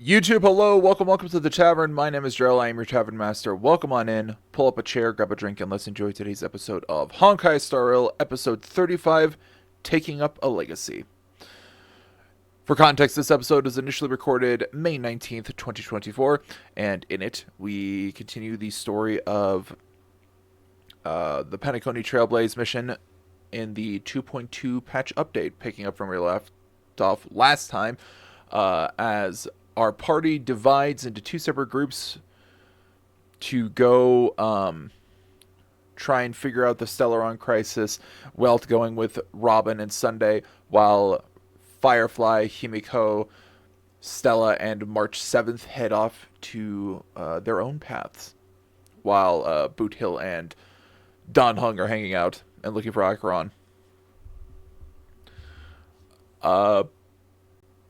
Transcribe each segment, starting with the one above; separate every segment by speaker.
Speaker 1: YouTube, hello, welcome to the tavern. My name is Gerald, I am your tavern master. Welcome on in, pull up a chair, grab a drink, and let's enjoy today's episode of Honkai Star Rail, episode 35, Taking Up a Legacy. For context, this episode was initially recorded May 19th, 2024, and in it, we continue the story of the Penacony Trailblaze mission in the 2.2 patch update, picking up from where we left off last time, as our party divides into two separate groups to go try and figure out the Stellaron crisis, Welt going with Robin and Sunday, while Firefly, Himiko, Stella, and March 7th head off to their own paths, while Boot Hill and Don Hung are hanging out and looking for Acheron.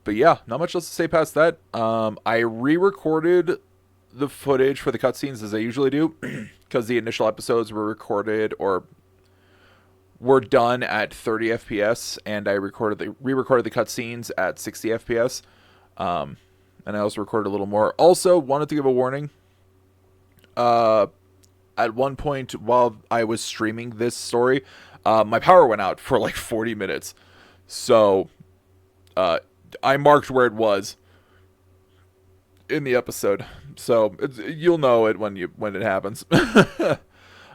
Speaker 1: But yeah, not much else to say past that. I re-recorded the footage for the cutscenes as I usually do, because the initial episodes were recorded or were done at 30 FPS, and I re-recorded the cutscenes at 60 FPS. And I also recorded a little more. Also, wanted to give a warning. At one point while I was streaming this story, my power went out for like 40 minutes. So, I marked where it was in the episode, so you'll know it when it happens. But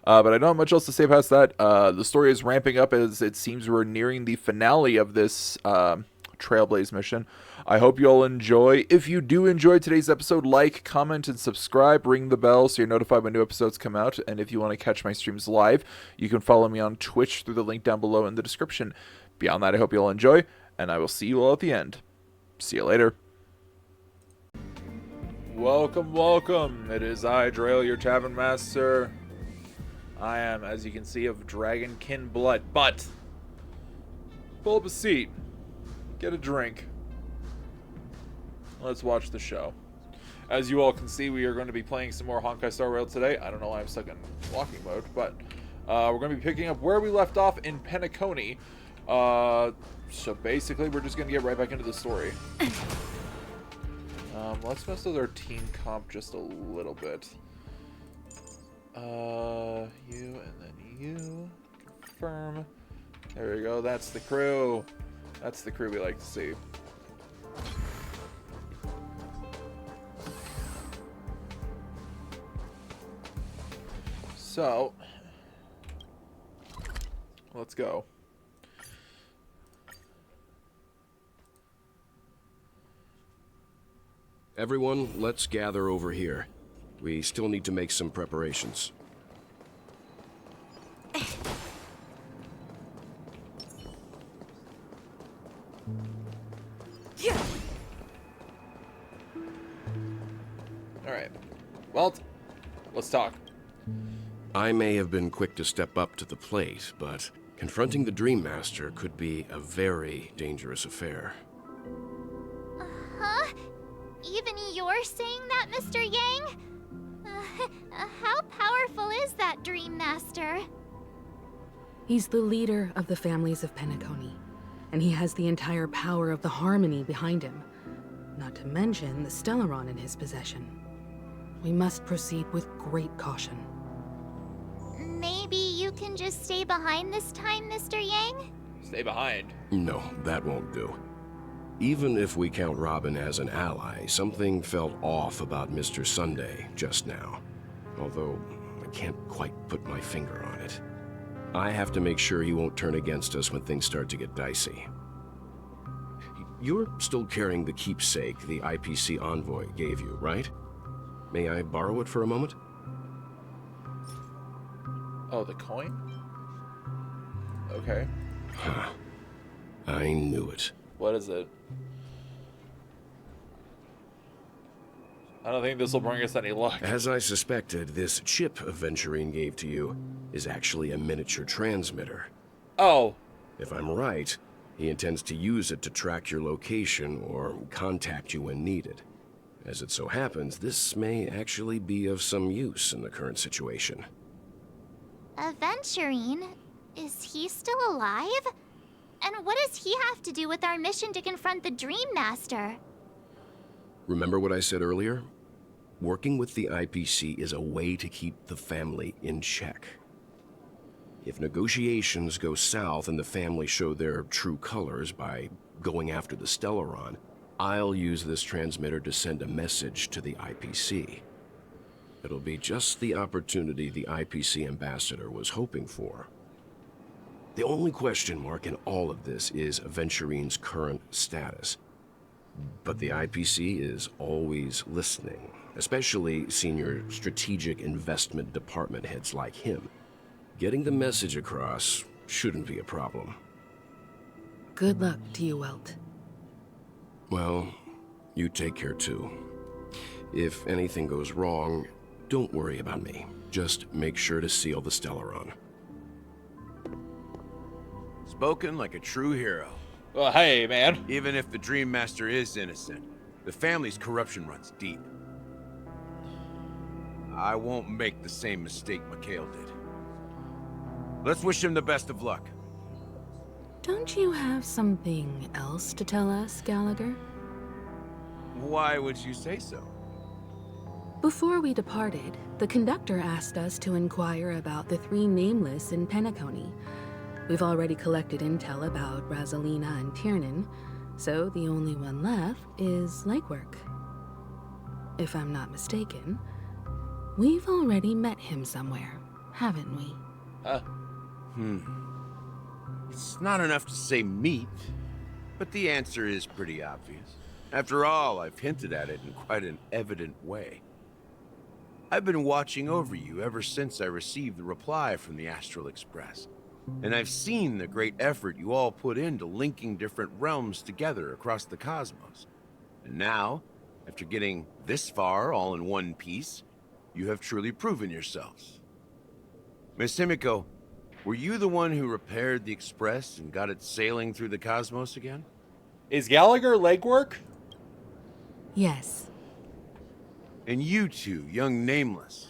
Speaker 1: I don't have much else to say past that. The story is ramping up as it seems we're nearing the finale of this Trailblaze mission. I hope you all enjoy. If you do enjoy today's episode, like, comment, and subscribe. Ring the bell so you're notified when new episodes come out. And if you want to catch my streams live, you can follow me on Twitch through the link down below in the description. Beyond that, I hope you all enjoy, and I will see you all at the end. See you later. Welcome. It is I, Drail, your tavern master. I am, as you can see, of dragonkin blood. But pull up a seat, get a drink. Let's watch the show. As you all can see, we are going to be playing some more Honkai Star Rail today. I don't know why I'm stuck in walking mode, but we're going to be picking up where we left off in Penacony. So basically, we're just going to get right back into the story. Let's mess with our team comp just a little bit. You and then you. Confirm. There we go. That's the crew. That's the crew we like to see. So, let's go.
Speaker 2: Everyone, let's gather over here. We still need to make some preparations.
Speaker 1: Alright. Well, let's talk.
Speaker 2: I may have been quick to step up to the plate, but confronting the Dream Master could be a very dangerous affair.
Speaker 3: Huh? Even you're saying that, Mr. Yang? How powerful is that Dream Master?
Speaker 4: He's the leader of the families of Penacony, and he has the entire power of the Harmony behind him, not to mention the Stellaron in his possession. We must proceed with great caution.
Speaker 3: Maybe you can just stay behind this time, Mr. Yang?
Speaker 1: Stay behind.
Speaker 2: No, that won't do. Even if we count Robin as an ally, something felt off about Mr. Sunday just now. Although, I can't quite put my finger on it. I have to make sure he won't turn against us when things start to get dicey. You're still carrying the keepsake the IPC envoy gave you, right? May I borrow it for a moment?
Speaker 1: Oh, the coin? Okay.
Speaker 2: Huh. I knew it.
Speaker 1: What is it? I don't think this will bring us any luck.
Speaker 2: As I suspected, this chip Aventurine gave to you is actually a miniature transmitter.
Speaker 1: Oh.
Speaker 2: If I'm right, he intends to use it to track your location or contact you when needed. As it so happens, this may actually be of some use in the current situation.
Speaker 3: Aventurine? Is he still alive? And what does he have to do with our mission to confront the Dream Master?
Speaker 2: Remember what I said earlier? Working with the IPC is a way to keep the family in check. If negotiations go south and the family show their true colors by going after the Stellaron, I'll use this transmitter to send a message to the IPC. It'll be just the opportunity the IPC ambassador was hoping for. The only question mark in all of this is Aventurine's current status. But the IPC is always listening, especially senior strategic investment department heads like him. Getting the message across shouldn't be a problem.
Speaker 4: Good luck to you, Welt.
Speaker 2: Well, you take care too. If anything goes wrong, don't worry about me. Just make sure to seal the Stellaron.
Speaker 5: Spoken like a true hero.
Speaker 1: Well, hey, man.
Speaker 5: Even if the Dream Master is innocent, the family's corruption runs deep. I won't make the same mistake Mikhail did. Let's wish him the best of luck.
Speaker 4: Don't you have something else to tell us, Gallagher?
Speaker 5: Why would you say so?
Speaker 4: Before we departed, the conductor asked us to inquire about the 3 nameless in Penacony. We've already collected intel about Rosalina and Tiernan, so the only one left is legwork. If I'm not mistaken, we've already met him somewhere, haven't we?
Speaker 5: It's not enough to say meet, but the answer is pretty obvious. After all, I've hinted at it in quite an evident way. I've been watching over you ever since I received the reply from the Astral Express. And I've seen the great effort you all put into linking different realms together across the cosmos. And now, after getting this far all in one piece, you have truly proven yourselves. Miss Himiko, were you the one who repaired the Express and got it sailing through the cosmos again?
Speaker 1: Is Gallagher legwork?
Speaker 4: Yes.
Speaker 5: And you two, young Nameless,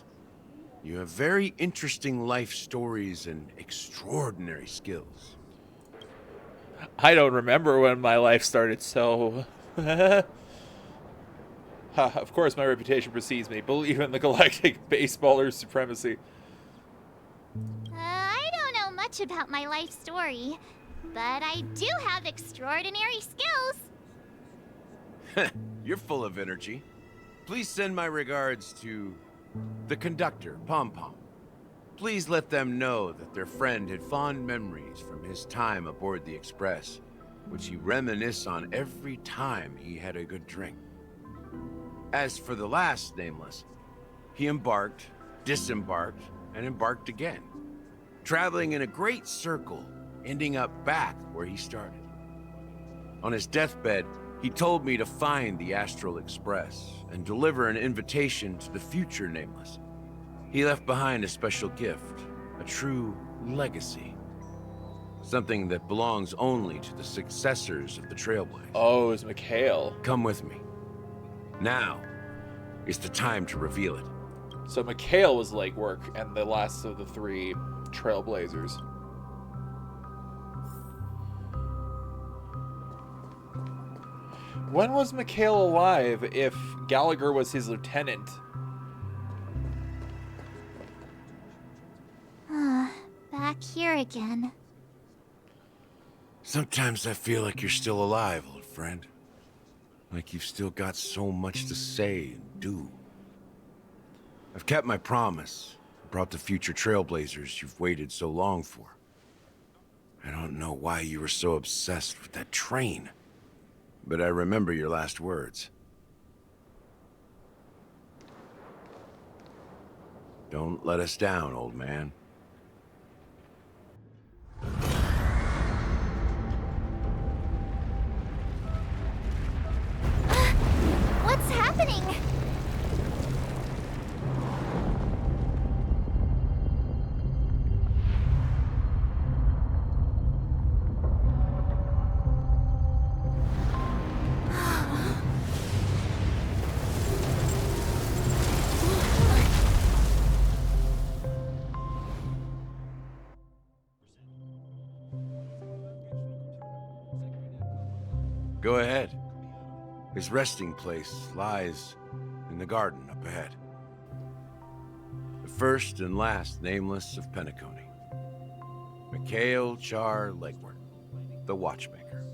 Speaker 5: you have very interesting life stories and extraordinary skills.
Speaker 1: I don't remember when my life started, so... Of course my reputation precedes me. Believe in the galactic baseballer's supremacy.
Speaker 3: I don't know much about my life story, but I do have extraordinary skills.
Speaker 5: You're full of energy. Please send my regards to the conductor, Pom Pom. Please let them know that their friend had fond memories from his time aboard the Express, which he reminisced on every time he had a good drink. As for the last Nameless, he embarked, disembarked, and embarked again, traveling in a great circle, ending up back where he started. On his deathbed, he told me to find the Astral Express and deliver an invitation to the future Nameless. He left behind a special gift, a true legacy. Something that belongs only to the successors of the Trailblaze.
Speaker 1: Oh, it's Mikhail.
Speaker 5: Come with me. Now is the time to reveal it.
Speaker 1: So Mikhail was legwork and the last of the 3 Trailblazers. When was Mikhail alive if Gallagher was his lieutenant?
Speaker 3: Back here again.
Speaker 5: Sometimes I feel like you're still alive, old friend. Like you've still got so much to say and do. I've kept my promise. Brought the future Trailblazers you've waited so long for. I don't know why you were so obsessed with that train. But I remember your last words. Don't let us down, old man.
Speaker 3: What's happening?
Speaker 5: Go ahead. His resting place lies in the garden up ahead. The first and last nameless of Penacony. Mikhail Char Legward, the Watchmaker.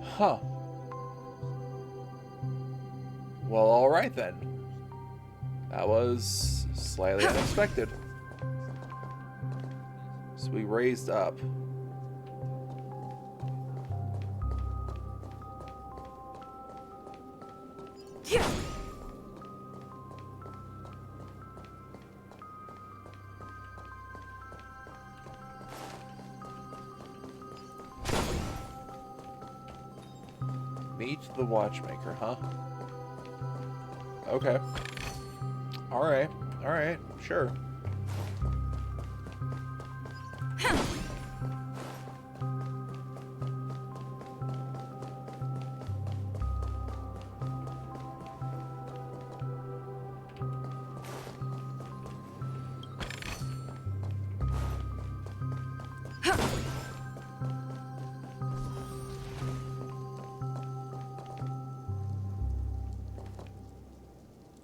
Speaker 1: Huh. Well, alright then. That was slightly unexpected. So we raised up. Meet the Watchmaker, huh? Okay. Alright. Alright. Sure.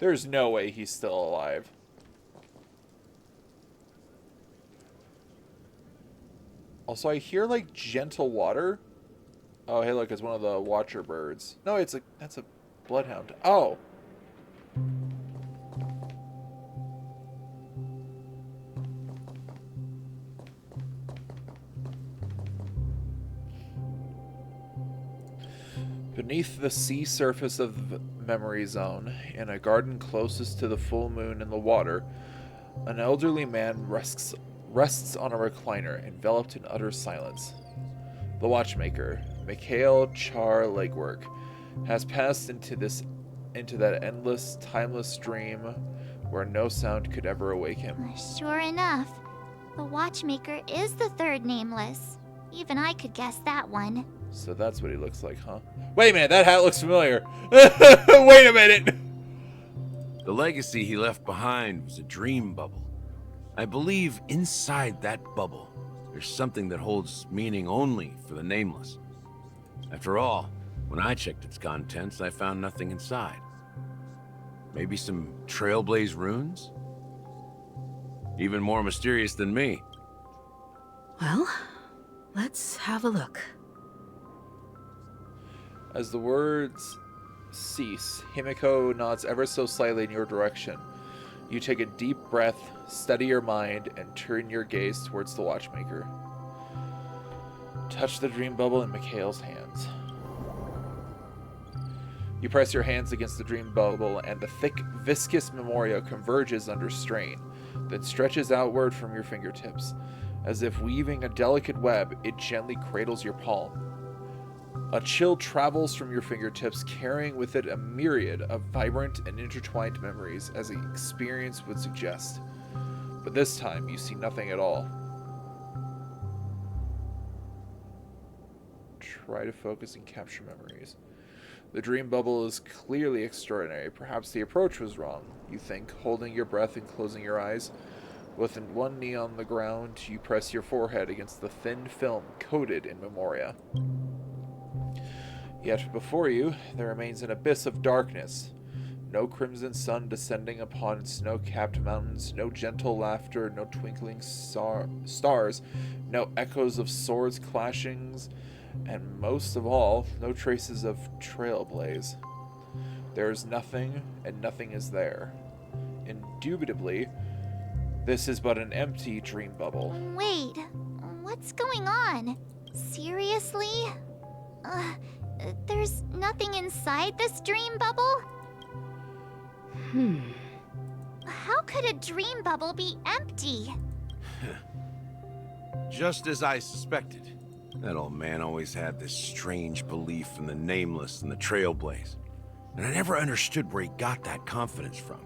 Speaker 1: There's no way he's still alive. Also, I hear like gentle water. Oh, hey, look, it's one of the watcher birds. No, that's a bloodhound. Oh. Beneath the sea surface of the memory zone, in a garden closest to the full moon in the water, an elderly man rests on a recliner, enveloped in utter silence. The Watchmaker, Mikhail Char Legwork, has passed into that endless, timeless dream where no sound could ever awake him.
Speaker 3: Sure enough, the Watchmaker is the third nameless. Even I could guess that one.
Speaker 1: So that's what he looks like, huh? Wait a minute, that hat looks familiar. Wait a minute.
Speaker 5: The legacy he left behind was a dream bubble. I believe inside that bubble, there's something that holds meaning only for the nameless. After all, when I checked its contents, I found nothing inside. Maybe some Trailblaze runes? Even more mysterious than me.
Speaker 4: Well, let's have a look.
Speaker 1: As the words cease, Himiko nods ever so slightly in your direction. You take a deep breath, steady your mind, and turn your gaze towards the Watchmaker. Touch the dream bubble in Mikhail's hands. You press your hands against the dream bubble, and the thick, viscous memoria converges under strain, then stretches outward from your fingertips. As if weaving a delicate web, it gently cradles your palm. A chill travels from your fingertips, carrying with it a myriad of vibrant and intertwined memories, as the experience would suggest. But this time, you see nothing at all. Try to focus and capture memories. The dream bubble is clearly extraordinary. Perhaps the approach was wrong, you think, holding your breath and closing your eyes. With one knee on the ground, you press your forehead against the thin film coated in memoria. Yet before you, there remains an abyss of darkness. No crimson sun descending upon snow-capped mountains, no gentle laughter, no twinkling stars, no echoes of swords clashings, and most of all, no traces of Trailblaze. There is nothing, and nothing is there. Indubitably, this is but an empty dream bubble.
Speaker 3: Wait, what's going on? Seriously? There's nothing inside this dream bubble? How could a dream bubble be empty?
Speaker 5: Just as I suspected. That old man always had this strange belief in the nameless and the Trailblaze. And I never understood where he got that confidence from.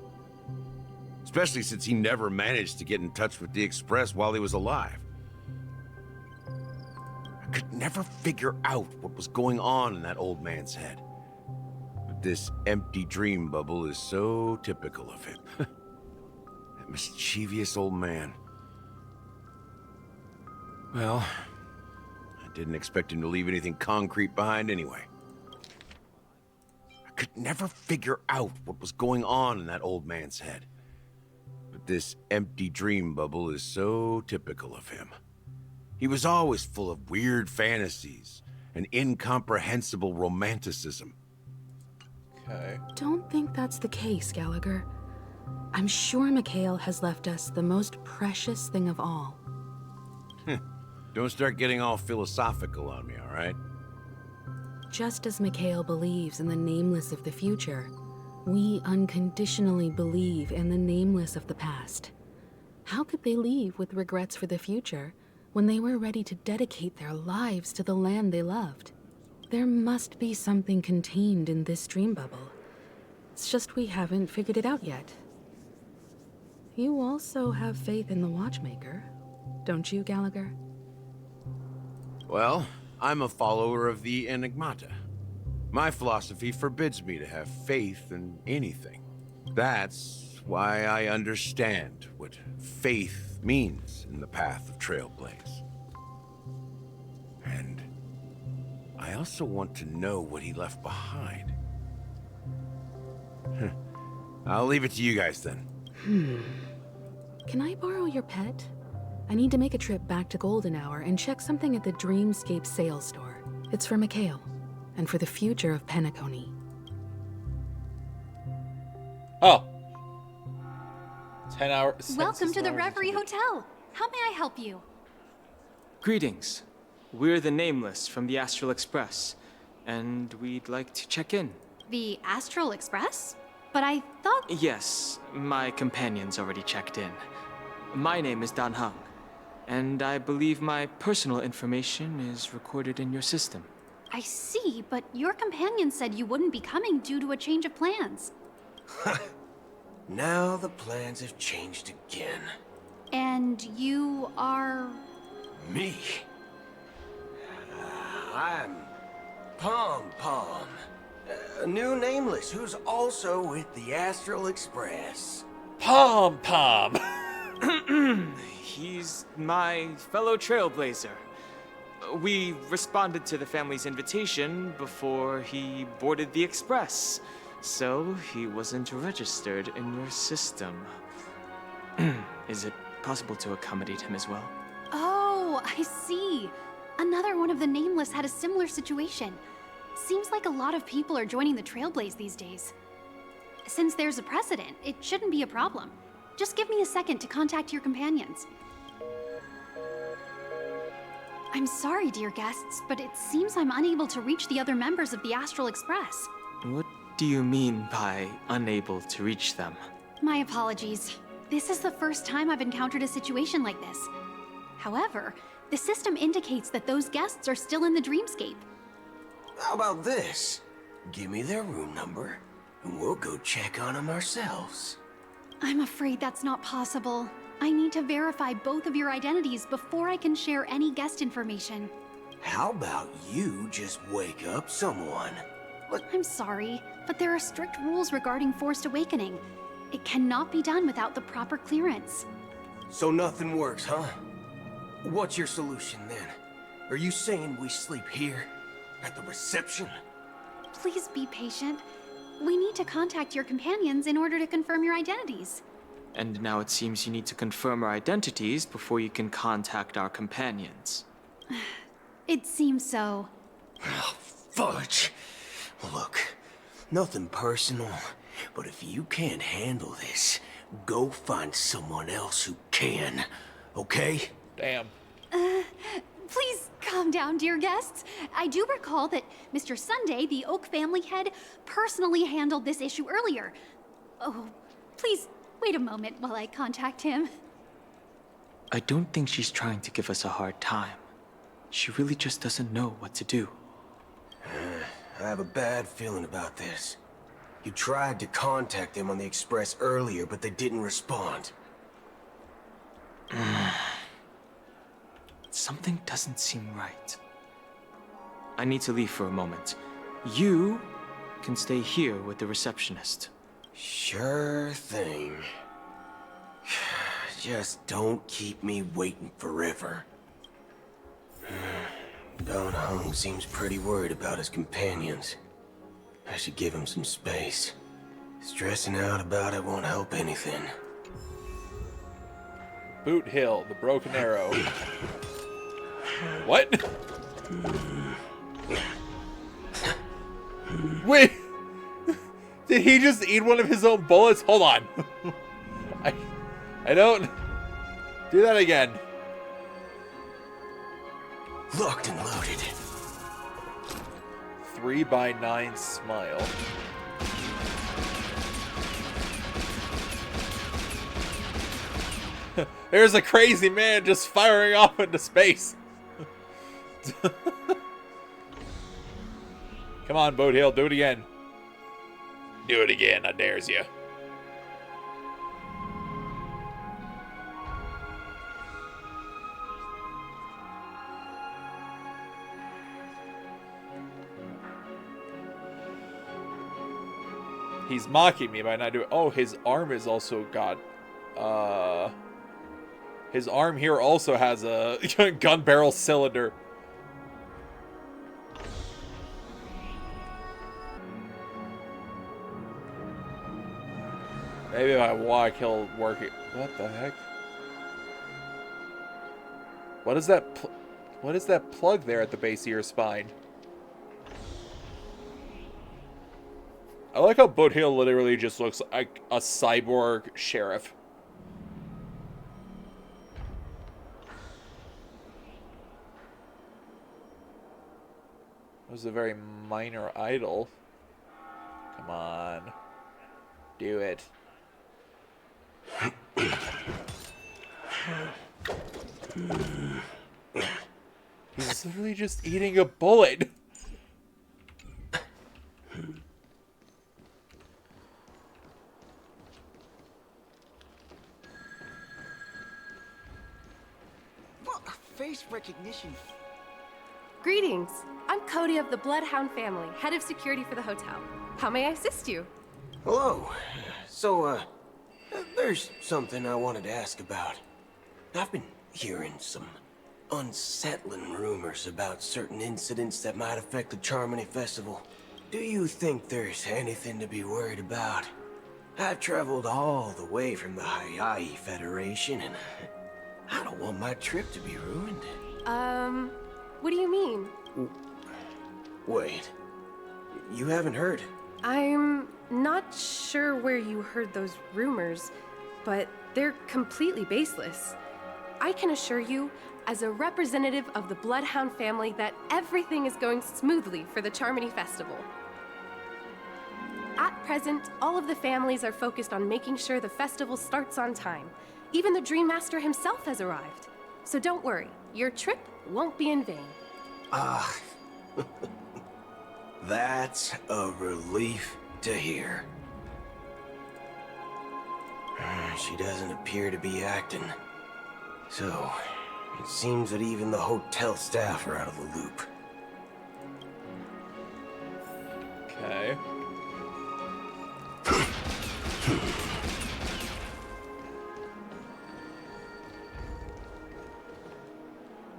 Speaker 5: Especially since he never managed to get in touch with the Express while he was alive. I could never figure out what was going on in that old man's head. But this empty dream bubble is so typical of him. That mischievous old man. Well, I didn't expect him to leave anything concrete behind anyway. I could never figure out what was going on in that old man's head. But this empty dream bubble is so typical of him. He was always full of weird fantasies and incomprehensible romanticism.
Speaker 1: Okay.
Speaker 4: Don't think that's the case, Gallagher. I'm sure Mikhail has left us the most precious thing of all.
Speaker 5: Don't start getting all philosophical on me, all right?
Speaker 4: Just as Mikhail believes in the nameless of the future, we unconditionally believe in the nameless of the past. How could they leave with regrets for the future when they were ready to dedicate their lives to the land they loved? There must be something contained in this dream bubble. It's just we haven't figured it out yet. You also have faith in the Watchmaker, don't you, Gallagher?
Speaker 5: Well, I'm a follower of the Enigmata. My philosophy forbids me to have faith in anything. That's why I understand what faith means in the path of Trailblaze. And I also want to know what he left behind. I'll leave it to you guys then.
Speaker 4: Can I borrow your pet? I need to make a trip back to Golden Hour and check something at the Dreamscape sales store. It's for Mikhail, and for the future of Penacony.
Speaker 1: Oh. 10 hours.
Speaker 3: Welcome to the Reverie Hotel. How may I help you?
Speaker 6: Greetings. We're the Nameless from the Astral Express, and we'd like to check in.
Speaker 3: The Astral Express? But I thought...
Speaker 6: Yes, my companion's already checked in. My name is Dan Hung, and I believe my personal information is recorded in your system.
Speaker 3: I see, but your companion said you wouldn't be coming due to a change of plans.
Speaker 7: Now the plans have changed again.
Speaker 3: And you are...
Speaker 7: Me? I'm Pom Pom. A new nameless who's also with the Astral Express.
Speaker 1: Pom Pom.
Speaker 6: He's my fellow Trailblazer. We responded to the family's invitation before he boarded the Express, so he wasn't registered in your system. Is it possible to accommodate him as well?
Speaker 3: Oh, I see. Another one of the Nameless had a similar situation. Seems like a lot of people are joining the Trailblaze these days. Since there's a precedent, it shouldn't be a problem. Just give me a second to contact your companions. I'm sorry, dear guests, but it seems I'm unable to reach the other members of the Astral Express.
Speaker 6: What do you mean by unable to reach them?
Speaker 3: My apologies. This is the first time I've encountered a situation like this. However, the system indicates that those guests are still in the Dreamscape.
Speaker 7: How about this? Give me their room number, and we'll go check on them ourselves.
Speaker 3: I'm afraid that's not possible. I need to verify both of your identities before I can share any guest information.
Speaker 7: How about you just wake up someone?
Speaker 3: I'm sorry, but there are strict rules regarding forced awakening. It cannot be done without the proper clearance.
Speaker 7: So nothing works, huh? What's your solution then? Are you saying we sleep here? At the reception?
Speaker 3: Please be patient. We need to contact your companions in order to confirm your identities.
Speaker 6: And now it seems you need to confirm our identities before you can contact our companions.
Speaker 3: It seems so.
Speaker 7: Oh, fudge. Look, nothing personal, but if you can't handle this, go find someone else who can, okay?
Speaker 1: Damn.
Speaker 3: Please calm down, dear guests. I do recall that Mr. Sunday, the Oak family head, personally handled this issue earlier. Oh, please wait a moment while I contact him.
Speaker 6: I don't think she's trying to give us a hard time. She really just doesn't know what to do.
Speaker 7: I have a bad feeling about this. You tried to contact them on the Express earlier, but they didn't respond.
Speaker 6: Something doesn't seem right. I need to leave for a moment. You can stay here with the receptionist.
Speaker 7: Sure thing. Just don't keep me waiting forever. Don Hung seems pretty worried about his companions. I should give him some space. Stressing out about it won't help anything.
Speaker 1: Boot Hill, the Broken Arrow. What? Wait! Did he just eat one of his own bullets? Hold on. I don't... Do that again.
Speaker 7: Locked and loaded.
Speaker 1: 3x9 smile. There's a crazy man just firing off into space. Come on, Boat Hill, do it again. Do it again, I dares you. He's mocking me by not doing... Oh, his arm is also got... His arm here also has a gun barrel cylinder. Maybe if I walk, he'll work it. What the heck? What is that? What is that plug there at the base of your spine? I like how Boot Hill literally just looks like a cyborg sheriff. It was a very minor idol. Come on. Do it. He's literally just eating a bullet.
Speaker 8: Face recognition.
Speaker 9: Greetings. I'm Cody of the Bloodhound family, head of security for the hotel. How may I assist you?
Speaker 7: Hello. So, there's something I wanted to ask about. I've been hearing some unsettling rumors about certain incidents that might affect the Charmony Festival. Do you think there's anything to be worried about? I've traveled all the way from the Hayaii Federation, and I don't want my trip to be ruined.
Speaker 9: What do you mean?
Speaker 7: Wait. You haven't heard?
Speaker 9: I'm not sure where you heard those rumors, but they're completely baseless. I can assure you, as a representative of the Bloodhound family, that everything is going smoothly for the Charmony Festival. At present, all of the families are focused on making sure the festival starts on time. Even the Dream Master himself has arrived. So don't worry, your trip won't be in vain.
Speaker 7: That's a relief to hear. She doesn't appear to be acting. So, it seems that even the hotel staff are out of the loop.
Speaker 1: Okay.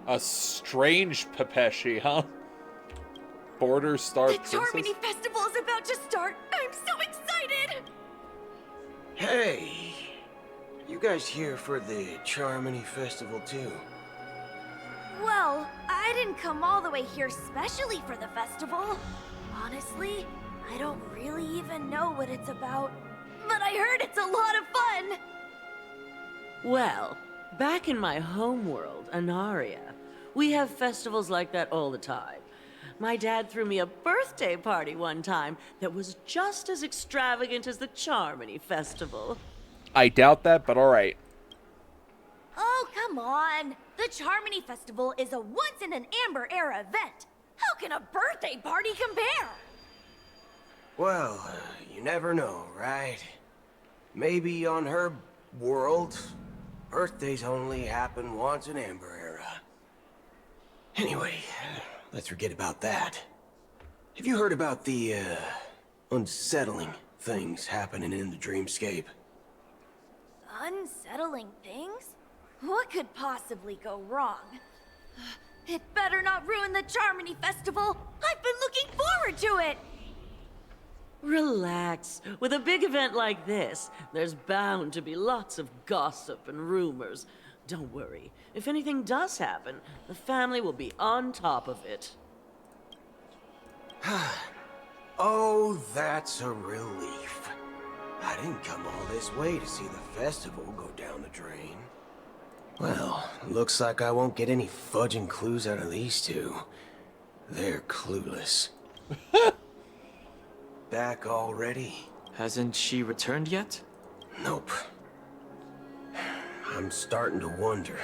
Speaker 1: A strange Pepeshi, huh? Border Star
Speaker 10: The
Speaker 1: Princess?
Speaker 10: Charmony Festival is about to start! I'm so excited!
Speaker 7: Hey! You guys here for the Charmony Festival too?
Speaker 10: Well, I didn't come all the way here specially for the festival. Honestly, I don't really even know what it's about. But I heard it's a lot of fun!
Speaker 11: Well, back in my homeworld, Anaria, we have festivals like that all the time. My dad threw me a birthday party one time that was just as extravagant as the Charmony Festival.
Speaker 1: I doubt that, but alright.
Speaker 10: Oh, come on! The Charmony Festival is a once-in-an-Amber Era event! How can a birthday party compare?
Speaker 7: Well, you never know, right? Maybe on her world, birthdays only happen once in Amber Era. Anyway, let's forget about that. Have you heard about the, unsettling things happening in the dreamscape?
Speaker 10: Unsettling things? What could possibly go wrong? It better not ruin the Charmony Festival. I've been looking forward to it.
Speaker 11: Relax. With a big event like this, there's bound to be lots of gossip and rumors. Don't worry. If anything does happen, the family will be on top of it.
Speaker 7: Oh, that's a relief. I didn't come all this way to see the festival go down the drain. Well, looks like I won't get any fudging clues out of these two. They're clueless. Back already?
Speaker 6: Hasn't she returned yet?
Speaker 7: Nope. I'm starting to wonder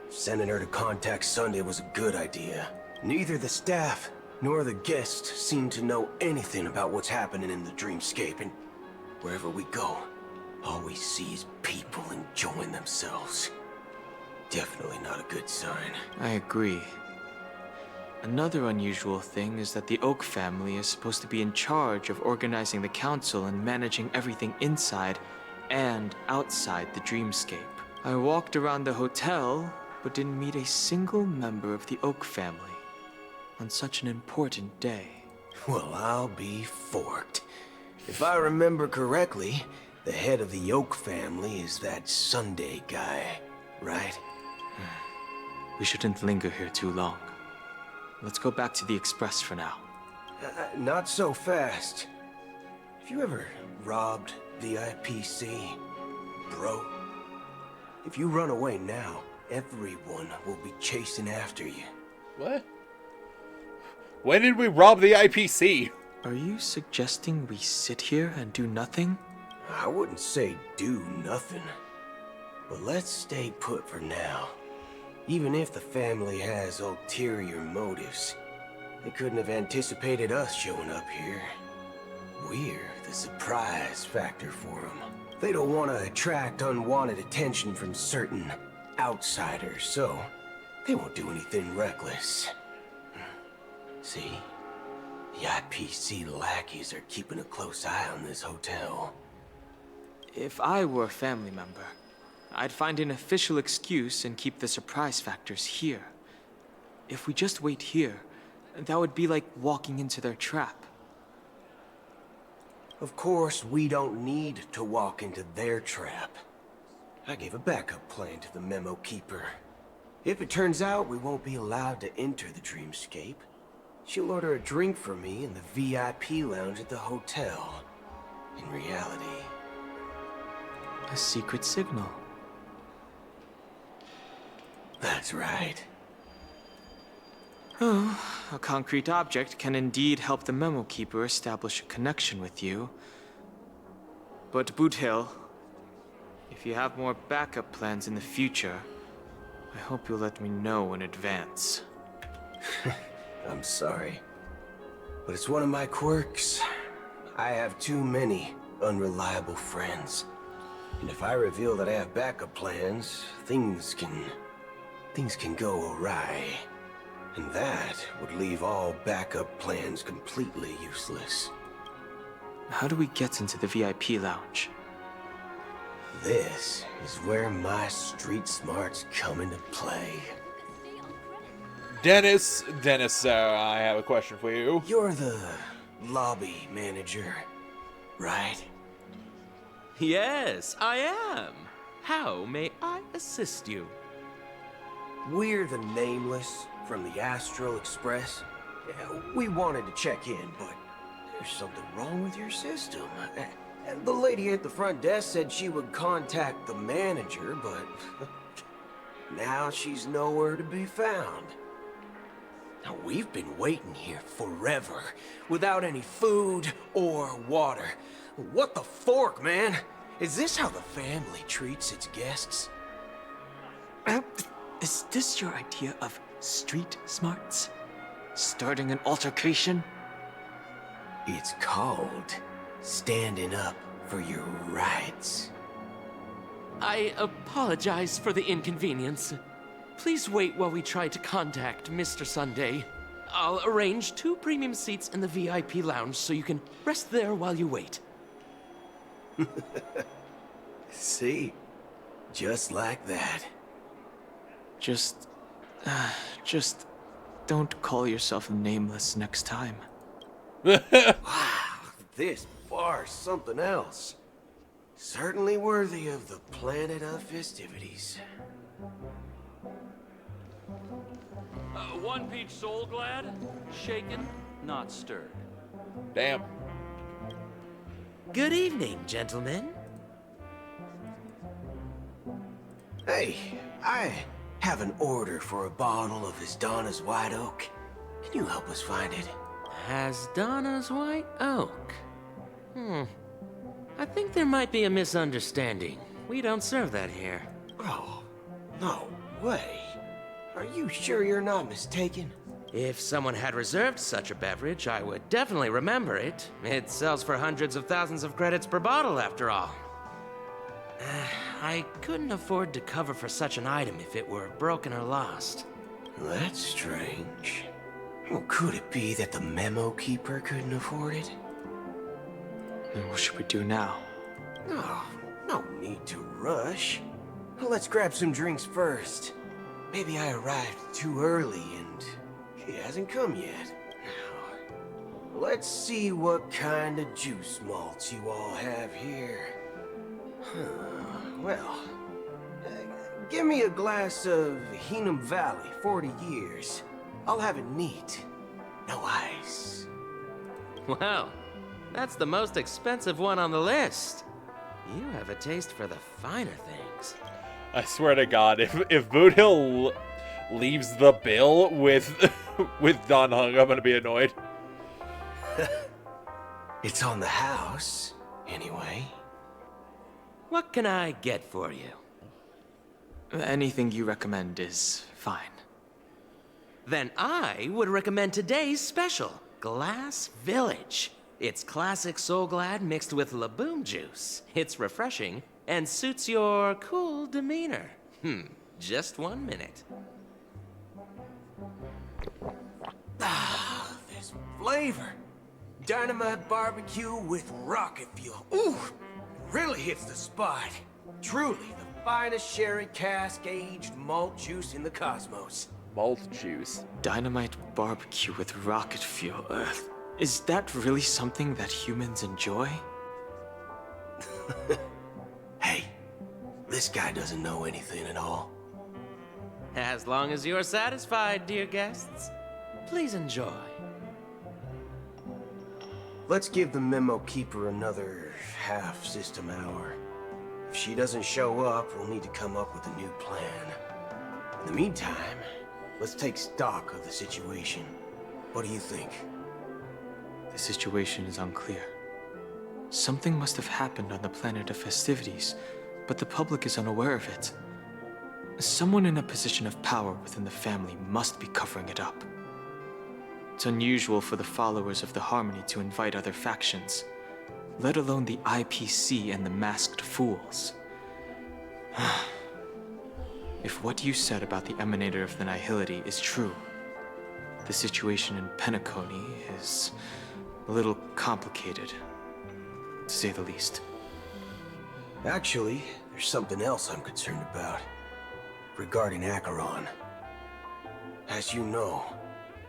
Speaker 7: if sending her to contact Sunday was a good idea. Neither the staff nor the guests seem to know anything about what's happening in the dreamscape, and wherever we go, all we see is people enjoying themselves. Definitely not a good sign.
Speaker 6: I agree. Another unusual thing is that the Oak family is supposed to be in charge of organizing the council and managing everything inside and outside the dreamscape. I walked around the hotel, but didn't meet a single member of the Oak family on such an important day.
Speaker 7: Well, I'll be forked. If I remember correctly, the head of the Oak family is that Sunday guy, right?
Speaker 6: We shouldn't linger here too long. Let's go back to the Express for now.
Speaker 7: Not so fast. Have you ever robbed VIPC, bro? If you run away now, everyone will be chasing after you.
Speaker 1: What? When did we rob the IPC?
Speaker 6: Are you suggesting we sit here and do nothing?
Speaker 7: I wouldn't say do nothing. But let's stay put for now. Even if the family has ulterior motives, they couldn't have anticipated us showing up here. We're the surprise factor for them. They don't want to attract unwanted attention from certain outsiders, so they won't do anything reckless. See? The IPC lackeys are keeping a close eye on this hotel.
Speaker 6: If I were a family member, I'd find an official excuse and keep the surprise factors here. If we just wait here, that would be like walking into their trap.
Speaker 7: Of course, we don't need to walk into their trap. I gave a backup plan to the memo keeper. If it turns out we won't be allowed to enter the dreamscape, she'll order a drink for me in the VIP lounge at the hotel. In reality,
Speaker 6: A secret signal.
Speaker 7: that's right.
Speaker 6: Oh, a concrete object can indeed help the memo keeper establish a connection with you. But Boothill, if you have more backup plans in the future, I hope you'll let me know in advance.
Speaker 7: I'm sorry, but it's one of my quirks. I have too many unreliable friends. And if I reveal that I have backup plans, things can go awry. And that would leave all backup plans completely useless.
Speaker 6: How do we get into the VIP lounge?
Speaker 7: This is where my street smarts come into play.
Speaker 1: Dennis, I have a question for you.
Speaker 7: You're the lobby manager, right?
Speaker 12: Yes, I am. How may I assist you?
Speaker 7: We're the Nameless from the Astral Express. Yeah, we wanted to check in, but there's something wrong with your system. The lady at the front desk said she would contact the manager, but now she's nowhere to be found. Now, we've been waiting here forever, without any food or water. What the fork, man? Is this how the family treats its guests?
Speaker 6: Is this your idea of street smarts? Starting an altercation?
Speaker 7: It's called standing up for your rights.
Speaker 12: I apologize for the inconvenience. Please wait while we try to contact Mr. Sunday. I'll arrange 2 premium seats in the VIP lounge so you can rest there while you wait.
Speaker 7: See? Just like that.
Speaker 6: Just Don't call yourself nameless next time.
Speaker 7: Wow, this bar's something else. Certainly worthy of the planet of festivities.
Speaker 12: One peach soul glad, shaken, not stirred.
Speaker 1: Damn.
Speaker 13: Good evening, gentlemen.
Speaker 7: Hey, I have an order for a bottle of Donna's White Oak. Can you help us find it?
Speaker 13: Donna's White Oak. I think there might be a misunderstanding. We don't serve that here.
Speaker 7: Oh, no way. Are you sure you're not mistaken?
Speaker 13: If someone had reserved such a beverage, I would definitely remember it. It sells for hundreds of thousands of credits per bottle, after all. I couldn't afford to cover for such an item if it were broken or lost.
Speaker 7: That's strange. Well, could it be that the memo keeper couldn't afford it?
Speaker 6: Then what should we do now?
Speaker 7: No need to rush. Let's grab some drinks first. Maybe I arrived too early and she hasn't come yet. Now, let's see what kind of juice malts you all have here. Well, give me a glass of Heenum Valley, 40 years. I'll have it neat. No ice.
Speaker 13: Well, that's the most expensive one on the list. You have a taste for the finer things.
Speaker 1: I swear to God, if Boot Hill leaves the bill with with Don Hung, I'm gonna be annoyed.
Speaker 7: It's on the house, anyway.
Speaker 13: What can I get for you?
Speaker 6: Anything you recommend is fine.
Speaker 13: Then I would recommend today's special, Glass Village. It's classic Soul Glad mixed with Laboom juice. It's refreshing and suits your cool demeanor. Just 1 minute.
Speaker 7: Ah, this flavor. Dynamite barbecue with rocket fuel. Ooh, really hits the spot. Truly the finest sherry cask-aged malt juice in the cosmos.
Speaker 1: Malt juice.
Speaker 6: Dynamite barbecue with rocket fuel. Is that really something that humans enjoy?
Speaker 7: Hey, this guy doesn't know anything at all.
Speaker 13: As long as you're satisfied, dear guests, please enjoy.
Speaker 7: Let's give the memo keeper another half-system hour. If she doesn't show up, we'll need to come up with a new plan. In the meantime, let's take stock of the situation. What do you think?
Speaker 6: The situation is unclear. Something must have happened on the planet of festivities, but the public is unaware of it. Someone in a position of power within the family must be covering it up. It's unusual for the followers of the Harmony to invite other factions, let alone the IPC and the Masked Fools. If what you said about the Emanator of the Nihility is true, the situation in Penacony is a little complicated, to say the least.
Speaker 7: Actually, there's something else I'm concerned about. Regarding Acheron. As you know,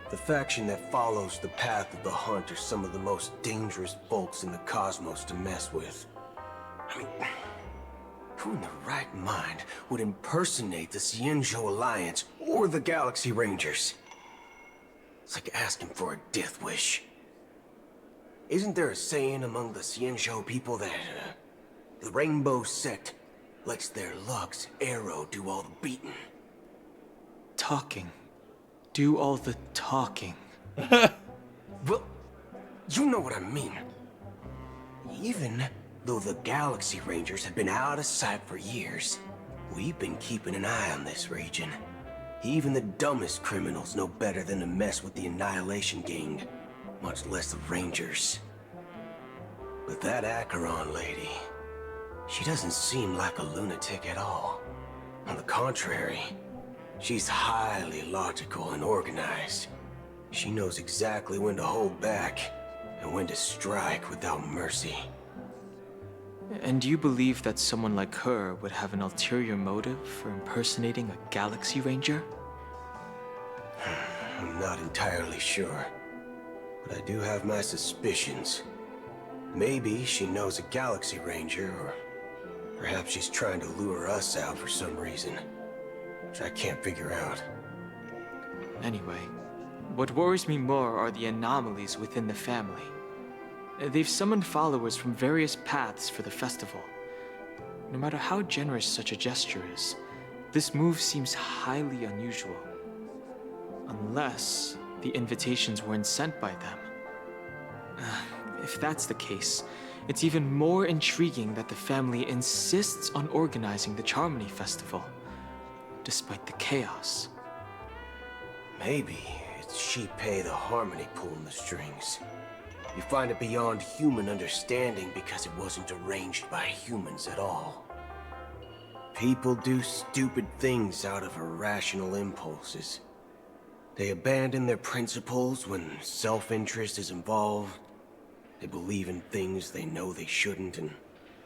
Speaker 7: the faction that follows the path of the hunt are some of the most dangerous folks in the cosmos to mess with. I mean, who in their right mind would impersonate the Xianzhou Alliance or the Galaxy Rangers? It's like asking for a death wish. Isn't there a saying among the Xianzhou people that the Rainbow Sect lets their Lux arrow do all the beating?
Speaker 6: Talking. Do all the talking.
Speaker 7: Well, you know what I mean. Even though the Galaxy Rangers have been out of sight for years, we've been keeping an eye on this region. Even the dumbest criminals know better than to mess with the Annihilation Gang, much less the Rangers. But that Acheron lady, she doesn't seem like a lunatic at all. On the contrary, she's highly logical and organized. She knows exactly when to hold back and when to strike without mercy.
Speaker 6: And you believe that someone like her would have an ulterior motive for impersonating a Galaxy Ranger?
Speaker 7: I'm not entirely sure, but I do have my suspicions. Maybe she knows a Galaxy Ranger, or perhaps she's trying to lure us out for some reason, which I can't figure out.
Speaker 6: Anyway, what worries me more are the anomalies within the family. They've summoned followers from various paths for the festival. No matter how generous such a gesture is, this move seems highly unusual. Unless the invitations weren't sent by them. If that's the case, it's even more intriguing that the family insists on organizing the Charmony Festival, despite the chaos.
Speaker 7: Maybe it's Shipei the Harmony pulling the strings. You find it beyond human understanding because it wasn't arranged by humans at all. People do stupid things out of irrational impulses. They abandon their principles when self-interest is involved. They believe in things they know they shouldn't, and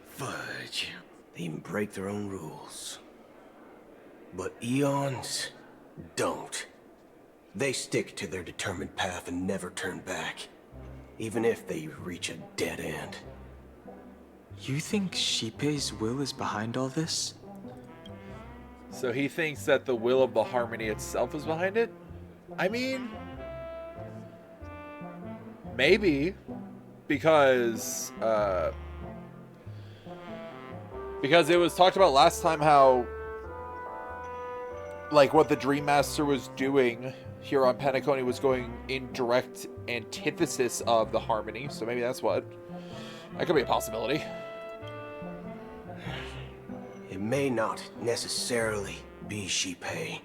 Speaker 7: fudge, they even break their own rules. But Eons don't. They stick to their determined path and never turn back, even if they reach a dead end.
Speaker 6: You think Shipei's will is behind all this?
Speaker 1: So he thinks that the will of the Harmony itself is behind it? I mean, maybe, because it was talked about last time how, like, what the Dream Master was doing here on Penacony was going in direct antithesis of the Harmony, so maybe that's what. That could be a possibility.
Speaker 7: It may not necessarily be Shipei.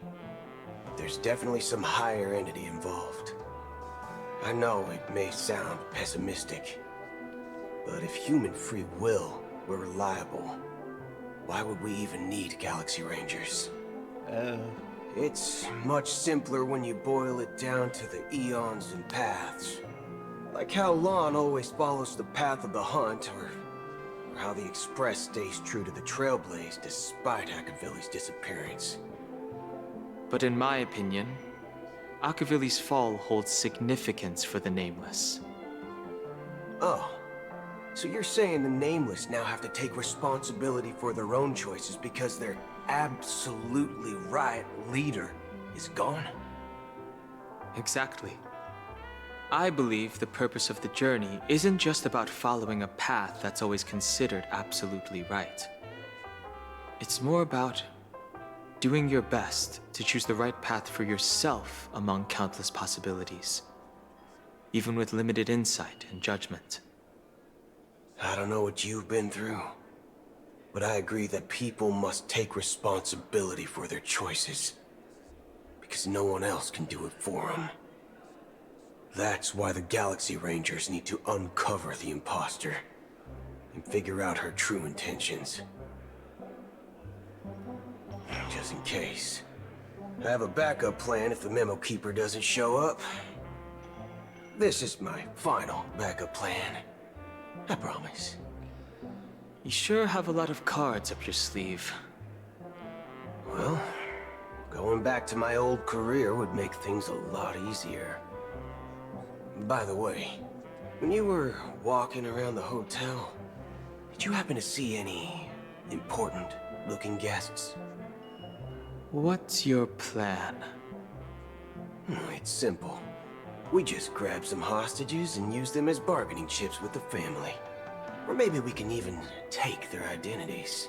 Speaker 7: There's definitely some higher entity involved. I know it may sound pessimistic, but if human free will were reliable, why would we even need Galaxy Rangers? It's much simpler when you boil it down to the eons and paths. Like how Lon always follows the path of the hunt, or how the Express stays true to the Trailblaze despite Akavilli's disappearance.
Speaker 6: But in my opinion, Akavilli's fall holds significance for the Nameless.
Speaker 7: Oh, so you're saying the Nameless now have to take responsibility for their own choices because their absolutely right leader is gone?
Speaker 6: Exactly. I believe the purpose of the journey isn't just about following a path that's always considered absolutely right. It's more about doing your best to choose the right path for yourself among countless possibilities, even with limited insight and judgment.
Speaker 7: I don't know what you've been through, but I agree that people must take responsibility for their choices, because no one else can do it for them. That's why the Galaxy Rangers need to uncover the imposter and figure out her true intentions. Just in case. I have a backup plan if the Memo Keeper doesn't show up. This is my final backup plan. I promise.
Speaker 6: You sure have a lot of cards up your sleeve.
Speaker 7: Well, going back to my old career would make things a lot easier. By the way, when you were walking around the hotel, did you happen to see any important-looking guests?
Speaker 6: What's your plan?
Speaker 7: It's simple. We just grab some hostages and use them as bargaining chips with the family. Or maybe we can even take their identities.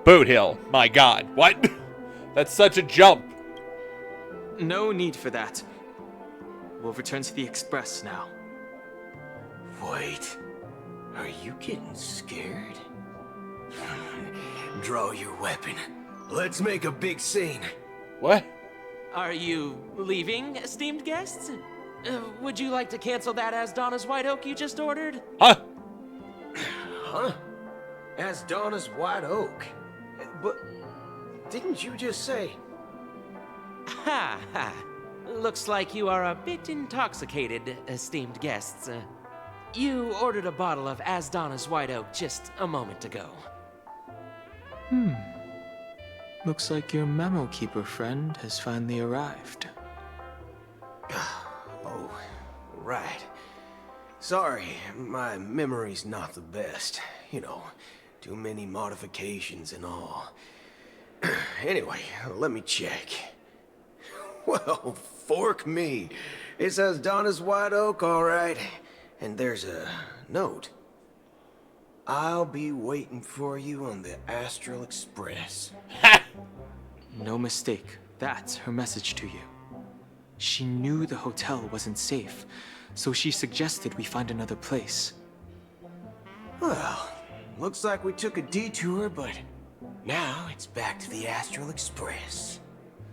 Speaker 1: Boot Hill, my god, what? That's such a jump.
Speaker 6: No need for that. We'll return to the Express now.
Speaker 7: Wait, are you getting scared? Draw your weapon. Let's make a big scene.
Speaker 1: What?
Speaker 12: Are you leaving, esteemed guests? Would you like to cancel that Asdana's White Oak you just ordered?
Speaker 1: Huh?
Speaker 7: Huh? Asdana's White Oak? But didn't you just say...
Speaker 12: Ha ha. Looks like you are a bit intoxicated, esteemed guests. You ordered a bottle of Asdana's White Oak just a moment ago.
Speaker 6: Looks like your Memo Keeper friend has finally arrived.
Speaker 7: Oh, right. Sorry, my memory's not the best. You know, too many modifications and all. Anyway, let me check. Well, fork me. It says Donna's White Oak, all right. And there's a note. I'll be waiting for you on the Astral Express.
Speaker 6: No mistake. That's her message to you. She knew the hotel wasn't safe, so she suggested we find another place.
Speaker 7: Well, looks like we took a detour, but now it's back to the Astral Express.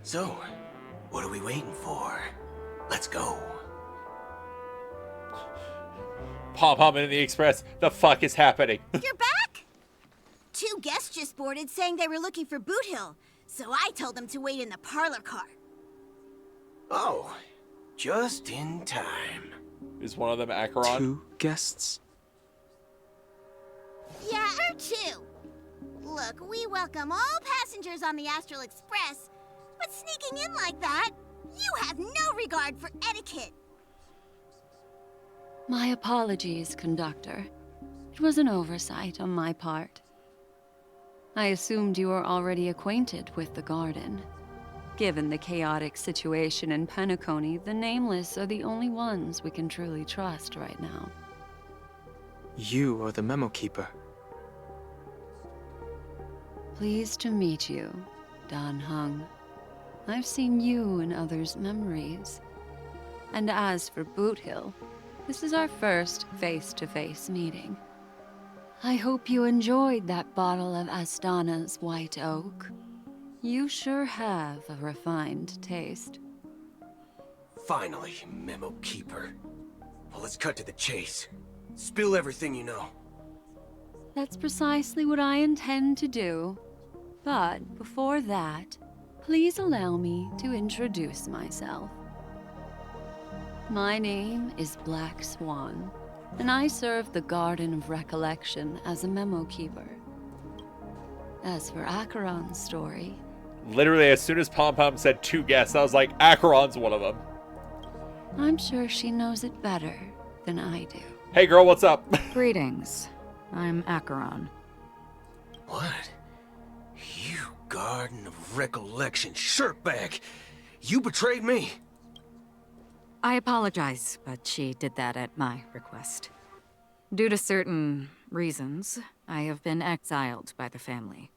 Speaker 7: So, what are we waiting for? Let's go.
Speaker 1: Pom-Pom in the Express. The fuck is happening?
Speaker 14: You're back? 2 guests just boarded saying they were looking for Boot Hill, so I told them to wait in the parlor car.
Speaker 7: Oh, just in time.
Speaker 1: Is one of them Acheron?
Speaker 6: 2 guests?
Speaker 14: Yeah, or 2. Look, we welcome all passengers on the Astral Express, but sneaking in like that, you have no regard for etiquette.
Speaker 15: My apologies, conductor. It was an oversight on my part. I assumed you were already acquainted with the garden. Given the chaotic situation in Penacony, the Nameless are the only ones we can truly trust right now.
Speaker 6: You are the memo keeper.
Speaker 15: Pleased to meet you, Dan Hung. I've seen you in others' memories. And as for Boot Hill, this is our first face-to-face meeting. I hope you enjoyed that bottle of Astana's White Oak. You sure have a refined taste.
Speaker 7: Finally, Memo Keeper. Well, let's cut to the chase. Spill everything you know.
Speaker 15: That's precisely what I intend to do. But before that, please allow me to introduce myself. My name is Black Swan, and I serve the Garden of Recollection as a memo keeper. As for Acheron's story...
Speaker 1: Literally, as soon as Pom-Pom said 2 guests, I was like, Acheron's one of them.
Speaker 15: I'm sure she knows it better than I do.
Speaker 1: Hey girl, what's up?
Speaker 4: Greetings. I'm Acheron.
Speaker 7: What? You Garden of Recollection shirtbag! You betrayed me!
Speaker 4: I apologize, but she did that at my request. Due to certain reasons, I have been exiled by the family.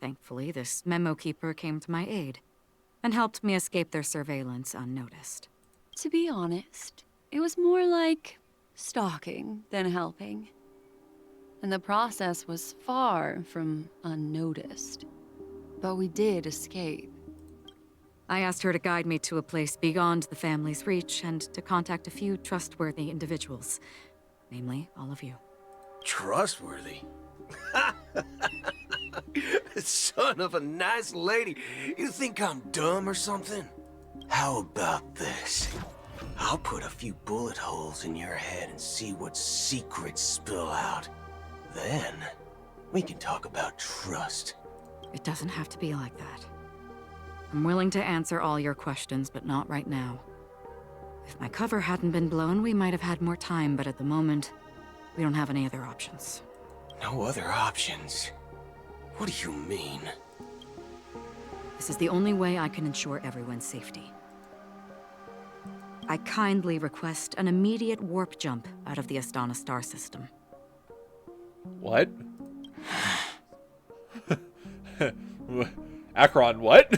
Speaker 4: Thankfully, this memo keeper came to my aid and helped me escape their surveillance unnoticed.
Speaker 15: To be honest, it was more like stalking than helping. And the process was far from unnoticed. But we did escape.
Speaker 4: I asked her to guide me to a place beyond the family's reach and to contact a few trustworthy individuals. Namely, all of you.
Speaker 7: Trustworthy? Son of a nice lady. You think I'm dumb or something? How about this? I'll put a few bullet holes in your head and see what secrets spill out. Then, we can talk about trust.
Speaker 4: It doesn't have to be like that. I'm willing to answer all your questions, but not right now. If my cover hadn't been blown, we might have had more time, but at the moment, we don't have any other options.
Speaker 7: No other options? What do you mean?
Speaker 4: This is the only way I can ensure everyone's safety. I kindly request an immediate warp jump out of the Astana star system.
Speaker 1: What? Acheron, what?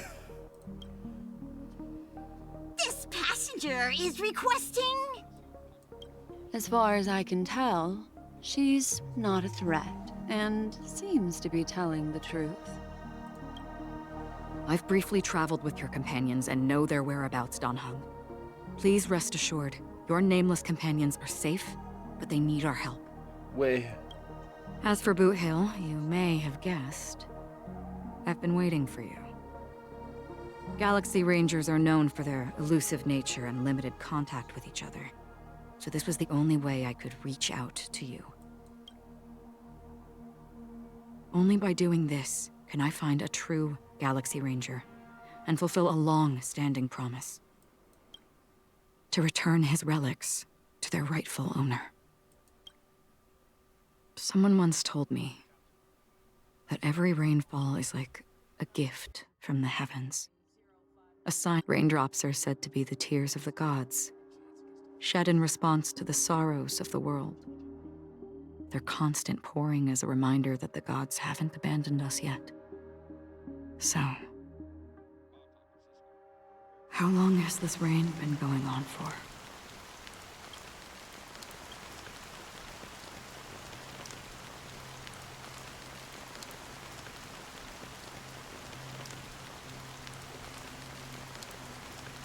Speaker 14: This passenger is requesting...
Speaker 15: As far as I can tell, she's not a threat, and seems to be telling the truth.
Speaker 4: I've briefly traveled with your companions and know their whereabouts, Dan Hung. Please rest assured, your nameless companions are safe, but they need our help.
Speaker 1: Wait.
Speaker 4: As for Boot Hill, you may have guessed. I've been waiting for you. Galaxy Rangers are known for their elusive nature and limited contact with each other. So this was the only way I could reach out to you. Only by doing this can I find a true Galaxy Ranger and fulfill a long-standing promise. to return his relics to their rightful owner. Someone once told me that every rainfall is like a gift from the heavens. A sign. Raindrops are said to be the tears of the gods, shed in response to the sorrows of the world. Their constant pouring is a reminder that the gods haven't abandoned us yet. So, how long has this rain been going on for?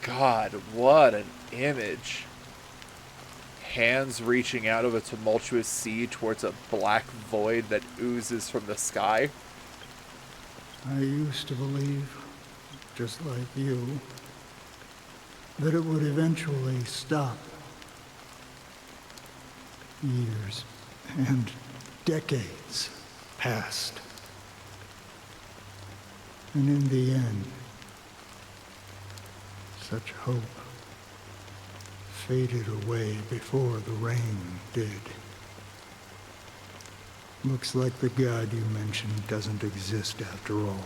Speaker 1: God, what an image. Hands reaching out of a tumultuous sea towards a black void that oozes from the sky.
Speaker 16: I used to believe, just like you, that it would eventually stop. Years and decades passed. And in the end, such hope faded away before the rain did. Looks like the god you mentioned doesn't exist after all.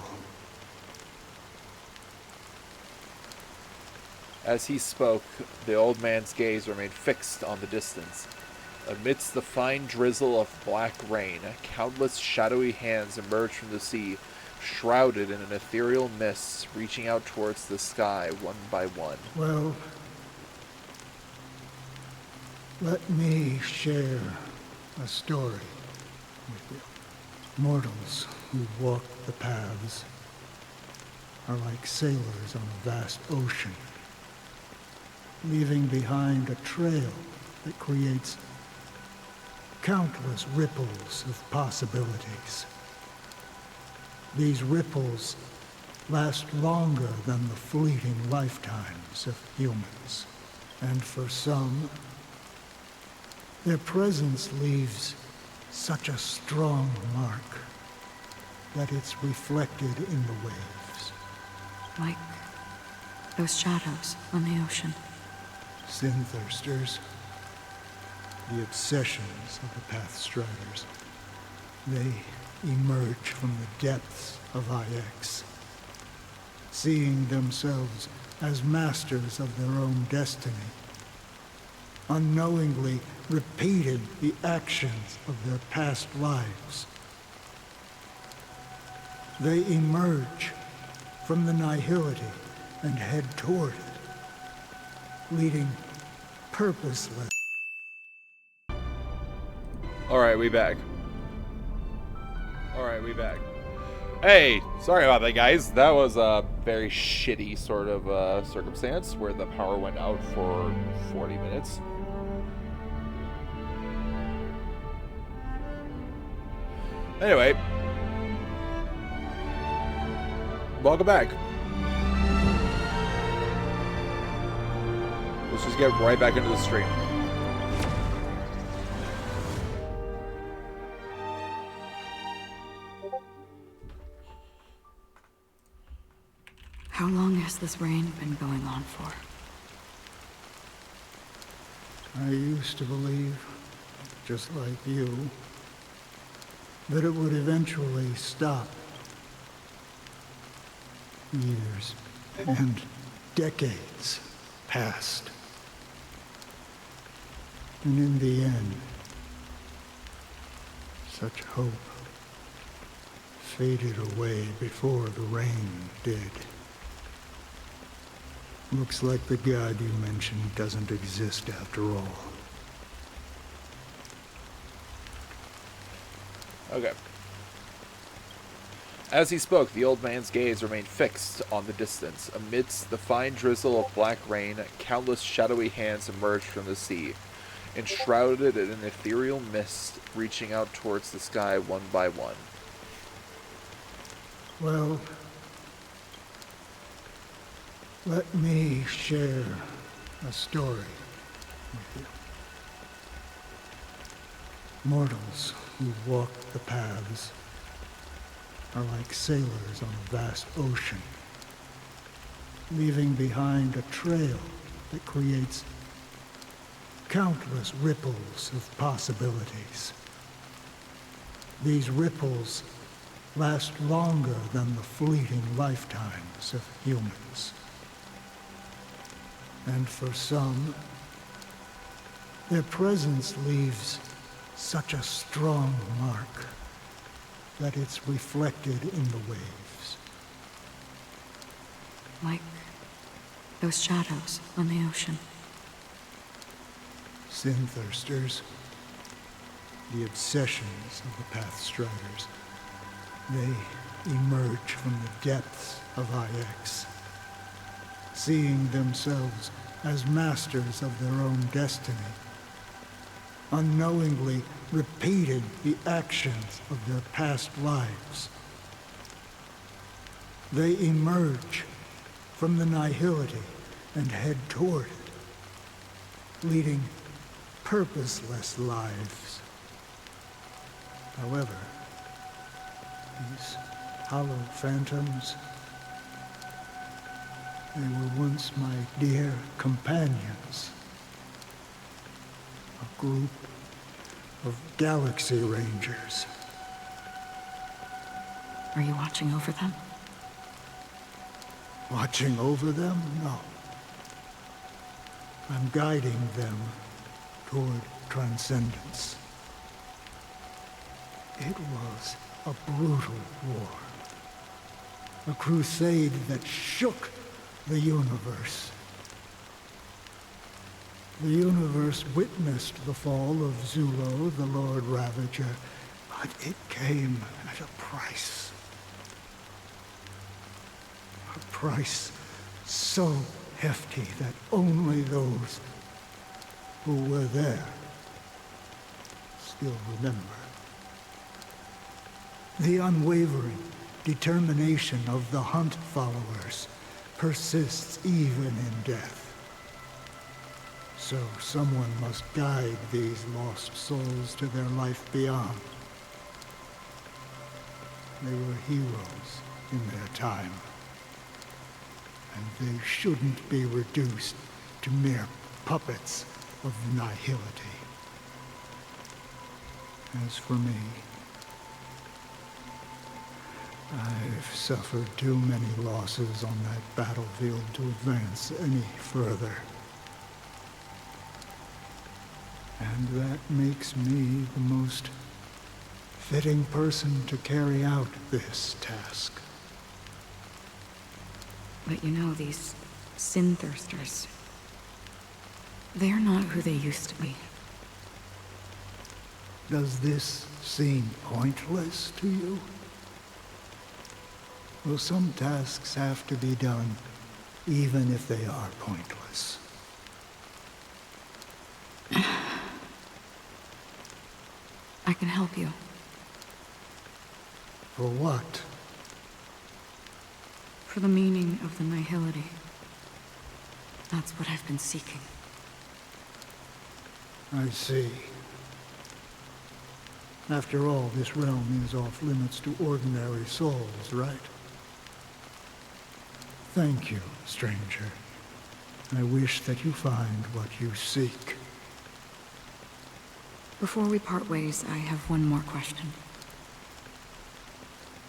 Speaker 1: As he spoke, the old man's gaze remained fixed on the distance. Amidst the fine drizzle of black rain, countless shadowy hands emerged from the sea, shrouded in an ethereal mist, reaching out towards the sky one by one.
Speaker 16: Well, let me share a story with you. Mortals who walk the paths are like sailors on a vast ocean, leaving behind a trail that creates countless ripples of possibilities. These ripples last longer than the fleeting lifetimes of humans, and for some, their presence leaves such a strong mark that it's reflected in the waves.
Speaker 4: Like those shadows on the ocean.
Speaker 16: Sin-thirsters, the obsessions of the Pathstriders. They emerge from the depths of IX, seeing themselves as masters of their own destiny, unknowingly repeated the actions of their past lives. They emerge from the nihility and head toward it, leading purposeless.
Speaker 1: Alright, we back. Hey, sorry about that, guys. That was a very shitty sort of circumstance where the power went out for 40 minutes. Anyway, welcome back. Let's just get right back into the stream.
Speaker 4: How long has this rain been going on for?
Speaker 16: I used to believe, just like you, that it would eventually stop. Years and decades passed. And in the end, such hope faded away before the rain did. Looks like the god you mentioned doesn't exist after all.
Speaker 1: Okay. As he spoke, the old man's gaze remained fixed on the distance. Amidst the fine drizzle of black rain, countless shadowy hands emerged from the sea, enshrouded in an ethereal mist, reaching out towards the sky one by one.
Speaker 16: Well, let me share a story with you. Mortals who walk the paths are like sailors on a vast ocean, leaving behind a trail that creates countless ripples of possibilities. These ripples last longer than the fleeting lifetimes of humans. And for some, their presence leaves such a strong mark that it's reflected in the waves.
Speaker 17: Like those shadows on the ocean.
Speaker 16: Sin-thirsters, the obsessions of the Pathstriders, they emerge from the depths of IX, seeing themselves as masters of their own destiny, unknowingly repeating the actions of their past lives. They emerge from the nihility and head toward it, leading purposeless lives. However, these hollow phantoms, they were once my dear companions. A group of Galaxy Rangers.
Speaker 17: Are you watching over them?
Speaker 16: Watching over them? No. I'm guiding them toward transcendence. It was a brutal war. A crusade that shook the universe. The universe witnessed the fall of Zulo, the Lord Ravager, but it came at a price. A price so hefty that only those who were there still remember. The unwavering determination of the Hunt followers persists even in death. So someone must guide these lost souls to their life beyond. They were heroes in their time, and they shouldn't be reduced to mere puppets of nihility. As for me, I've suffered too many losses on that battlefield to advance any further. And that makes me the most fitting person to carry out this task.
Speaker 17: But you know, these sin-thirsters, they're not who they used to be.
Speaker 16: Does this seem pointless to you? Well, some tasks have to be done, even if they are pointless.
Speaker 17: I can help you.
Speaker 16: For what?
Speaker 17: For the meaning of the nihility. That's what I've been seeking.
Speaker 16: I see. After all, this realm is off limits to ordinary souls, right? Thank you, stranger. I wish that you find what you seek.
Speaker 17: Before we part ways, I have one more question.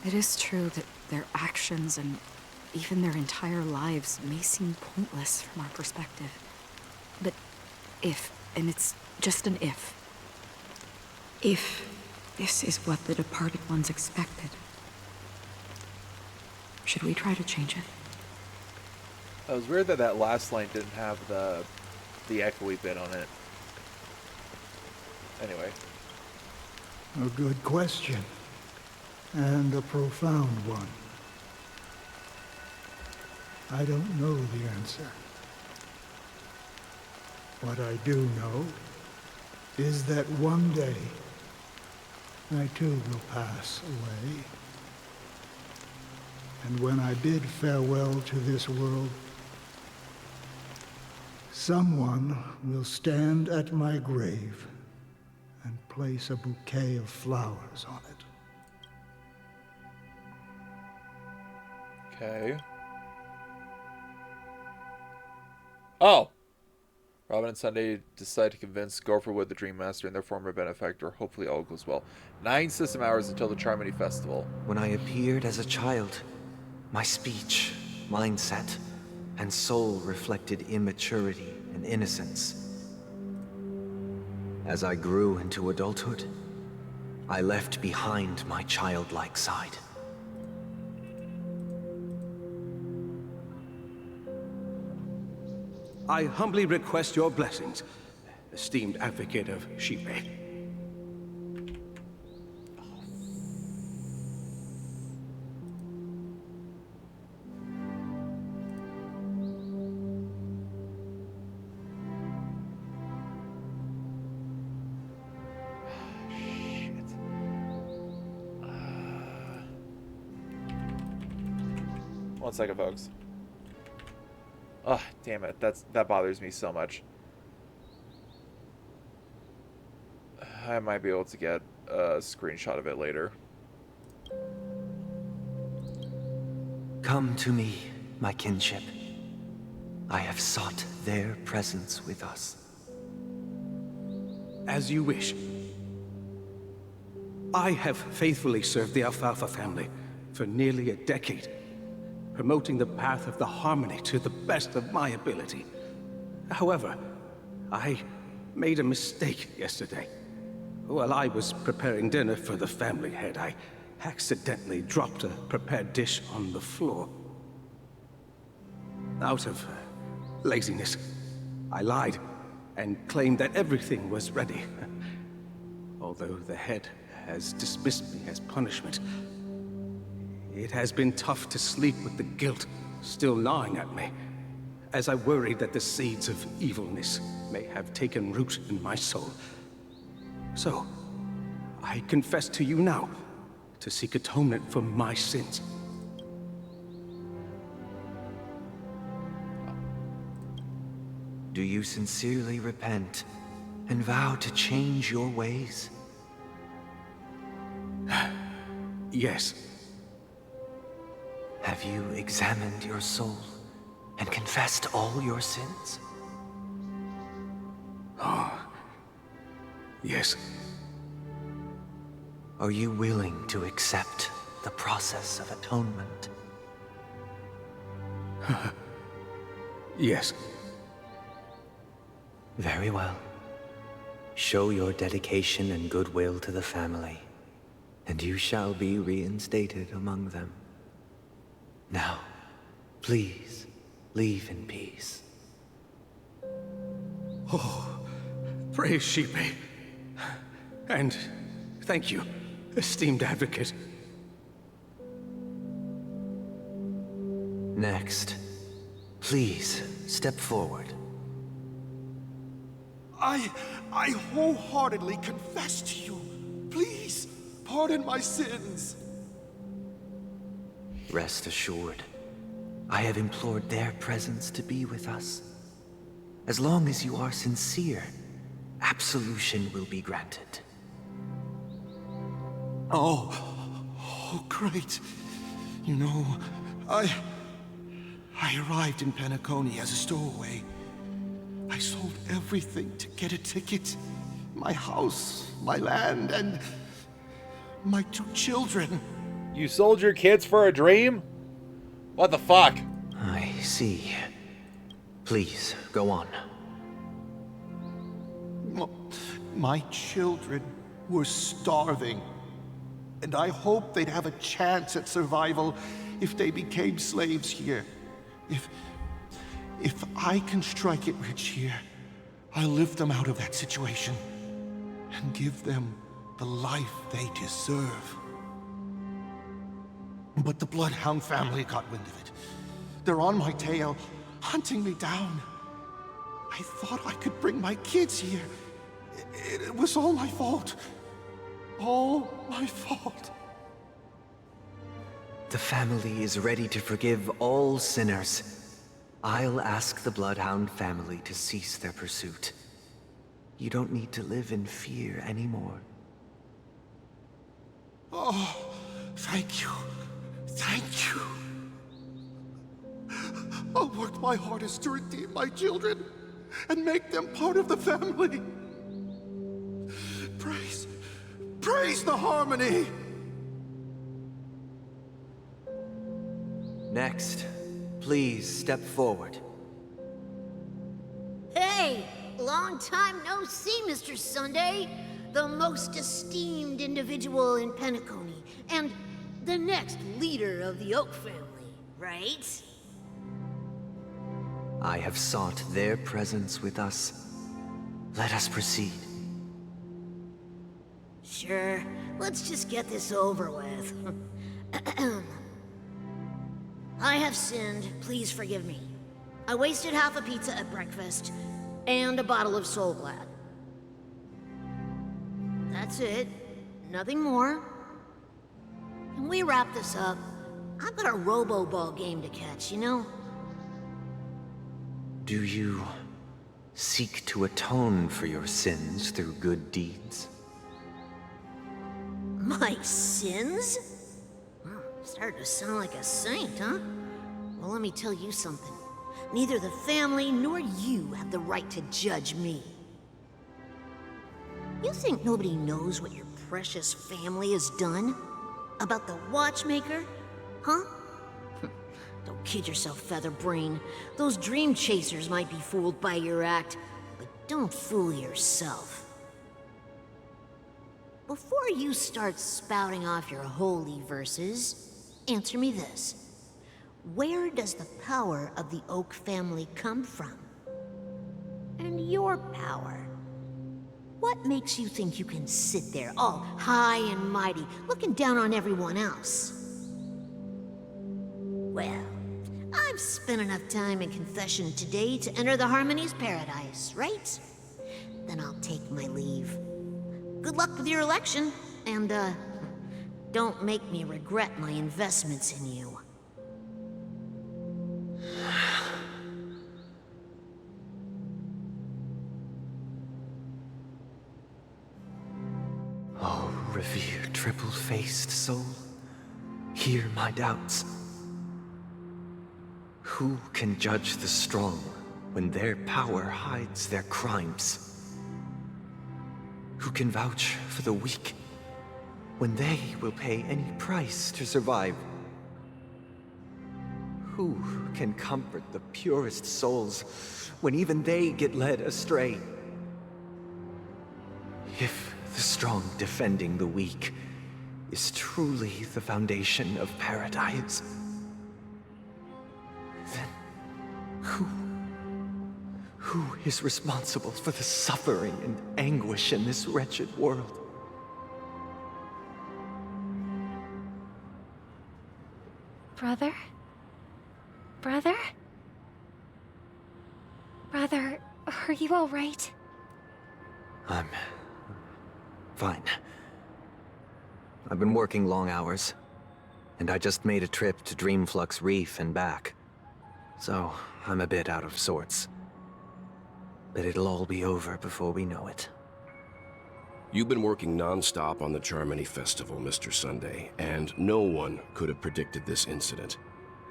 Speaker 17: It is true that their actions and even their entire lives may seem pointless from our perspective. But if, and it's just an if this is what the departed ones expected, should we try to change it?
Speaker 1: It was weird that that last line didn't have the echoey bit on it. Anyway.
Speaker 16: A good question. And a profound one. I don't know the answer. What I do know is that one day I too will pass away. And when I bid farewell to this world, someone will stand at my grave and place a bouquet of flowers on it.
Speaker 1: Okay. Oh. Robin and Sunday decide to convince Gopherwood, the Dream Master, and their former benefactor. Hopefully all goes well. 9 system hours until the Charmony Festival.
Speaker 18: When I appeared as a child, my speech, mindset, and soul reflected immaturity and innocence. As I grew into adulthood, I left behind my childlike side.
Speaker 19: I humbly request your blessings, esteemed advocate of Shipe.
Speaker 1: One second, folks. Oh, damn it. That bothers me so much. I might be able to get a screenshot of it later.
Speaker 18: Come to me, my kinship. I have sought their presence with us.
Speaker 19: As you wish. I have faithfully served the Alfalfa family for nearly a decade, promoting the path of the harmony to the best of my ability. However, I made a mistake yesterday. While I was preparing dinner for the family head, I accidentally dropped a prepared dish on the floor. Out of laziness, I lied and claimed that everything was ready. Although the head has dismissed me as punishment, it has been tough to sleep with the guilt still gnawing at me, as I worried that the seeds of evilness may have taken root in my soul. So, I confess to you now to seek atonement for my sins.
Speaker 18: Do you sincerely repent and vow to change your ways?
Speaker 19: Yes.
Speaker 18: Have you examined your soul and confessed all your sins?
Speaker 19: Oh, yes.
Speaker 18: Are you willing to accept the process of atonement?
Speaker 19: Yes.
Speaker 18: Very well. Show your dedication and goodwill to the family, and you shall be reinstated among them. Now, please, leave in peace.
Speaker 19: Oh, praise Shipe. And thank you, esteemed advocate.
Speaker 18: Next, please step forward.
Speaker 20: I wholeheartedly confess to you. Please, pardon my sins.
Speaker 18: Rest assured, I have implored their presence to be with us. As long as you are sincere, absolution will be granted.
Speaker 20: Oh, great. You know, I arrived in Penacony as a stowaway. I sold everything to get a ticket. My house, my land, and my 2 children.
Speaker 1: You sold your kids for a dream? What the fuck?
Speaker 18: I see. Please, go on.
Speaker 20: My children were starving, and I hoped they'd have a chance at survival if they became slaves here. If I can strike it rich here, I'll lift them out of that situation and give them the life they deserve. But the Bloodhound family got wind of it. They're on my tail, hunting me down. I thought I could bring my kids here. It was all my fault. All my fault.
Speaker 18: The family is ready to forgive all sinners. I'll ask the Bloodhound family to cease their pursuit. You don't need to live in fear anymore.
Speaker 20: Oh, thank you. Thank you. I'll work my hardest to redeem my children. and make them part of the family. Praise the harmony!
Speaker 18: Next, please step forward.
Speaker 14: Hey! Long time no see, Mr. Sunday. The most esteemed individual in Penacony, and the next leader of the Oak family, right?
Speaker 18: I have sought their presence with us. Let us proceed.
Speaker 14: Sure, let's just get this over with. I have sinned, please forgive me. I wasted half a pizza at breakfast, and a bottle of Soul Glad. That's it. Nothing more. Can we wrap this up? I've got a robo-ball game to catch, you know?
Speaker 18: Do you seek to atone for your sins through good deeds?
Speaker 14: My sins? Well, starting to sound like a saint, huh? Well, let me tell you something. Neither the family nor you have the right to judge me. You think nobody knows what your precious family has done? About the watchmaker? Huh? Don't kid yourself, Featherbrain. Those dream chasers might be fooled by your act, but don't fool yourself. Before you start spouting off your holy verses, answer me this. Where does the power of the Oak family come from? And your power? What makes you think you can sit there all high and mighty, looking down on everyone else? Well, I've spent enough time in confession today to enter the Harmony's paradise, right? Then I'll take my leave. Good luck with your election, and, don't make me regret my investments in you.
Speaker 18: Oh, revered triple-faced soul, hear my doubts. Who can judge the strong when their power hides their crimes? Who can vouch for the weak when they will pay any price to survive? Who can comfort the purest souls when even they get led astray? If the strong defending the weak is truly the foundation of paradise, then who is responsible for the suffering and anguish in this wretched world?
Speaker 9: Brother? Brother? Brother, are you all right?
Speaker 18: I'm fine. I've been working long hours, and I just made a trip to Dreamflux Reef and back. So, I'm a bit out of sorts. But it'll all be over before we know it.
Speaker 2: You've been working non-stop on the Charmony Festival, Mr. Sunday, and no one could have predicted this incident.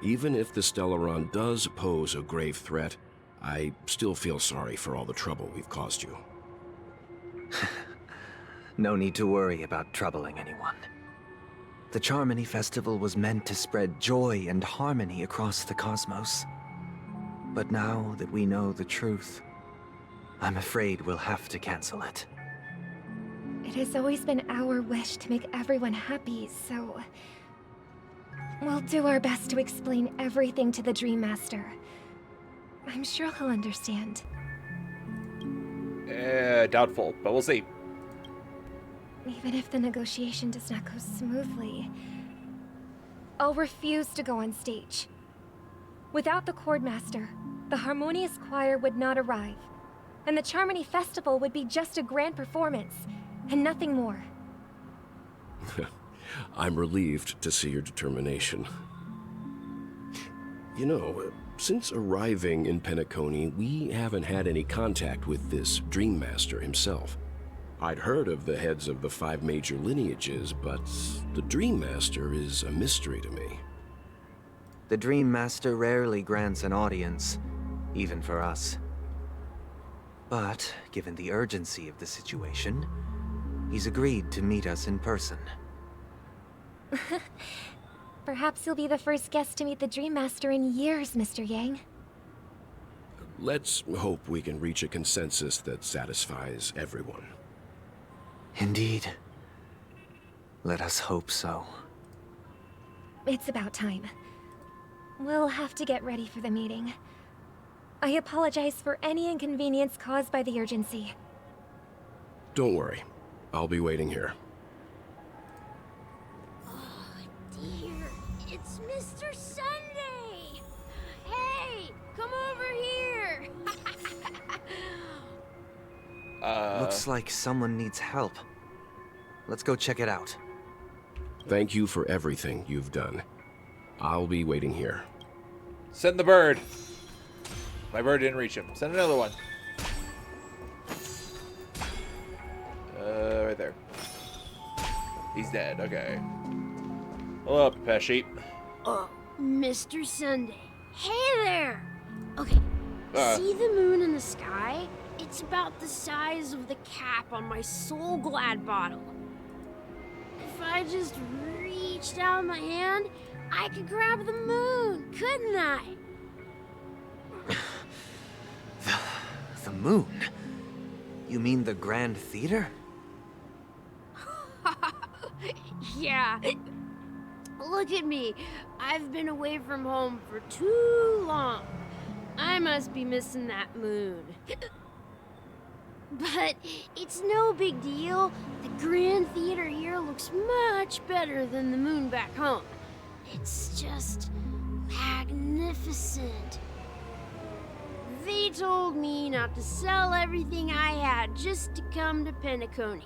Speaker 2: Even if the Stellaron does pose a grave threat, I still feel sorry for all the trouble we've caused you.
Speaker 18: No need to worry about troubling anyone. The Charmony Festival was meant to spread joy and harmony across the cosmos. But now that we know the truth, I'm afraid we'll have to cancel it.
Speaker 21: It has always been our wish to make everyone happy, so... we'll do our best to explain everything to the Dream Master. I'm sure he'll understand.
Speaker 1: Doubtful, but we'll see.
Speaker 21: Even if the negotiation does not go smoothly, I'll refuse to go on stage. Without the Chordmaster, the Harmonious Choir would not arrive, and the Charmony Festival would be just a grand performance, and nothing more.
Speaker 2: I'm relieved to see your determination. You know, since arriving in Penacony, we haven't had any contact with this Dream Master himself. I'd heard of the heads of the 5 major lineages, but the Dream Master is a mystery to me.
Speaker 18: The Dream Master rarely grants an audience, even for us. But, given the urgency of the situation, he's agreed to meet us in person.
Speaker 21: Perhaps you'll be the first guest to meet the Dream Master in years, Mr. Yang.
Speaker 2: Let's hope we can reach a consensus that satisfies everyone.
Speaker 18: Indeed. Let us hope so.
Speaker 21: It's about time. We'll have to get ready for the meeting. I apologize for any inconvenience caused by the urgency.
Speaker 2: Don't worry. I'll be waiting here.
Speaker 10: Dear, it's Mr. Sunday! Hey, come over here!
Speaker 18: Looks like someone needs help. Let's go check it out.
Speaker 2: Thank you for everything you've done. I'll be waiting here.
Speaker 1: Send the bird. My bird didn't reach him. Send another one. Right there. He's dead. Okay. Hello, Pesci.
Speaker 5: Oh, Mr. Sunday. Hey there! Okay, see the moon in the sky? It's about the size of the cap on my Soul Glad bottle. If I just reached out my hand, I could grab the moon, couldn't I?
Speaker 18: The moon? You mean the Grand Theater?
Speaker 5: Yeah. Look at me. I've been away from home for too long. I must be missing that moon. But it's no big deal. The Grand Theater here looks much better than the moon back home. It's just magnificent. They told me not to sell everything I had just to come to Penacony.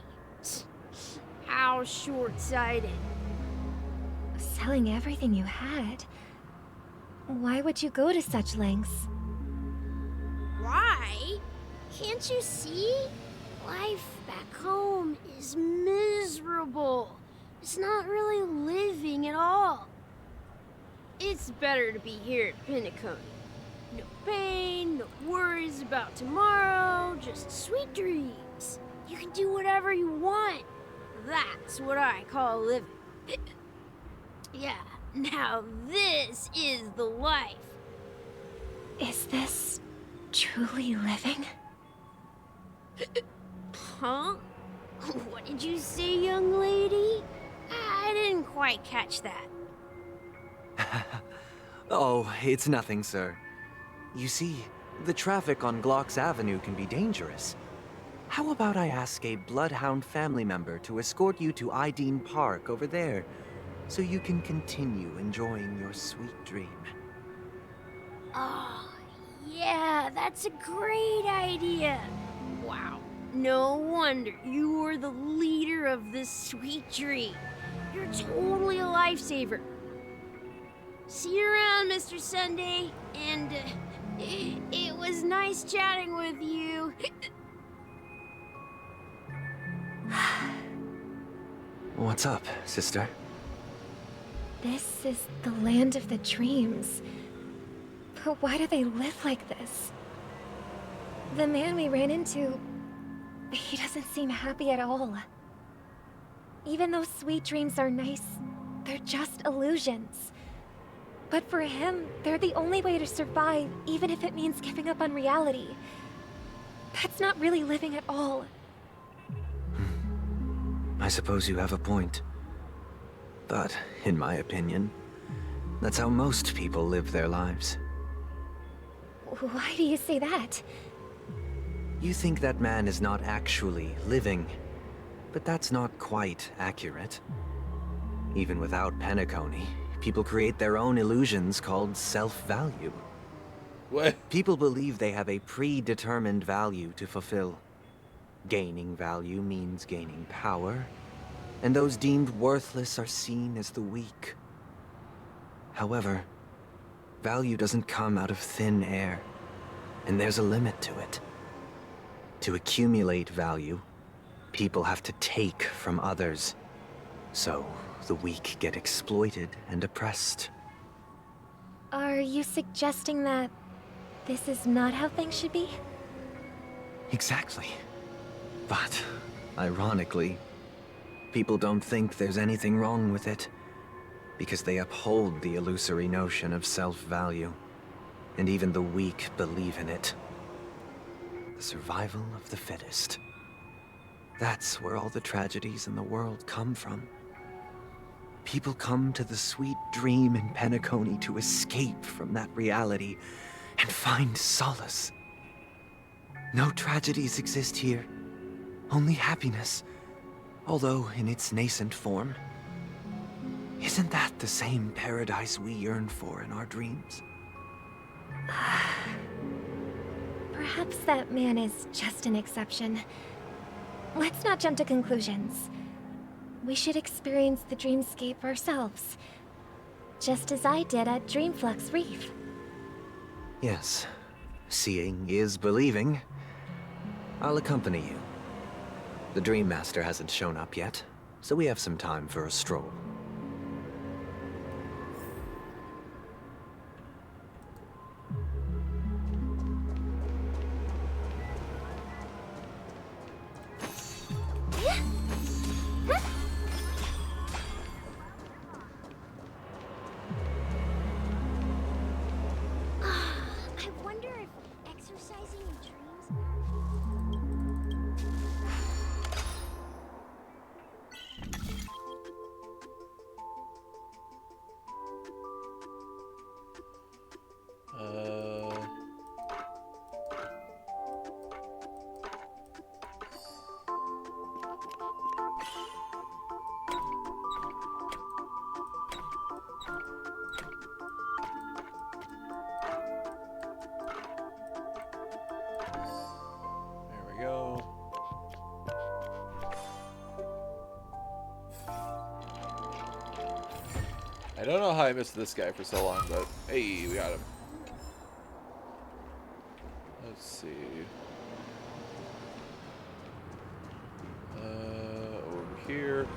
Speaker 5: How short-sighted.
Speaker 21: Selling everything you had? Why would you go to such lengths?
Speaker 5: Why? Can't you see? Life back home is miserable. It's not really living at all. It's better to be here at Penacony. No pain, no worries about tomorrow, just sweet dreams. You can do whatever you want. That's what I call living. Yeah, now this is the life.
Speaker 21: Is this truly living?
Speaker 5: Huh? What did you say, young lady? I didn't quite catch that.
Speaker 18: Oh, it's nothing, sir. You see, the traffic on Glock's Avenue can be dangerous. How about I ask a Bloodhound family member to escort you to Ideen Park over there, so you can continue enjoying your sweet dream?
Speaker 5: Oh, yeah, that's a great idea. Wow, no wonder you were the leader of this sweet dream. You're totally a lifesaver. See you around, Mr. Sunday, and it was nice chatting with you.
Speaker 18: What's up, sister?
Speaker 21: This is the land of the dreams. But why do they live like this? The man we ran into, he doesn't seem happy at all. Even though sweet dreams are nice, they're just illusions. But for him, they're the only way to survive, even if it means giving up on reality. That's not really living at all.
Speaker 18: I suppose you have a point. But, in my opinion, that's how most people live their lives.
Speaker 21: Why do you say that?
Speaker 18: You think that man is not actually living, but that's not quite accurate. Even without Penacony, people create their own illusions called self-value.
Speaker 1: What?
Speaker 18: People believe they have a predetermined value to fulfill. Gaining value means gaining power, and those deemed worthless are seen as the weak. However, value doesn't come out of thin air, and there's a limit to it. To accumulate value, people have to take from others. So, the weak get exploited and oppressed.
Speaker 21: Are you suggesting that this is not how things should be?
Speaker 18: Exactly. But, ironically, people don't think there's anything wrong with it, because they uphold the illusory notion of self-value, and even the weak believe in it. The survival of the fittest. That's where all the tragedies in the world come from. People come to the sweet dream in Penacony to escape from that reality and find solace. No tragedies exist here, only happiness, although in its nascent form. Isn't that the same paradise we yearn for in our dreams?
Speaker 21: Perhaps that man is just an exception. Let's not jump to conclusions. We should experience the dreamscape ourselves, just as I did at Dreamflux Reef.
Speaker 18: Yes, seeing is believing. I'll accompany you. The Dream Master hasn't shown up yet, so we have some time for a stroll.
Speaker 5: I wonder if exercising in dreams.
Speaker 1: There we go. I don't know how I missed this guy for so long, but hey, we got him. Let's see. Over here.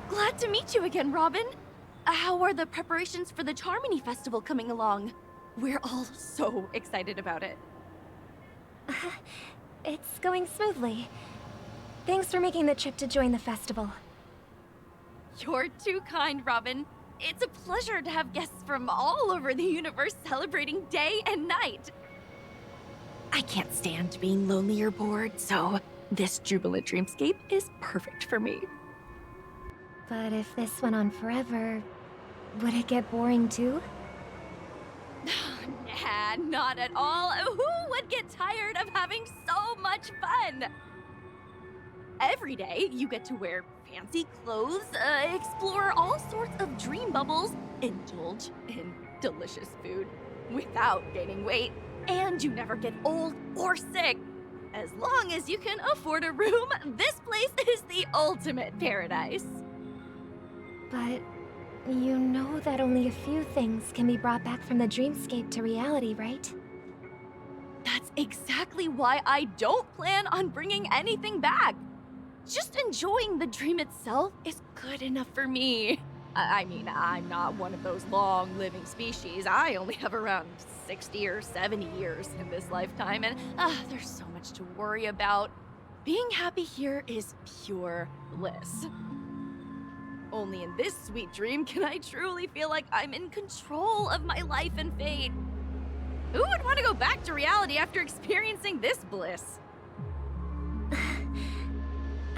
Speaker 10: Glad to meet you again, Robin. How are the preparations for the Charmony Festival coming along? We're all so excited about it.
Speaker 21: It's going smoothly. Thanks for making the trip to join the festival.
Speaker 10: You're too kind, Robin. It's a pleasure to have guests from all over the universe celebrating day and night. I can't stand being lonely or bored, so this jubilant dreamscape is perfect for me.
Speaker 21: But if this went on forever, would it get boring too?
Speaker 10: Nah, not at all. Who would get tired of having so much fun? Every day, you get to wear fancy clothes, explore all sorts of dream bubbles, indulge in delicious food without gaining weight, and you never get old or sick. As long as you can afford a room, this place is the ultimate paradise.
Speaker 21: But you know that only a few things can be brought back from the dreamscape to reality, right?
Speaker 10: That's exactly why I don't plan on bringing anything back. Just enjoying the dream itself is good enough for me. I mean, I'm not one of those long-living species. I only have around 60 or 70 years in this lifetime, and there's so much to worry about. Being happy here is pure bliss. Only in this sweet dream can I truly feel like I'm in control of my life and fate. Who would want to go back to reality after experiencing this bliss?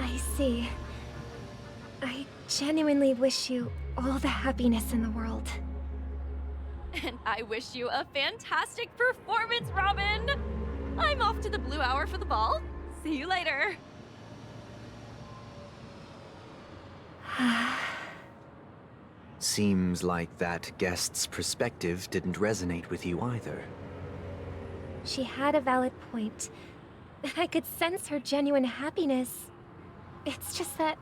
Speaker 21: I see. I genuinely wish you all the happiness in the world.
Speaker 10: And I wish you a fantastic performance, Robin! I'm off to the Blue Hour for the ball. See you later.
Speaker 18: Seems like that guest's perspective didn't resonate with you either.
Speaker 21: She had a valid point. I could sense her genuine happiness. It's just that...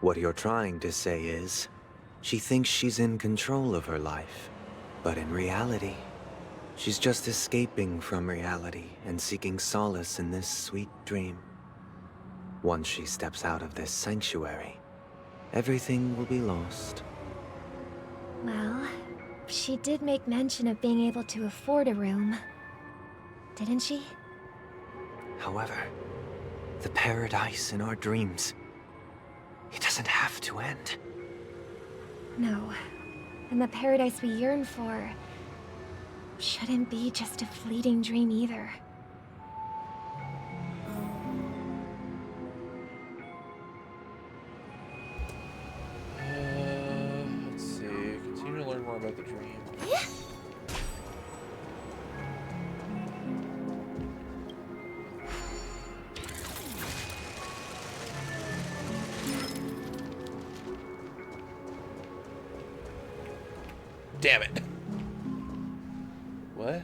Speaker 18: What you're trying to say is, she thinks she's in control of her life. But in reality, she's just escaping from reality and seeking solace in this sweet dream. Once she steps out of this sanctuary, everything will be lost.
Speaker 21: Well, she did make mention of being able to afford a room. Didn't she?
Speaker 18: However, the paradise in our dreams, it doesn't have to end.
Speaker 21: No. And the paradise we yearn for shouldn't be just a fleeting dream either.
Speaker 1: Let's see. Continue to learn more about the dream. Damn it. What?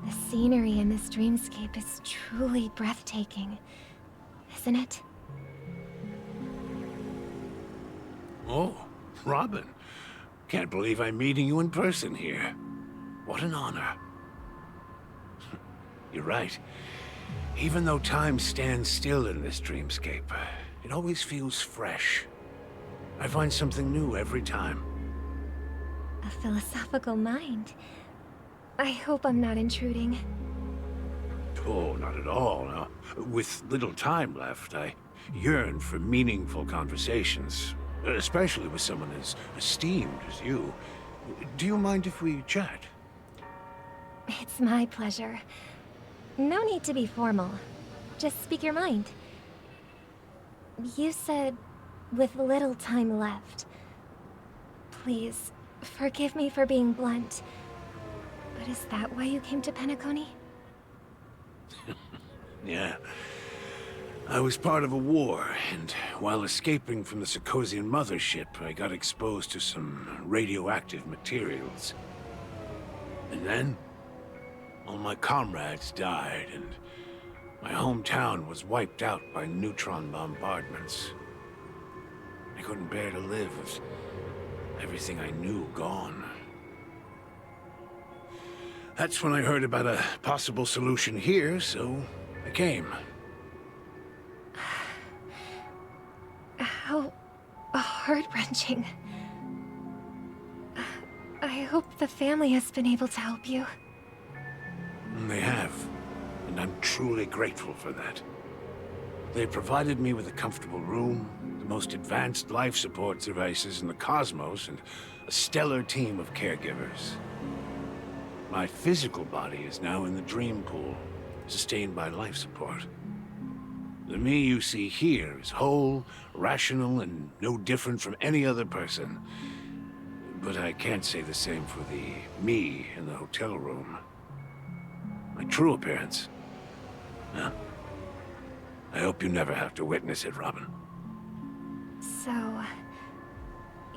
Speaker 21: The scenery in this dreamscape is truly breathtaking, isn't it?
Speaker 3: Oh, Robin. Can't believe I'm meeting you in person here. What an honor. You're right. Even though time stands still in this dreamscape, it always feels fresh. I find something new every time.
Speaker 21: A philosophical mind. I hope I'm not intruding.
Speaker 3: Oh, not at all. No. With little time left, I yearn for meaningful conversations, especially with someone as esteemed as you. Do you mind if we chat?
Speaker 21: It's my pleasure. No need to be formal. Just speak your mind. You said, with little time left. Please, forgive me for being blunt. But is that why you came to Penacony?
Speaker 3: Yeah. I was part of a war, and while escaping from the Sarkosian mothership, I got exposed to some radioactive materials. And then, all my comrades died, and my hometown was wiped out by neutron bombardments. I couldn't bear to live with everything I knew gone. That's when I heard about a possible solution here, so I came.
Speaker 21: How heart-wrenching. I hope the family has been able to help you.
Speaker 3: They have, and I'm truly grateful for that. They provided me with a comfortable room, the most advanced life support devices in the cosmos, and a stellar team of caregivers. My physical body is now in the dream pool, sustained by life support. The me you see here is whole, rational, and no different from any other person. But I can't say the same for the me in the hotel room. My true appearance. Well, I hope you never have to witness it, Robin.
Speaker 21: So,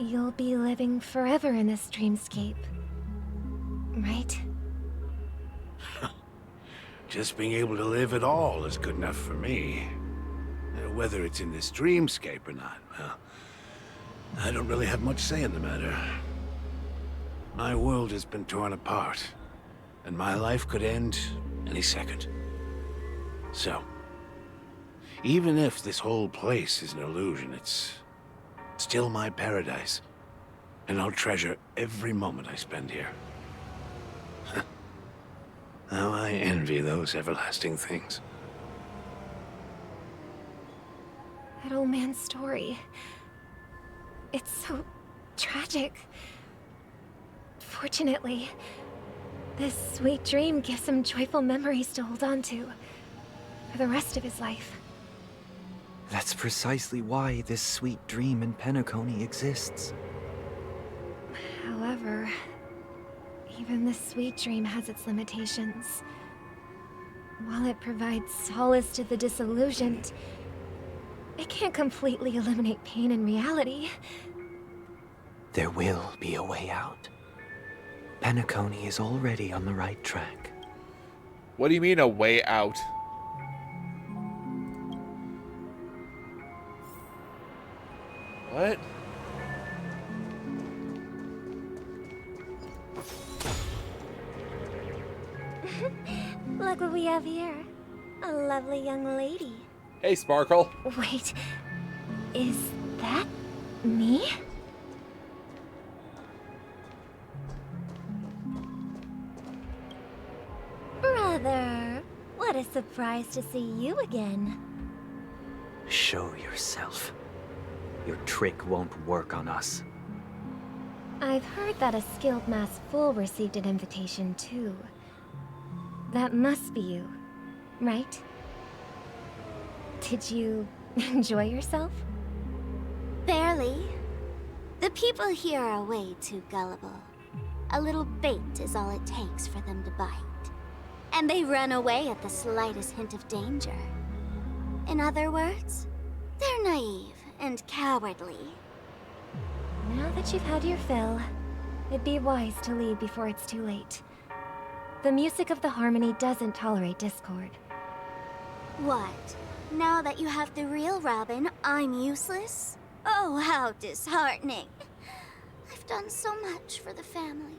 Speaker 21: you'll be living forever in this dreamscape, right?
Speaker 3: Just being able to live at all is good enough for me. Whether it's in this dreamscape or not, well, I don't really have much say in the matter. My world has been torn apart, and my life could end any second. So, even if this whole place is an illusion, it's still my paradise, and I'll treasure every moment I spend here. How I envy those everlasting things.
Speaker 21: That old man's story. It's so tragic. Fortunately, this sweet dream gives him joyful memories to hold on to for the rest of his life.
Speaker 18: That's precisely why this sweet dream in Penacony exists.
Speaker 21: However, even this sweet dream has its limitations. While it provides solace to the disillusioned, it can't completely eliminate pain in reality.
Speaker 18: There will be a way out. Penacony is already on the right track.
Speaker 1: What do you mean, a way out? What?
Speaker 21: Look what we have here. A lovely young lady.
Speaker 1: Hey, Sparkle.
Speaker 21: Wait, is that me?
Speaker 10: a surprise to see you again.
Speaker 18: Show yourself. Your trick won't work on us.
Speaker 21: I've heard that a skilled masked fool received an invitation too. That must be you, right? Did you enjoy yourself?
Speaker 5: Barely. The people here are way too gullible. A little bait is all it takes for them to bite. And they run away at the slightest hint of danger. In other words, they're naive and cowardly.
Speaker 21: Now that you've had your fill, it'd be wise to leave before it's too late. The music of the Harmony doesn't tolerate discord.
Speaker 5: What? Now that you have the real Robin, I'm useless? Oh, how disheartening. I've done so much for the family.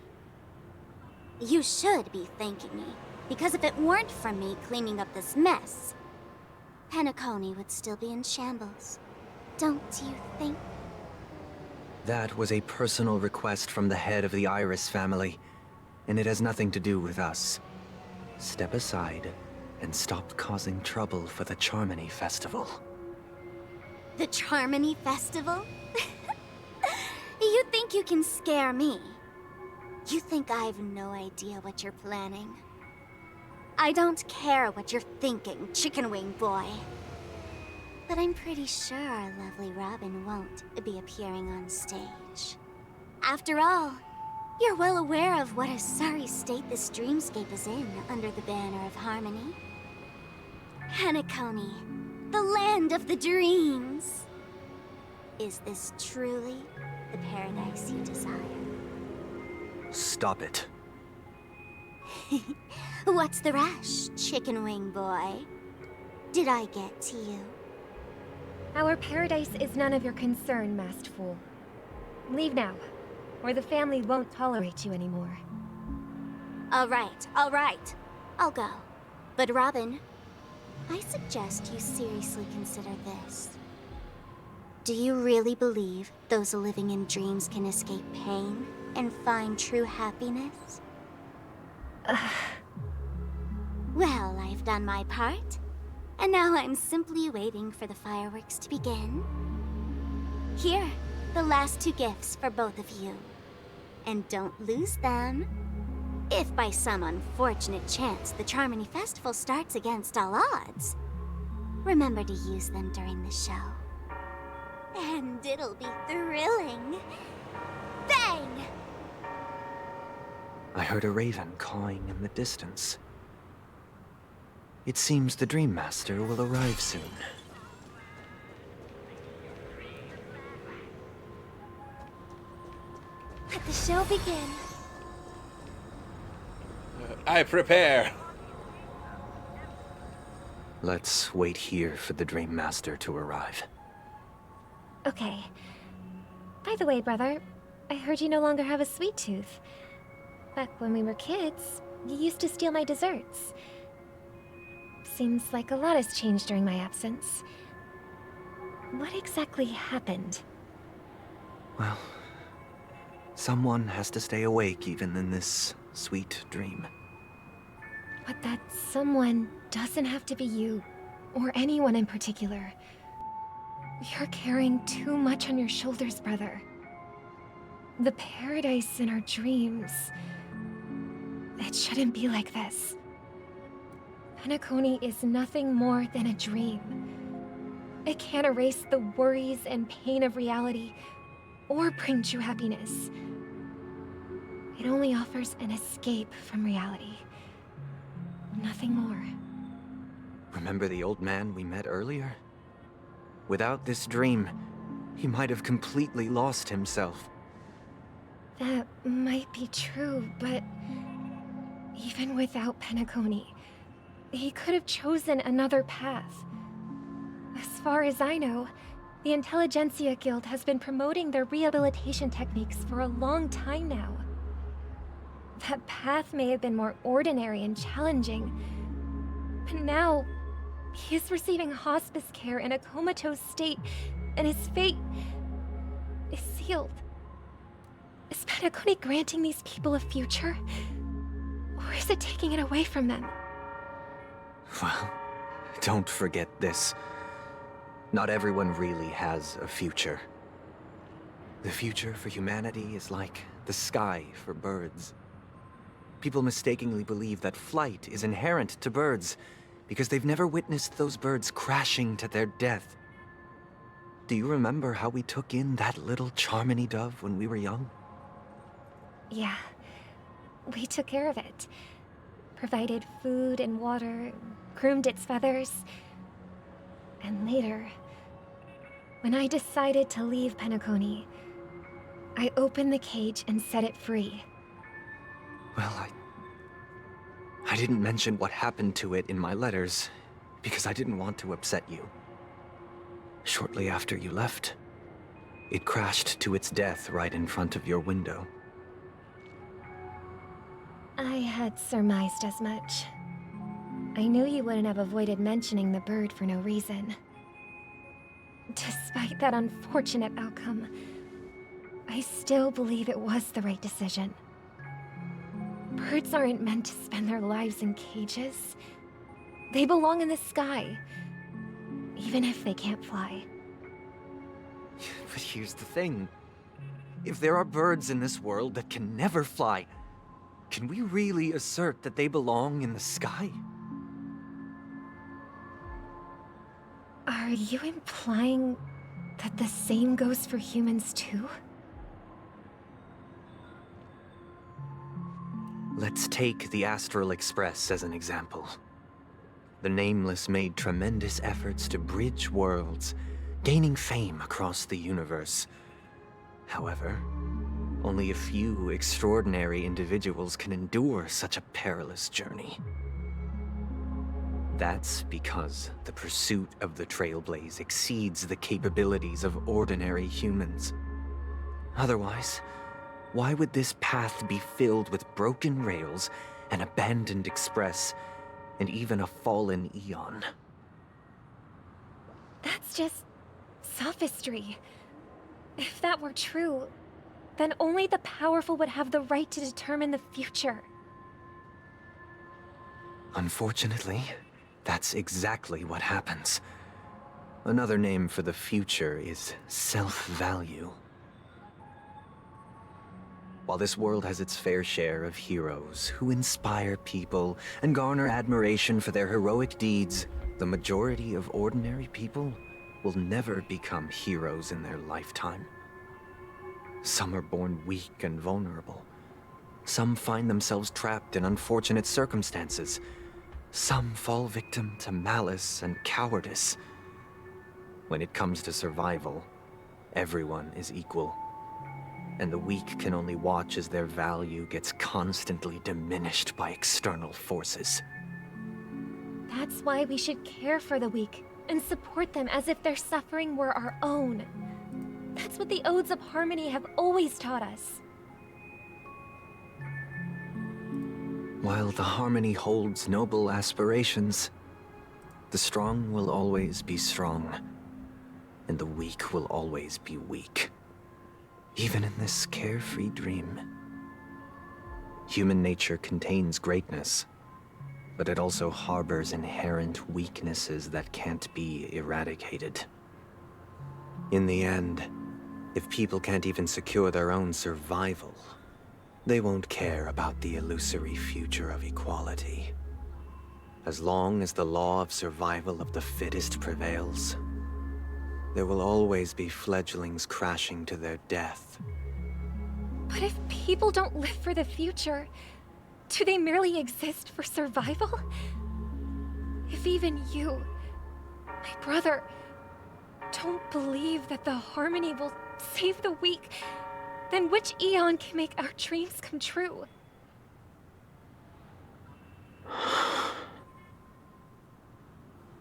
Speaker 5: You should be thanking me, because if it weren't for me cleaning up this mess, Penacony would still be in shambles. Don't you think?
Speaker 18: That was a personal request from the head of the Iris family, and it has nothing to do with us. Step aside and stop causing trouble for the Charmony Festival.
Speaker 5: The Charmony Festival? You think you can scare me? You think I have no idea what you're planning? I don't care what you're thinking, chicken wing boy. But I'm pretty sure our lovely Robin won't be appearing on stage. After all, you're well aware of what a sorry state this dreamscape is in under the banner of Harmony. Penacony, the land of the dreams. Is this truly the paradise you desire?
Speaker 18: Stop it.
Speaker 5: What's the rush, chicken wing boy? Did I get to you?
Speaker 21: Our paradise is none of your concern, masked fool. Leave now, or the family won't tolerate you anymore.
Speaker 5: All right. I'll go. But Robin, I suggest you seriously consider this. Do you really believe those living in dreams can escape pain and find true happiness? Well, I've done my part, and now I'm simply waiting for the fireworks to begin. Here, the last 2 gifts for both of you. And don't lose them. If by some unfortunate chance the Charmony Festival starts against all odds, remember to use them during the show. And it'll be thrilling. Bang!
Speaker 18: I heard a raven cawing in the distance. It seems the Dream Master will arrive soon.
Speaker 21: Let the show begin.
Speaker 1: I prepare.
Speaker 18: Let's wait here for the Dream Master to arrive.
Speaker 21: Okay. By the way, brother, I heard you no longer have a sweet tooth. Back when we were kids, you used to steal my desserts. Seems like a lot has changed during my absence. What exactly happened?
Speaker 18: Well, someone has to stay awake even in this sweet dream.
Speaker 21: But that someone doesn't have to be you, or anyone in particular. You're carrying too much on your shoulders, brother. The paradise in our dreams. It shouldn't be like this. Penacony is nothing more than a dream. It can't erase the worries and pain of reality, or bring true happiness. It only offers an escape from reality. Nothing more.
Speaker 18: Remember the old man we met earlier? Without this dream, he might have completely lost himself.
Speaker 21: That might be true, but even without Penacony, he could have chosen another path. As far as I know, the Intelligentsia Guild has been promoting their rehabilitation techniques for a long time now. That path may have been more ordinary and challenging, but now he is receiving hospice care in a comatose state, and his fate is sealed. Is Penacony granting these people a future? Or is it taking it away from them?
Speaker 18: Well, don't forget this. Not everyone really has a future. The future for humanity is like the sky for birds. People mistakenly believe that flight is inherent to birds because they've never witnessed those birds crashing to their death. Do you remember how we took in that little Charmony dove when we were young?
Speaker 21: Yeah. We took care of it. Provided food and water, groomed its feathers. And later, when I decided to leave Penacony, I opened the cage and set it free.
Speaker 18: Well, I didn't mention what happened to it in my letters because I didn't want to upset you. Shortly after you left, it crashed to its death right in front of your window.
Speaker 21: I had surmised as much. I knew you wouldn't have avoided mentioning the bird for no reason. Despite that unfortunate outcome, I still believe it was the right decision. Birds aren't meant to spend their lives in cages. They belong in the sky, even if they can't fly.
Speaker 18: But here's the thing. If there are birds in this world that can never fly, can we really assert that they belong in the sky?
Speaker 21: Are you implying that the same goes for humans too?
Speaker 18: Let's take the Astral Express as an example. The Nameless made tremendous efforts to bridge worlds, gaining fame across the universe. However, only a few extraordinary individuals can endure such a perilous journey. That's because the pursuit of the Trailblaze exceeds the capabilities of ordinary humans. Otherwise, why would this path be filled with broken rails, an abandoned express, and even a fallen Eon?
Speaker 21: That's just sophistry. If that were true, then only the powerful would have the right to determine the future.
Speaker 18: Unfortunately, that's exactly what happens. Another name for the future is self-value. While this world has its fair share of heroes who inspire people and garner admiration for their heroic deeds, the majority of ordinary people will never become heroes in their lifetime. Some are born weak and vulnerable. Some find themselves trapped in unfortunate circumstances. Some fall victim to malice and cowardice. When it comes to survival, everyone is equal. And the weak can only watch as their value gets constantly diminished by external forces.
Speaker 21: That's why we should care for the weak and support them as if their suffering were our own. That's what the Odes of Harmony have always taught us.
Speaker 18: While the Harmony holds noble aspirations, the strong will always be strong, and the weak will always be weak. Even in this carefree dream. Human nature contains greatness, but it also harbors inherent weaknesses that can't be eradicated. In the end, if people can't even secure their own survival, they won't care about the illusory future of equality. As long as the law of survival of the fittest prevails, there will always be fledglings crashing to their death.
Speaker 21: But if people don't live for the future, do they merely exist for survival? If even you, my brother, don't believe that the Harmony will save the weak, then which Eon can make our dreams come true?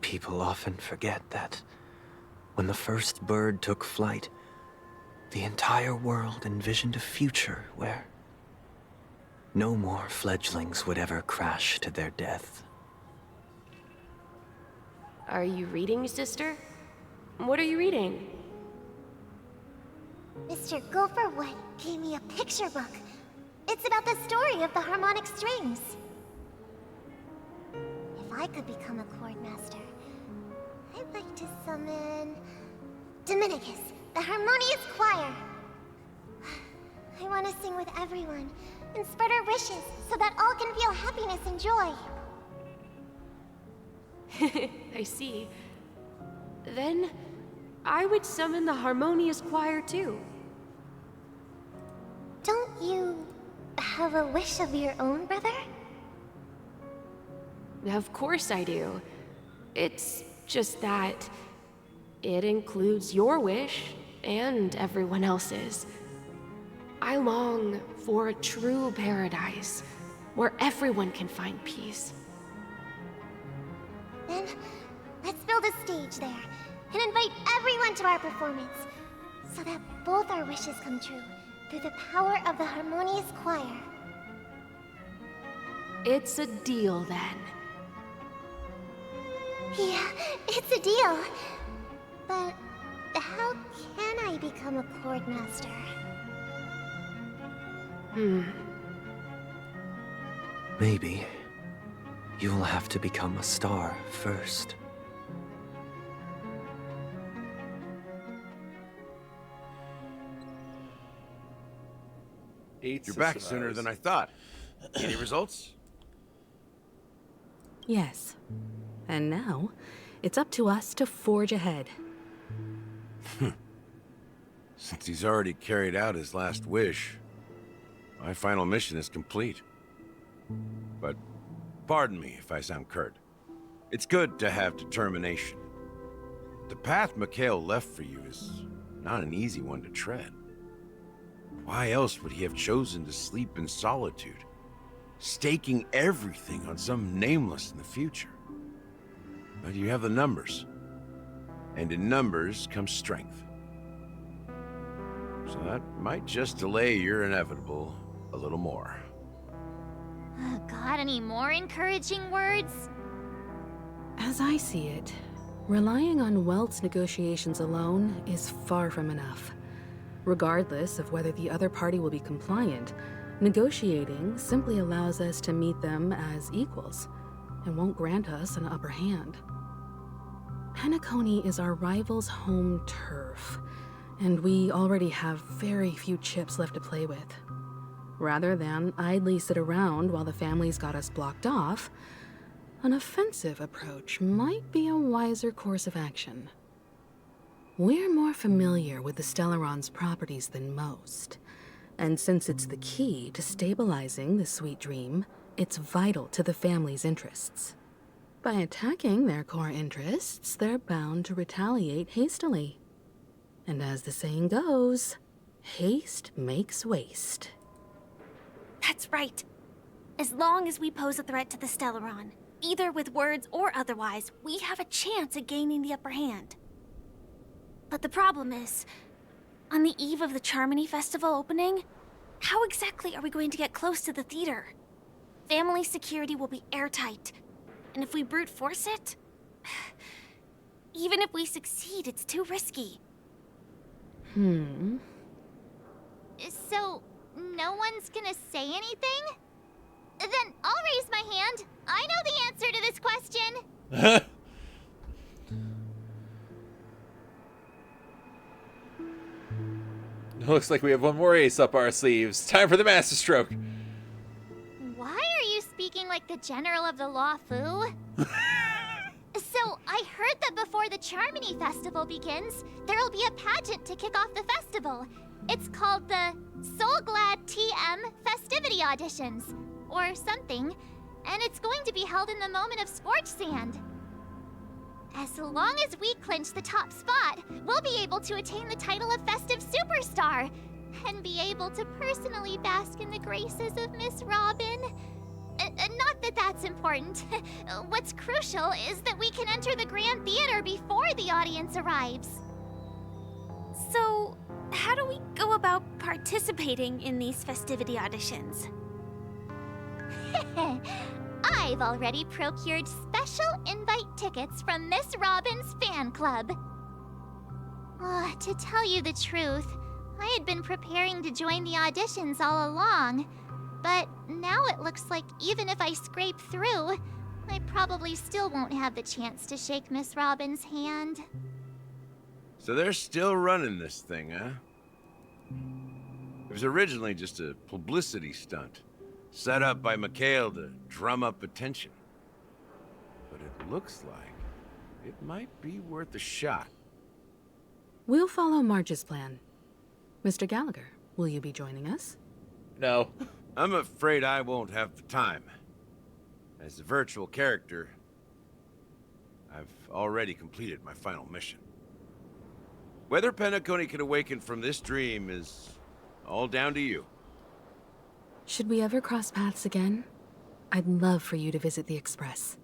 Speaker 18: People often forget that when the first bird took flight, the entire world envisioned a future where no more fledglings would ever crash to their death.
Speaker 8: Are you reading, sister? What are you reading?
Speaker 22: Mr. Gopherwood gave me a picture book. It's about the story of the harmonic strings. If I could become a chord master, I'd like to summon Dominicus, the harmonious choir. I want to sing with everyone and spread our wishes so that all can feel happiness and joy.
Speaker 8: I see. Then I would summon the harmonious choir too.
Speaker 22: Don't you have a wish of your own, brother?
Speaker 8: Of course I do. It's just that it includes your wish and everyone else's. I long for a true paradise where everyone can find peace.
Speaker 22: Then, let's build a stage there and invite everyone to our performance so that both our wishes come true through the power of the harmonious choir.
Speaker 8: It's a deal then.
Speaker 22: Yeah, it's a deal. But how can I become a chord master?
Speaker 18: Maybe you'll have to become a star first.
Speaker 1: You're
Speaker 3: back sooner than I thought. Any results?
Speaker 4: Yes. And now, it's up to us to forge ahead.
Speaker 3: Since he's already carried out his last wish, my final mission is complete. But pardon me if I sound curt. It's good to have determination. The path Mikhail left for you is not an easy one to tread. Why else would he have chosen to sleep in solitude, staking everything on some nameless in the future? But you have the numbers, and in numbers comes strength. So that might just delay your inevitable a little more.
Speaker 10: Got any more encouraging words?
Speaker 4: As I see it, relying on Welt's negotiations alone is far from enough. Regardless of whether the other party will be compliant, negotiating simply allows us to meet them as equals and won't grant us an upper hand. Penacony is our rival's home turf, and we already have very few chips left to play with. Rather than idly sit around while the family's got us blocked off, an offensive approach might be a wiser course of action. We're more familiar with the Stellaron's properties than most, and since it's the key to stabilizing the sweet dream, it's vital to the family's interests. By attacking their core interests, they're bound to retaliate hastily. And as the saying goes, haste makes waste.
Speaker 10: That's right. As long as we pose a threat to the Stellaron, either with words or otherwise, we have a chance at gaining the upper hand. But the problem is, on the eve of the Charmony Festival opening, how exactly are we going to get close to the theater? Family security will be airtight, and if we brute force it, even if we succeed, it's too risky.
Speaker 22: So, no one's gonna say anything? Then I'll raise my hand. I know the answer to this question.
Speaker 1: Looks like we have one more ace up our sleeves. Time for the masterstroke.
Speaker 22: Why are you speaking like the general of the Law Fu? So, I heard that before the Charmony Festival begins, there'll be a pageant to kick off the festival. It's called the Soul Glad TM Festivity Auditions, or something, and it's going to be held in the moment of Scorch Sand. As long as we clinch the top spot, we'll be able to attain the title of Festive Superstar, and be able to personally bask in the graces of Miss Robin. Not that that's important. What's crucial is that we can enter the Grand Theater before the audience arrives.
Speaker 10: So, how do we go about participating in these festivity auditions?
Speaker 22: I've already procured special invite tickets from Miss Robin's fan club. To tell you the truth, I had been preparing to join the auditions all along, but now it looks like even if I scrape through, I probably still won't have the chance to shake Miss Robin's hand.
Speaker 11: So they're still running this thing, huh? It was originally just a publicity stunt, set up by Mikhail to drum up attention. But it looks like it might be worth a shot.
Speaker 4: We'll follow Marge's plan. Mr. Gallagher, will you be joining us?
Speaker 1: No.
Speaker 11: I'm afraid I won't have the time. As a virtual character, I've already completed my final mission. Whether Penacony can awaken from this dream is all down to you.
Speaker 4: Should we ever cross paths again? I'd love for you to visit the Express.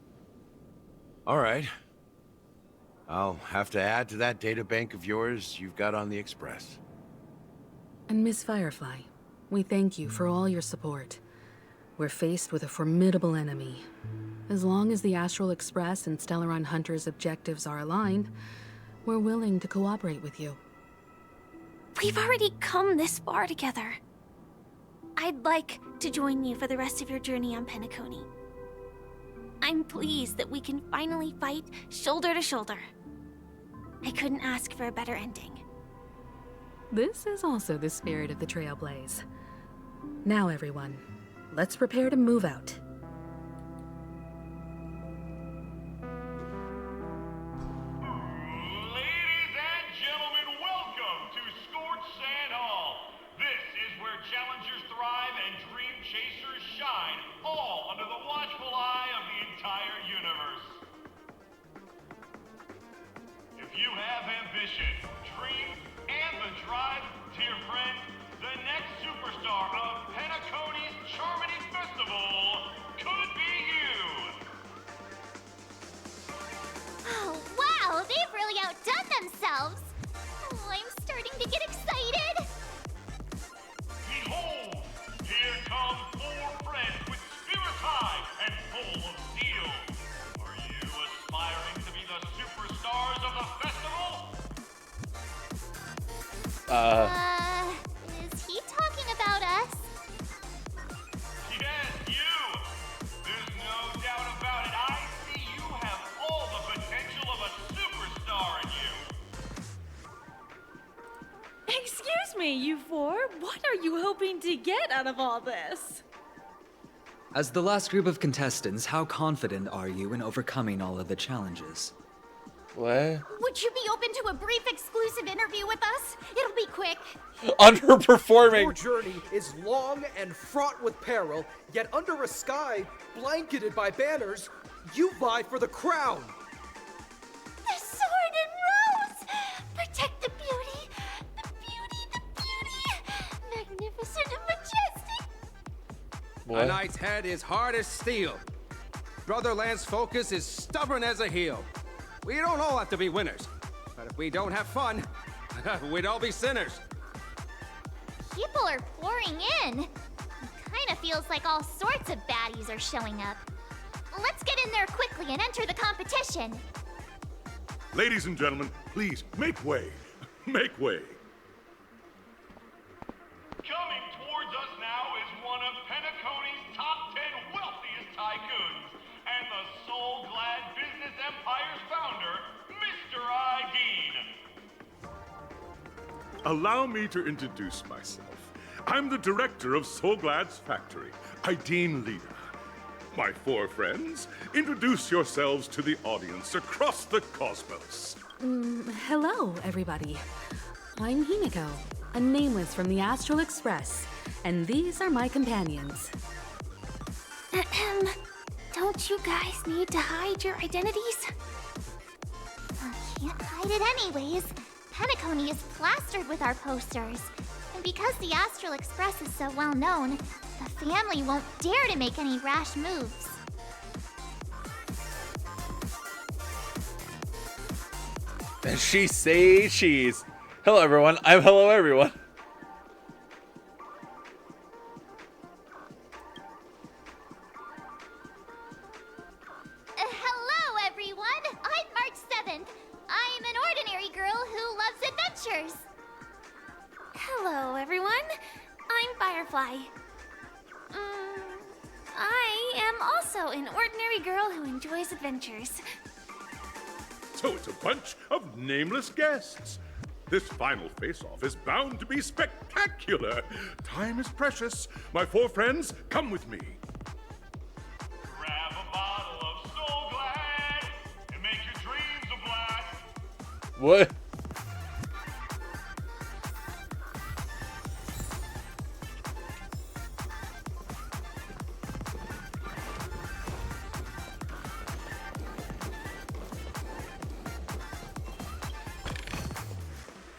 Speaker 11: All right. I'll have to add to that databank of yours you've got on the Express.
Speaker 4: And Miss Firefly, we thank you for all your support. We're faced with a formidable enemy. As long as the Astral Express and Stellaron Hunter's objectives are aligned, we're willing to cooperate with you.
Speaker 10: We've already come this far together. I'd like to join you for the rest of your journey on Penacony. I'm pleased that we can finally fight shoulder to shoulder. I couldn't ask for a better ending.
Speaker 4: This is also the spirit of the Trailblaze. Now, everyone, let's prepare to move out.
Speaker 13: Challengers thrive and dream chasers shine, all under the watchful eye of the entire universe. If you have ambition, dream, and the drive, dear friend, the next superstar of Penacony's Charmony Festival could be you!
Speaker 22: Oh, wow! They've really outdone themselves! Oh, I'm starting to get excited!
Speaker 13: Behold, here come 4 friends with spirits high and full of steel. Are you aspiring to be the superstars of the festival?
Speaker 22: Is he talking about us?
Speaker 13: Yes, you! There's no doubt about it. I see you have all the potential of a superstar in you.
Speaker 23: Excuse me, you 4. What are you hoping to get out of all this?
Speaker 24: As the last group of contestants, how confident are you in overcoming all of the challenges?
Speaker 1: What?
Speaker 22: Would you be open to a brief exclusive interview with us? It'll be quick.
Speaker 1: Underperforming.
Speaker 25: Your journey is long and fraught with peril, yet under a sky blanketed by banners, you vie for the crown.
Speaker 22: The sword and rose! Protect the beauty! The beauty, the beauty! Magnificent and majestic!
Speaker 25: A knight's head is hard as steel. Brother Lance's focus is stubborn as a heel. We don't all have to be winners, but if we don't have fun, we'd all be sinners.
Speaker 22: People are pouring in. It kind of feels like all sorts of baddies are showing up. Let's get in there quickly and enter the competition.
Speaker 13: Ladies and gentlemen, please make way. Make way. Coming towards us now is one of Penacony's top 10 wealthiest tycoons and the soul-glad business empire's founder, Mr. Ideen. Allow me to introduce myself. I'm the director of Soulglad's factory, Ideen Lida. My 4 friends, introduce yourselves to the audience across the cosmos.
Speaker 4: Hello, everybody. I'm Himiko, a nameless from the Astral Express, and these are my companions.
Speaker 22: Don't you guys need to hide your identities? Can't hide it anyways. Penacony is plastered with our posters. And because the Astral Express is so well known, the family won't dare to make any rash moves.
Speaker 1: And she say cheese. Hello, everyone. I'm hello, everyone.
Speaker 22: Hello, everyone. I'm March 7th. I'm an ordinary girl who loves adventures.
Speaker 10: Hello, everyone. I'm Firefly. I am also an ordinary girl who enjoys adventures.
Speaker 13: So it's a bunch of nameless guests. This final face-off is bound to be spectacular. Time is precious. My 4 friends, come with me.
Speaker 6: Grab a bottle of Soul Glad and make your dreams a blast.
Speaker 1: What?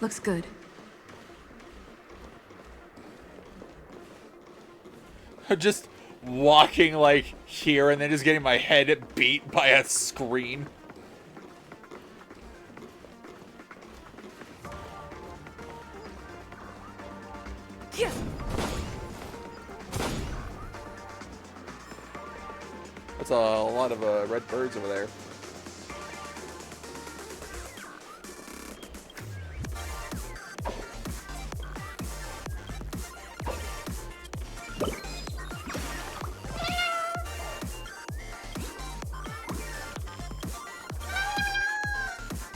Speaker 4: Looks good.
Speaker 1: Just walking like here and then just getting my head beat by a screen.
Speaker 10: Yeah.
Speaker 1: That's a lot of red birds over there.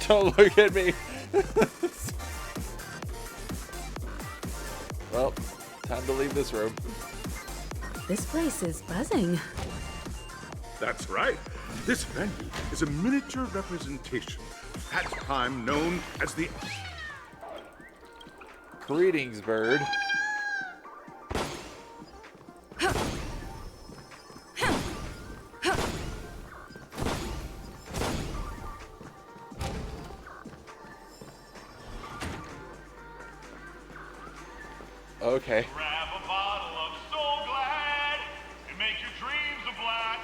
Speaker 1: Don't look at me. Well, time to leave this room.
Speaker 4: This place is buzzing.
Speaker 13: That's right. This venue is a miniature representation of that time known as the...
Speaker 1: Greetings, bird. Okay.
Speaker 6: Grab a bottle of Soul Glad and make your dreams a blast.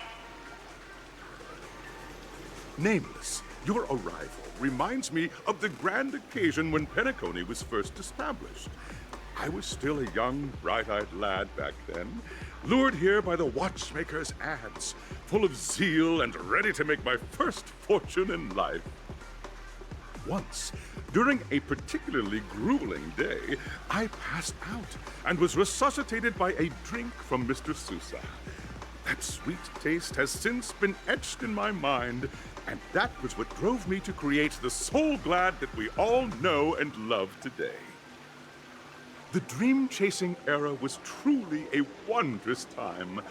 Speaker 13: Nameless, your arrival reminds me of the grand occasion when Penacony was first established. I was still a young, bright-eyed lad back then, lured here by the watchmaker's ads, full of zeal and ready to make my first fortune in life. Once, during a particularly grueling day, I passed out and was resuscitated by a drink from Mr. Sousa. That sweet taste has since been etched in my mind, and that was what drove me to create the Soul Glad that we all know and love today. The dream-chasing era was truly a wondrous time.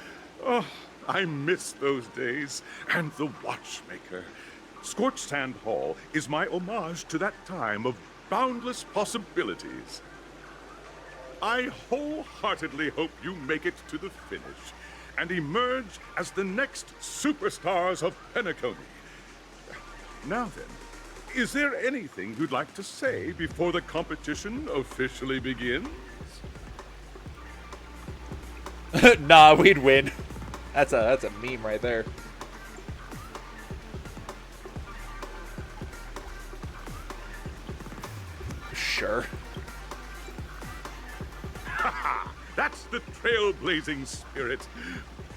Speaker 13: Oh, I miss those days, and the watchmaker. Scorched Sand Hall is my homage to that time of boundless possibilities. I wholeheartedly hope you make it to the finish and emerge as the next superstars of Penacony. Now then, is there anything you'd like to say before the competition officially begins?
Speaker 1: Nah, we'd win. That's a meme right there. Sure.
Speaker 13: Haha! That's the trailblazing spirit.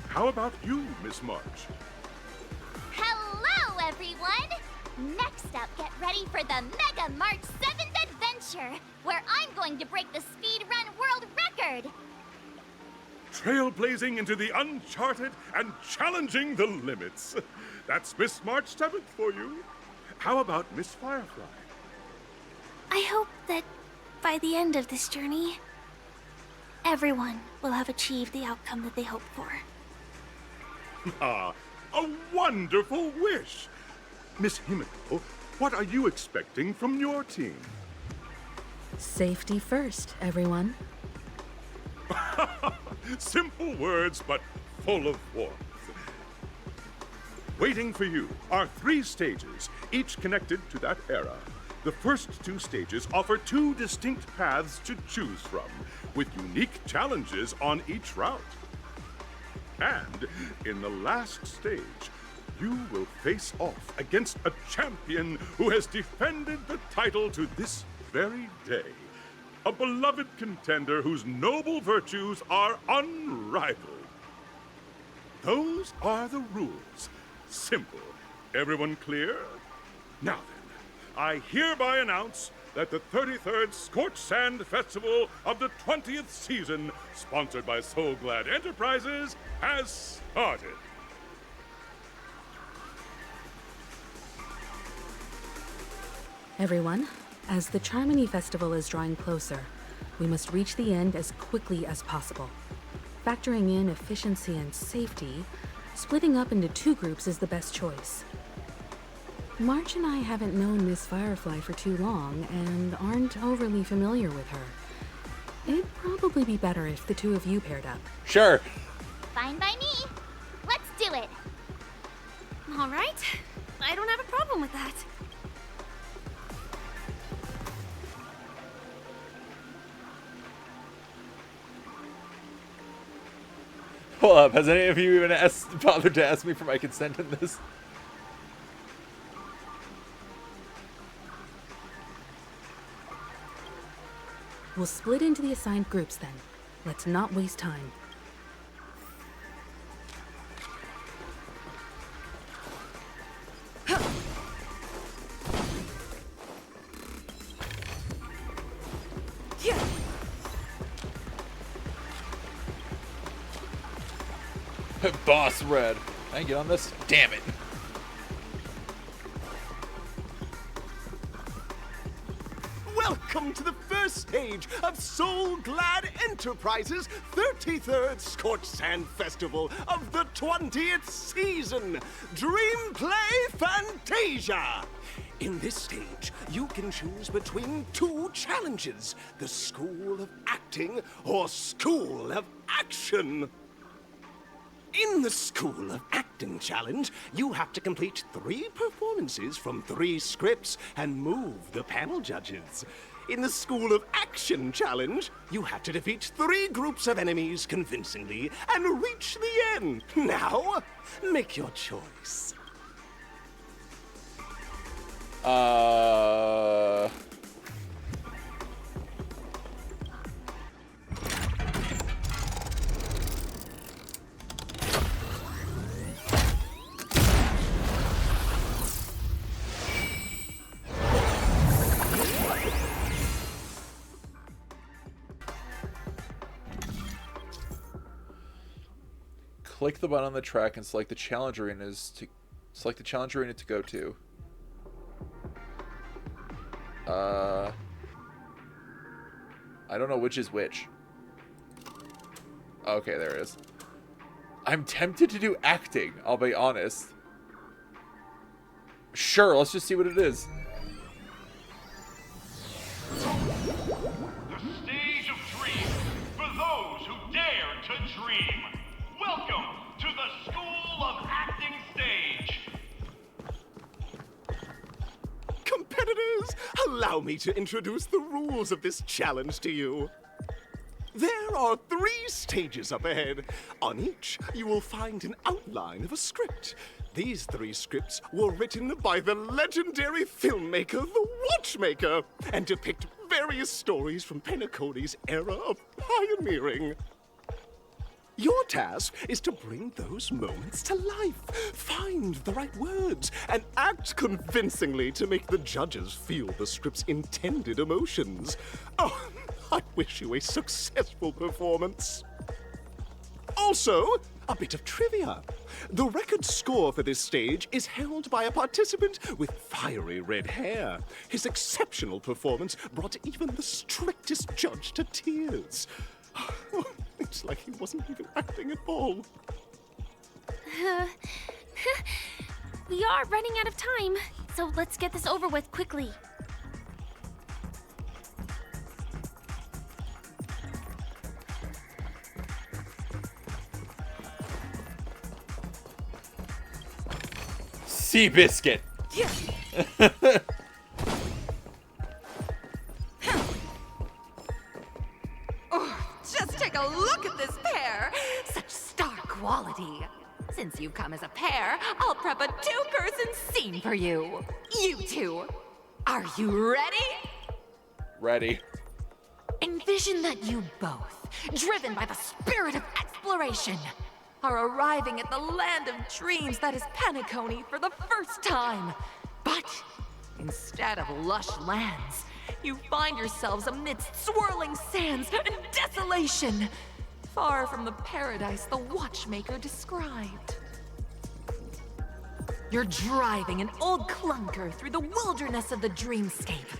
Speaker 13: How about you, Miss March?
Speaker 22: Hello, everyone! Next up, get ready for the Mega March 7th Adventure, where I'm going to break the speedrun world record!
Speaker 13: Trailblazing into the uncharted and challenging the limits. That's Miss March 7th for you. How about Miss Firefly?
Speaker 10: I hope that by the end of this journey, everyone will have achieved the outcome that they hope for.
Speaker 13: Ah, a wonderful wish! Miss Himiko, what are you expecting from your team?
Speaker 4: Safety first, everyone.
Speaker 13: Simple words, but full of warmth. Waiting for you are 3 stages, each connected to that era. The first 2 stages offer 2 distinct paths to choose from, with unique challenges on each route. And in the last stage, you will face off against a champion who has defended the title to this very day. A beloved contender whose noble virtues are unrivaled. Those are the rules. Simple. Everyone clear? Now then, I hereby announce that the 33rd Scorched Sand Festival of the 20th season, sponsored by Soul Glad Enterprises, has started.
Speaker 4: Everyone, as the Charmony Festival is drawing closer, we must reach the end as quickly as possible. Factoring in efficiency and safety, splitting up into 2 groups is the best choice. March and I haven't known Miss Firefly for too long and aren't overly familiar with her. It'd probably be better if the 2 of you paired up.
Speaker 1: Sure.
Speaker 22: Fine by me. Let's do it.
Speaker 10: All right. I don't have a problem with that.
Speaker 1: Hold up, has any of you even bothered to ask me for my consent in this?
Speaker 4: We'll split into the assigned groups then. Let's not waste time.
Speaker 1: Boss Red. Can I get on this? Damn it.
Speaker 7: Welcome to the first stage of Soul Glad Enterprises' 33rd Scorched Sand Festival of the 20th season, Dream Play Fantasia. In this stage, you can choose between 2 challenges, the School of Acting or School of Action. In the School of Acting challenge, you have to complete 3 performances from 3 scripts and move the panel judges. In the School of Action challenge, you have to defeat 3 groups of enemies convincingly and reach the end. Now, make your choice.
Speaker 1: Click the button on the track and select the challenge arenas to select the challenge arena to go to. I don't know which is which. Okay, there it is. I'm tempted to do acting, I'll be honest. Sure, let's just see what it is.
Speaker 6: The stage of dreams for those who dare to dream. Welcome to the School of Acting stage.
Speaker 7: Competitors, allow me to introduce the rules of this challenge to you. There are 3 stages up ahead. On each, you will find an outline of a script. These 3 scripts were written by the legendary filmmaker, The Watchmaker, and depict various stories from Penacony's era of pioneering. Your task is to bring those moments to life, find the right words, and act convincingly to make the judges feel the script's intended emotions. Oh, I wish you a successful performance. Also, a bit of trivia. The record score for this stage is held by a participant with fiery red hair. His exceptional performance brought even the strictest judge to tears. It's like he wasn't even acting at all.
Speaker 10: We are running out of time, so let's get this over with quickly.
Speaker 1: Seabiscuit.
Speaker 12: Just take a look at this pair! Such star quality! Since you've come as a pair, I'll prep a 2-person scene for you. You 2, are you ready?
Speaker 1: Ready.
Speaker 12: Envision that you both, driven by the spirit of exploration, are arriving at the land of dreams that is Penacony for the first time. But Instead of lush lands, you find yourselves amidst swirling sands and desolation, far from the paradise the watchmaker described. You're driving an old clunker through the wilderness of the dreamscape,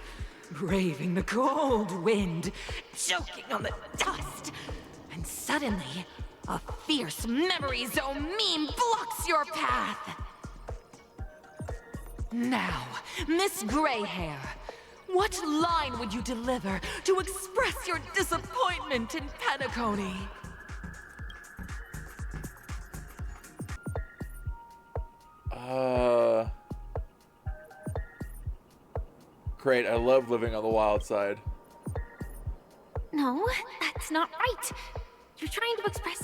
Speaker 12: braving the cold wind, choking on the dust, and suddenly, a fierce memory zone meme blocks your path. Now, Miss Greyhair, what line would you deliver to express your disappointment in Penacony?
Speaker 1: Great, I love living on the wild side.
Speaker 10: No, that's not right. You're trying to express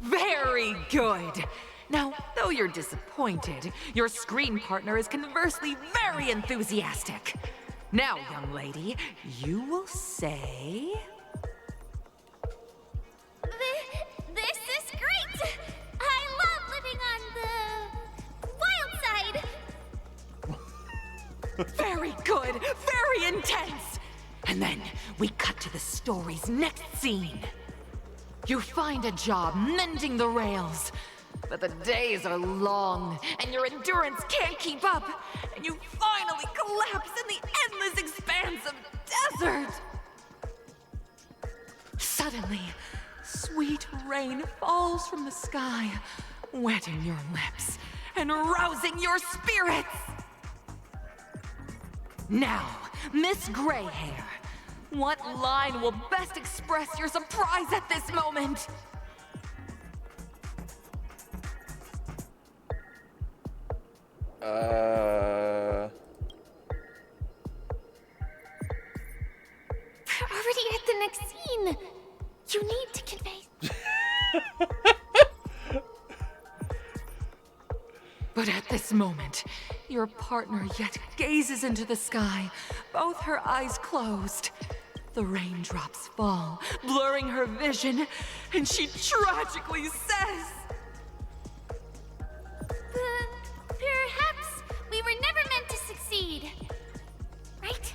Speaker 12: Very good. Now, though you're disappointed, your screen partner is conversely very enthusiastic. Now, young lady, you will say...
Speaker 10: This is great! I love living on the wild side!
Speaker 12: Very good, very intense. And then we cut to the story's next scene. You find a job mending the rails, but the days are long and your endurance can't keep up, and you finally collapse in the endless expanse of desert. Suddenly, sweet rain falls from the sky, wetting your lips and rousing your spirits. Now, Miss Greyhair, what line will best express your surprise at this moment?
Speaker 10: We're already at the next scene. You need to convey...
Speaker 12: But at this moment, your partner yet gazes into the sky, both her eyes closed. The raindrops fall, blurring her vision, and she tragically says...
Speaker 10: Perhaps we were never meant to succeed. Right?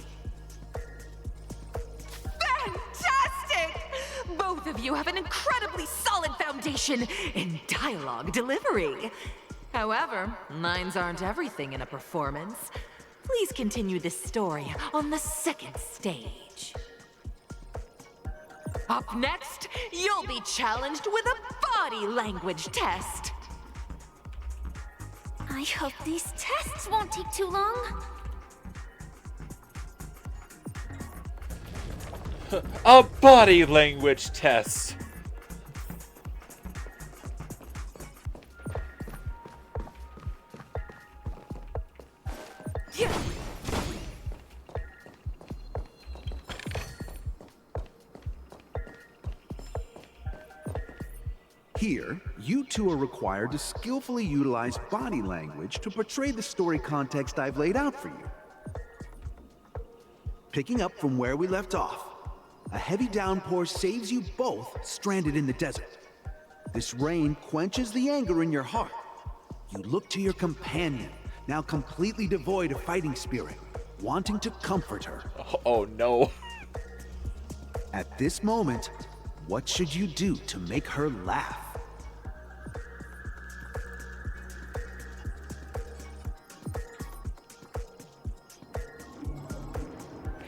Speaker 12: Fantastic! Both of you have an incredibly solid foundation in dialogue delivery. However, lines aren't everything in a performance. Please continue this story on the second stage. Up next, you'll be challenged with a body language test.
Speaker 10: I hope these tests won't take too long.
Speaker 1: A body language test.
Speaker 15: Here, you two are required to skillfully utilize body language to portray the story context I've laid out for you. Picking up from where we left off, a heavy downpour saves you both stranded in the desert. This rain quenches the anger in your heart. You look to your companion, now completely devoid of fighting spirit, wanting to comfort her.
Speaker 1: Oh no.
Speaker 15: At this moment, what should you do to make her laugh?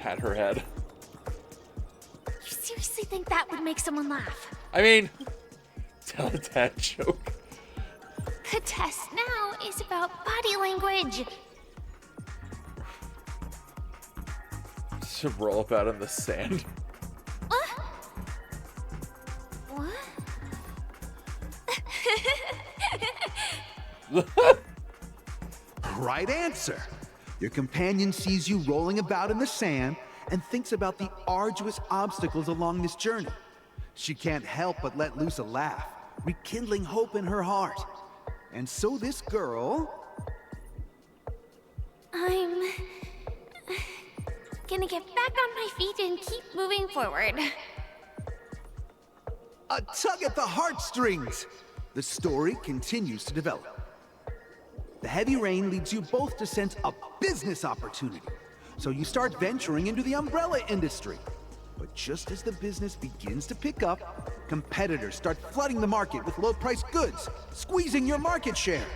Speaker 1: Pat her head.
Speaker 10: You seriously think that would make someone laugh?
Speaker 1: I mean, tell a dad joke.
Speaker 10: The test now is about body language.
Speaker 1: To roll up out in the sand.
Speaker 10: What?
Speaker 15: Right answer. Your companion sees you rolling about in the sand and thinks about the arduous obstacles along this journey. She can't help but let loose a laugh, rekindling hope in her heart. And so this girl...
Speaker 10: I'm gonna get back on my feet and keep moving forward.
Speaker 15: A tug at the heartstrings! The story continues to develop. The heavy rain leads you both to sense a business opportunity. So you start venturing into the umbrella industry. But just as the business begins to pick up, competitors start flooding the market with low-priced goods, squeezing your market share.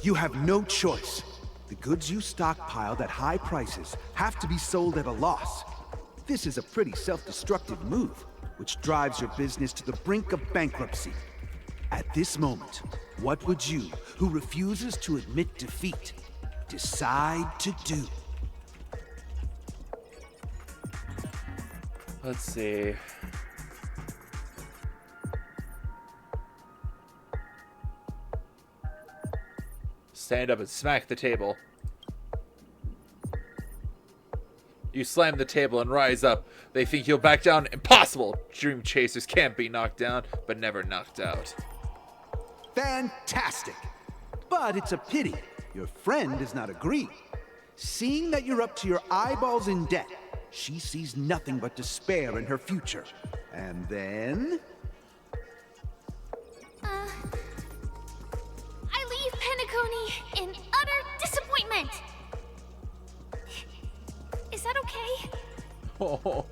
Speaker 15: You have no choice. The goods you stockpiled at high prices have to be sold at a loss. This is a pretty self-destructive move, which drives your business to the brink of bankruptcy. At this moment, what would you, who refuses to admit defeat, decide to do?
Speaker 1: Let's see. Stand up and smack the table. You slam the table and rise up. They think you'll back down. Impossible! Dream chasers can't be knocked down, but never knocked out.
Speaker 15: Fantastic! But it's a pity your friend does not agree. Seeing that you're up to your eyeballs in debt, she sees nothing but despair in her future. And then...
Speaker 10: I leave Penacony in utter disappointment. Is that okay?
Speaker 15: Oh.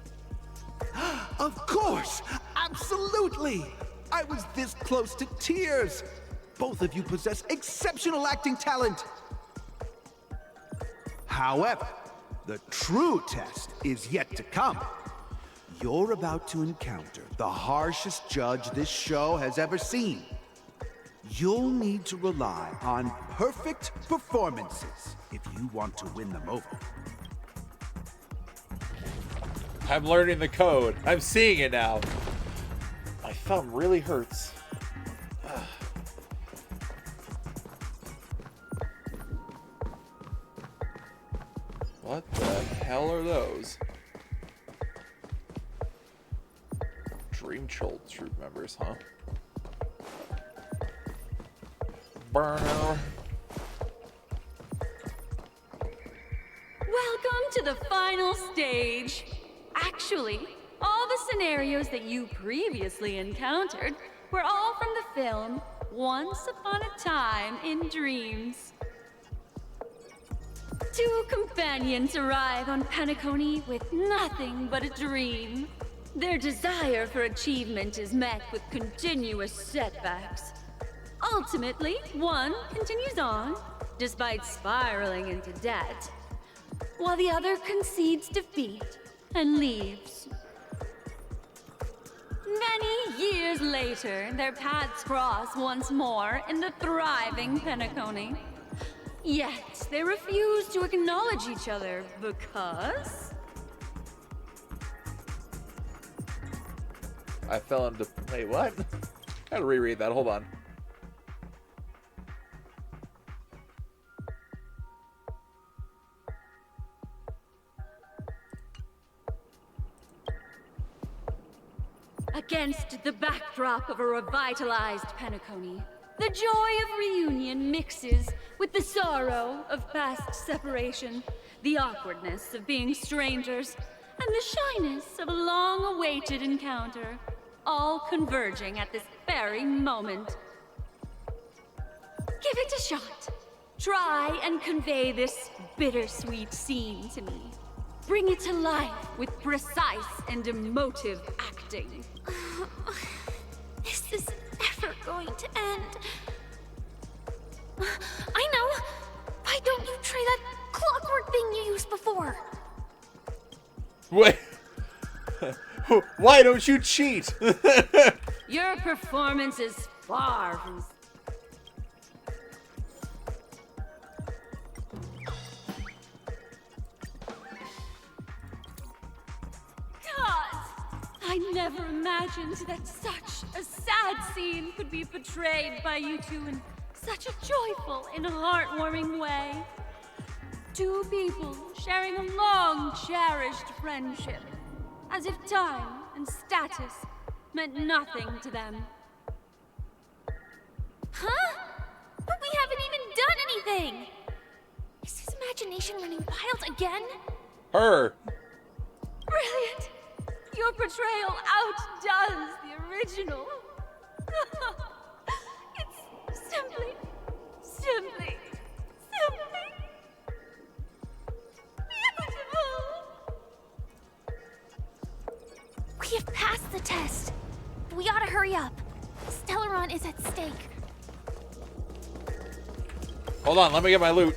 Speaker 15: Of course! Absolutely! I was this close to tears! Both of you possess exceptional acting talent! However, the true test is yet to come. You're about to encounter the harshest judge this show has ever seen. You'll need to rely on perfect performances if you want to win them over.
Speaker 1: I'm learning the code. I'm seeing it now. My thumb really hurts. What the hell are those? Dream Troll troop members, huh? Burner.
Speaker 23: Welcome to the final stage. Actually, all the scenarios that you previously encountered were all from the film Once Upon a Time in Dreams. Two companions arrive on Penacony with nothing but a dream. Their desire for achievement is met with continuous setbacks. Ultimately, one continues on, despite spiraling into debt, while the other concedes defeat and leaves. Many years later, their paths cross once more in the thriving Penacony. Yet, they refuse to acknowledge each other because...
Speaker 1: I fell into... Wait, what? Gotta reread that, hold on.
Speaker 23: Against the backdrop of a revitalized Penacony, the joy of reunion mixes with the sorrow of past separation, the awkwardness of being strangers, and the shyness of a long-awaited encounter, all converging at this very moment. Give it a shot. Try and convey this bittersweet scene to me. Bring it to life with precise and emotive acting.
Speaker 10: This is never going to end. I know! Why don't you try that clockwork thing you used before?
Speaker 1: Wait. Why don't you cheat?
Speaker 23: Your performance is far from... God! I never imagined that such a sad scene could be portrayed by you two in such a joyful and heartwarming way. Two people sharing a long-cherished friendship, as if time and status meant nothing to them.
Speaker 10: Huh? But we haven't even done anything! Is his imagination running wild again?
Speaker 1: Her.
Speaker 23: Brilliant! Your portrayal outdoes the original. It's simply Simply beautiful.
Speaker 10: We have passed the test. We ought to hurry up. Stellaron is at stake.
Speaker 1: Hold on, let me get my loot.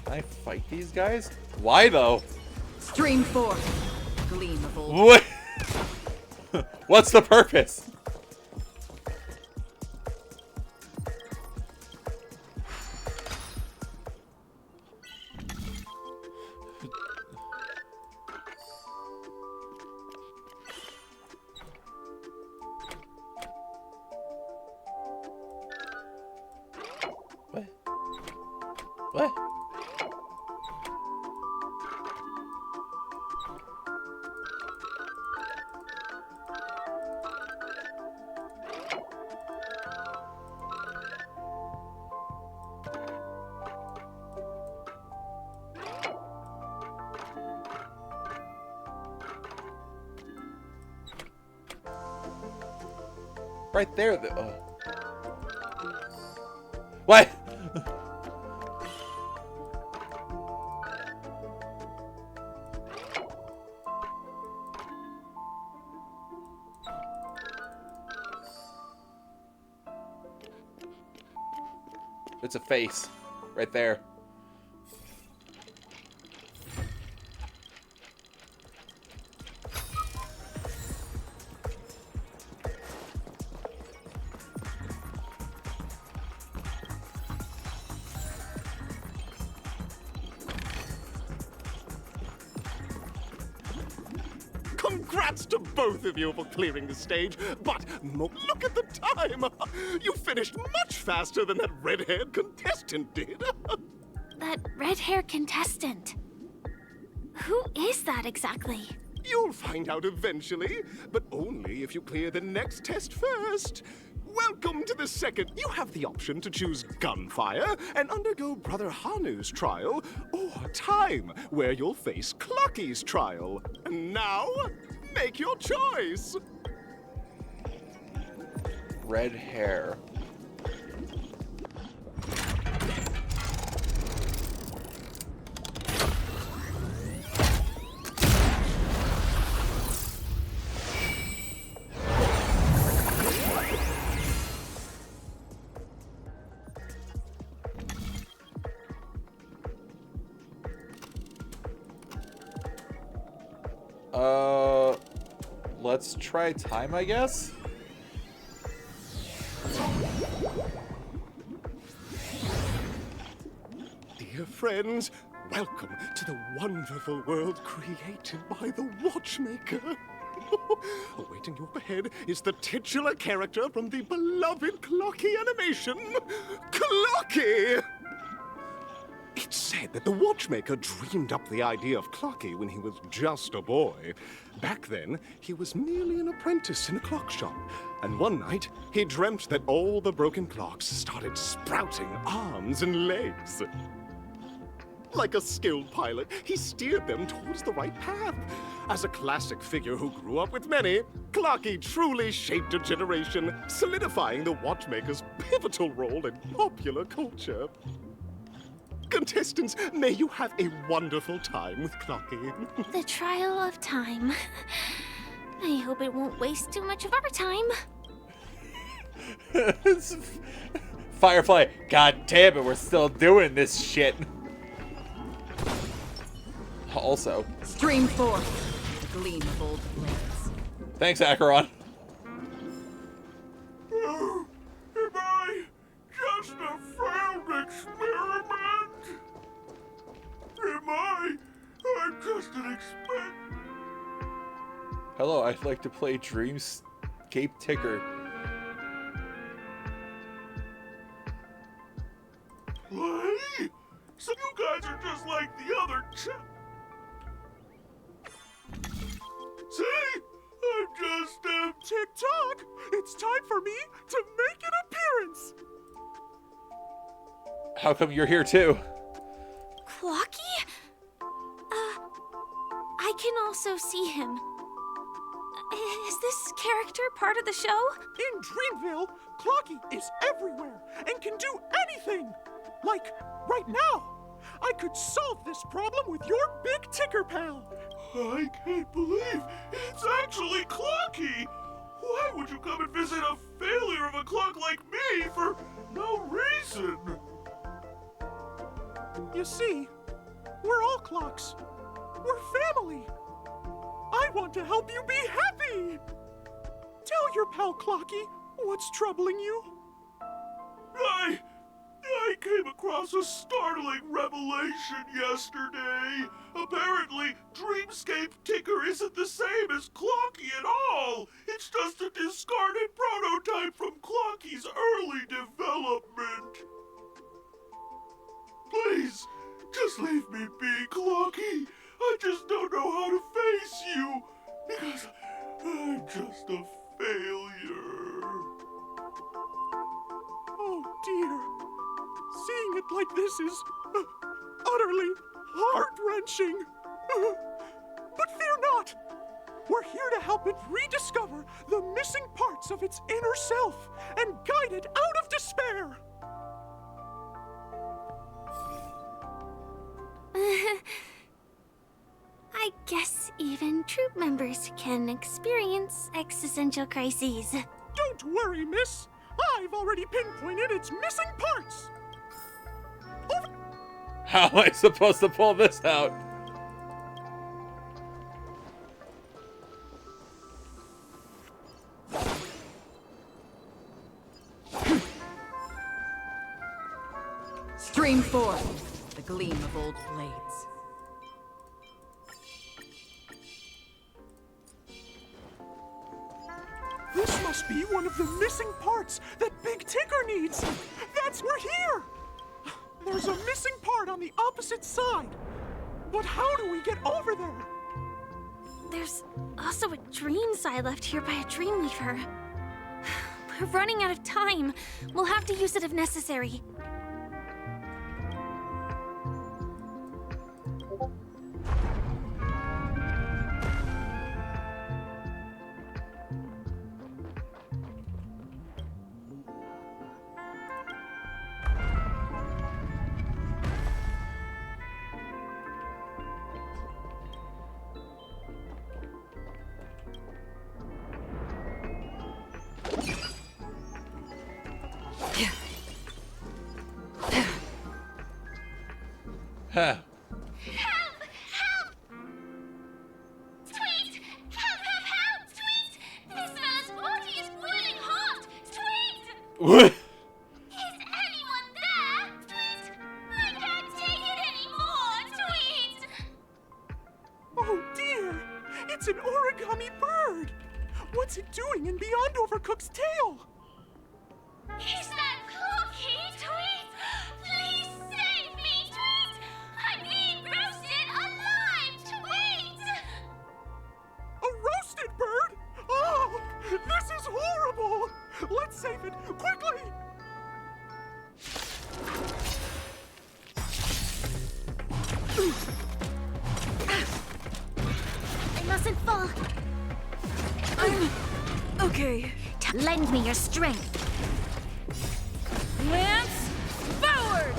Speaker 1: Can I fight these guys? Why though?
Speaker 12: Stream forth, gleam of old.
Speaker 1: What? What's the purpose? What? What? Right there. What? It's a face. Right there.
Speaker 7: Congrats to both of you for clearing the stage, but look at the time! You finished much faster than that red-haired contestant did.
Speaker 10: That red-haired contestant. Who is that exactly?
Speaker 7: You'll find out eventually, but only if you clear the next test first. Welcome to the second. You have the option to choose gunfire and undergo Brother Hanu's trial, or time, where you'll face Clocky's trial. And now, make your choice.
Speaker 1: Red hair. Let's try time, I guess?
Speaker 7: Dear friends, welcome to the wonderful world created by the Watchmaker. Awaiting you up ahead is the titular character from the beloved Clocky animation, Clocky! It's said that the Watchmaker dreamed up the idea of Clocky when he was just a boy. Back then, he was merely an apprentice in a clock shop. And one night, he dreamt that all the broken clocks started sprouting arms and legs. Like a skilled pilot, he steered them towards the right path. As a classic figure who grew up with many, Clocky truly shaped a generation, solidifying the Watchmaker's pivotal role in popular culture. Contestants, may you have a wonderful time with Clocky.
Speaker 10: The trial of time. I hope it won't waste too much of our time.
Speaker 1: Firefly, god damn it, we're still doing this shit. Also.
Speaker 12: Stream forth, the gleam of old blades.
Speaker 1: Thanks, Acheron.
Speaker 13: Am I just a failed experiment? Am I'm just an experiment.
Speaker 1: Hello, I'd like to play Dreamscape Ticker.
Speaker 13: Play? So you guys are just like the other See? I'm just tick-tock. It's time for me to make an appearance.
Speaker 1: How come you're here too?
Speaker 10: Clocky? I can also see him. Is this character part of the show?
Speaker 14: In Dreamville, Clocky is everywhere and can do anything. Like, right now. I could solve this problem with your big ticker pal.
Speaker 13: I can't believe it's actually Clocky! Why would you come and visit a failure of a clock like me for no reason?
Speaker 14: You see, we're all clocks. We're family. I want to help you be happy. Tell your pal Clocky what's troubling you.
Speaker 13: I came across a startling revelation yesterday. Apparently, Dreamscape Ticker isn't the same as Clocky at all. It's just a discarded prototype from Clocky's early development. Please, just leave me be, Clocky. I just don't know how to face you, because I'm just a failure.
Speaker 14: Oh dear. Seeing it like this is utterly heart-wrenching. But fear not. We're here to help it rediscover the missing parts of its inner self and guide it out of despair.
Speaker 10: I guess even troop members can experience existential crises.
Speaker 14: Don't worry, miss. I've already pinpointed its missing parts.
Speaker 1: How am I supposed to pull this out?
Speaker 16: Stream forth the gleam of old blades.
Speaker 14: This must be one of the missing parts that Big Ticker needs. That's we're here. There's a missing part on the opposite side. But how do we get over there?
Speaker 10: There's also a dream side left here by a Dreamweaver. We're running out of time. We'll have to use it if necessary.
Speaker 1: Huh.
Speaker 22: Help! Help! Tweet! Help! Help! Help! Tweet! This man's body is boiling hot! Tweet!
Speaker 1: What?
Speaker 22: Is anyone there? Tweet! I can't take it anymore! Tweet!
Speaker 14: Oh dear! It's an origami bird! What's it doing in Beyond Overcooked's tail?
Speaker 22: Is that Clocky? Tweet! Please save me! Tweet! I'm being roasted alive! Tweet!
Speaker 14: A roasted bird? Oh, this is horrible! Let's save it, quickly!
Speaker 10: I mustn't fall. Okay. Lend me your strength.
Speaker 16: Lance, forward!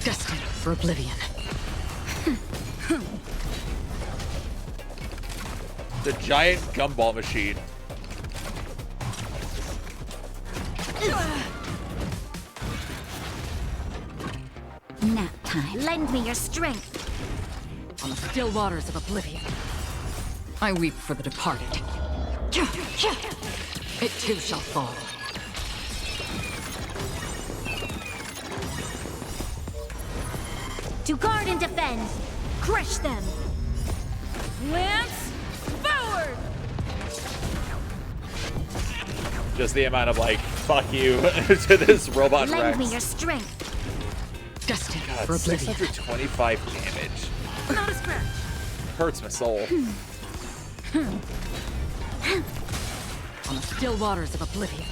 Speaker 16: Destined for oblivion.
Speaker 1: The giant gumball machine.
Speaker 10: Nap time. Lend me your strength.
Speaker 16: On the still waters of oblivion, I weep for the departed. It too shall fall.
Speaker 10: To guard and defend. Crush them.
Speaker 16: Lance, forward!
Speaker 1: Just the amount of like, fuck you to this robot
Speaker 10: Lend
Speaker 1: Rex.
Speaker 10: me your strength.
Speaker 16: Destined
Speaker 1: God,
Speaker 16: for oblivion.
Speaker 1: 625 damage.
Speaker 10: Not a scratch.
Speaker 1: Hurts my soul.
Speaker 16: On the still waters of oblivion.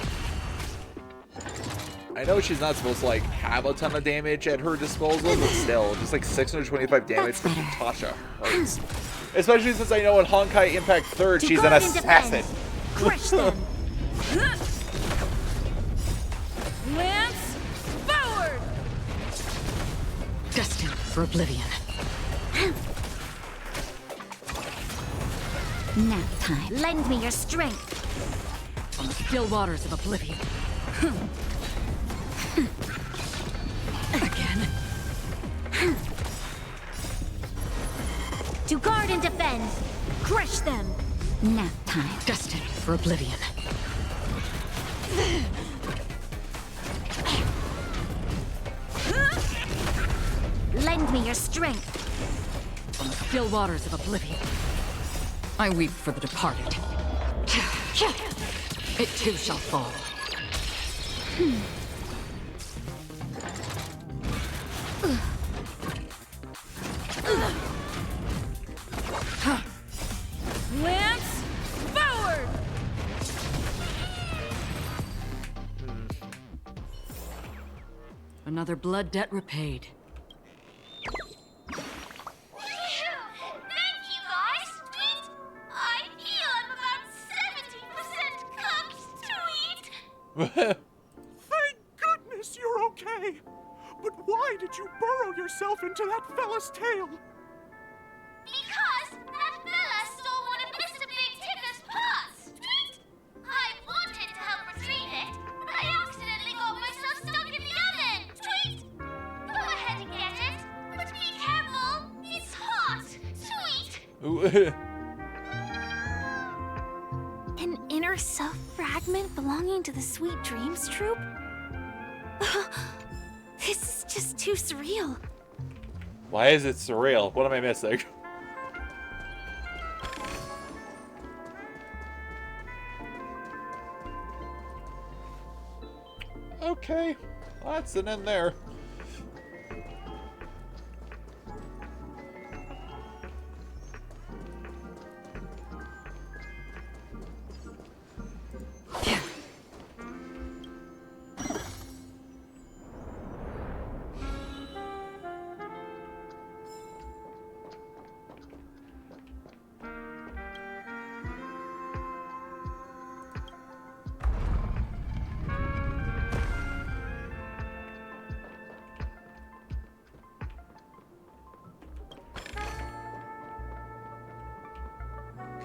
Speaker 1: I know she's not supposed to like have a ton of damage at her disposal, but still, just like 625 damage from Tasha hurts. Especially since I know in Honkai Impact 3rd, she's an assassin.
Speaker 10: Crush them.
Speaker 23: Lance, forward!
Speaker 16: Destined for oblivion.
Speaker 10: Nap time. Lend me your strength.
Speaker 16: On the still waters of oblivion. Again.
Speaker 10: To guard and defend. Crush them. Nap time.
Speaker 16: Destined for oblivion.
Speaker 10: Lend me your strength.
Speaker 16: On the still waters of oblivion. I weep for the departed. It too shall fall.
Speaker 23: Lance, forward!
Speaker 16: Another blood debt repaid.
Speaker 22: Thank you, guys. Tweet. I feel I'm about 70% cooked. Tweet.
Speaker 14: Thank goodness you're okay. But why did you burrow yourself into that fella's tail?
Speaker 22: Because that fella stole one of Mr. Big Ticker's pots. Tweet. I wanted to help retrieve it, but I accidentally got myself stuck in the oven. Tweet. Go ahead and get it, but be careful. It's hot. Tweet.
Speaker 10: An inner self fragment belonging to the Sweet Dreams troupe? This is just too surreal.
Speaker 1: Why is it surreal? What am I missing? Okay, that's an end there.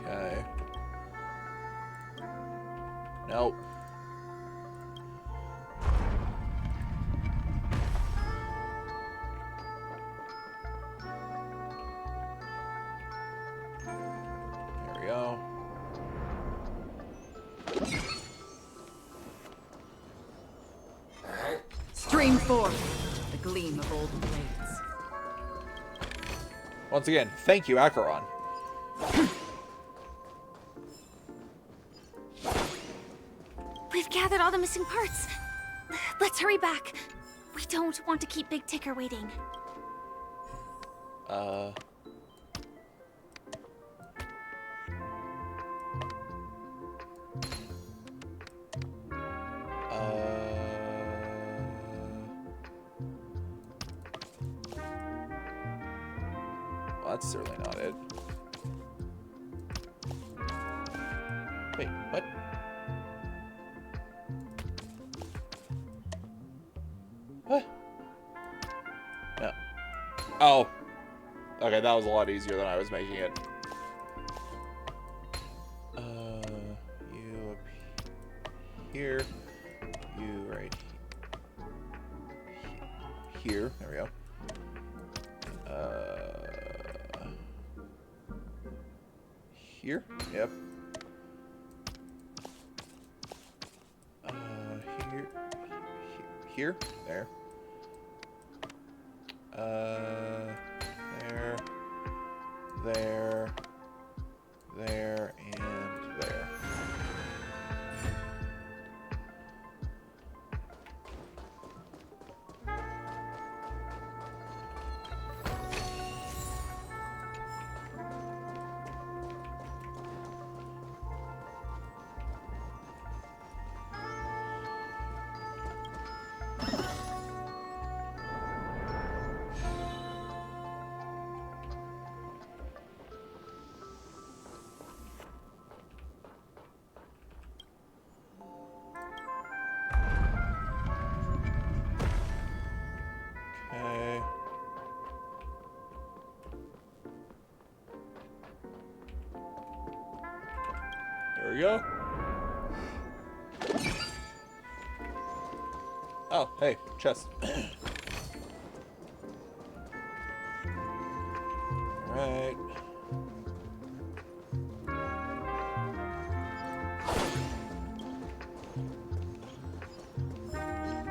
Speaker 1: Okay. Nope. There we go.
Speaker 16: Stream forth the gleam of old blades.
Speaker 1: Once again, thank you, Acheron.
Speaker 10: We've gathered all the missing parts. Let's hurry back. We don't want to keep Big Ticker waiting.
Speaker 1: Well, that's certainly not it. Wait, what? What? No. Oh. Okay, that was a lot easier than I was making it. You up here. You right here. There we go. Here? Yep. Here. Here? There. There. There. There. And there. go. Oh, hey, chest. Alright.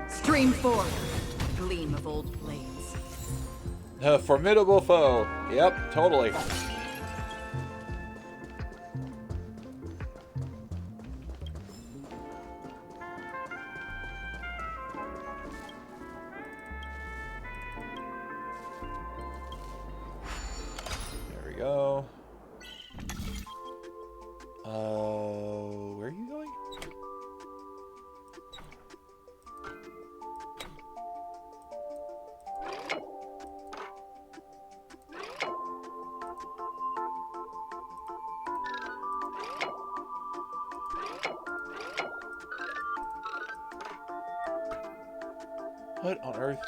Speaker 16: Stream forth, gleam of old blades.
Speaker 1: A formidable foe. Yep, totally. There we go. Where are you going? What on earth?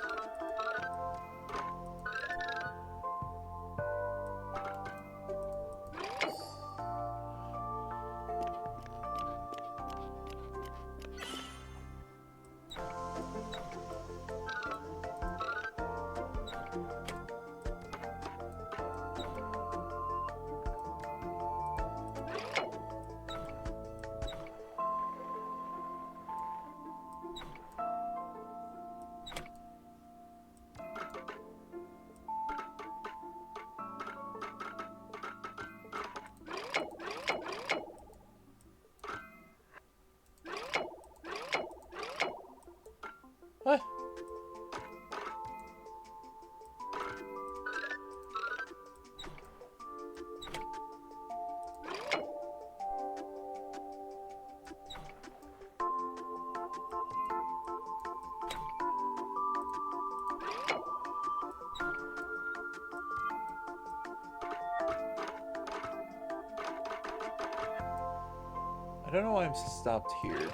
Speaker 1: What? I don't know why I'm stopped here.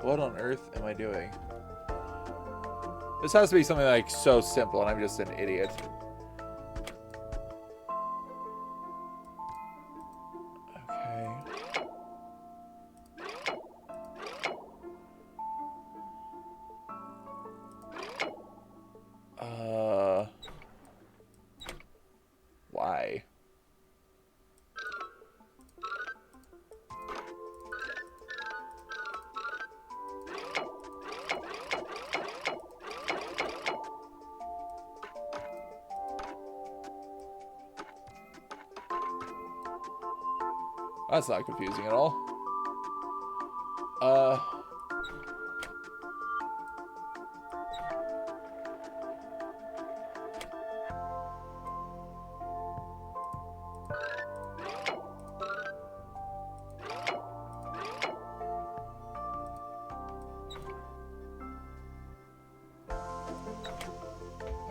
Speaker 1: What on earth am I doing? This has to be something like so simple and I'm just an idiot. Okay. Why? That's not confusing at all.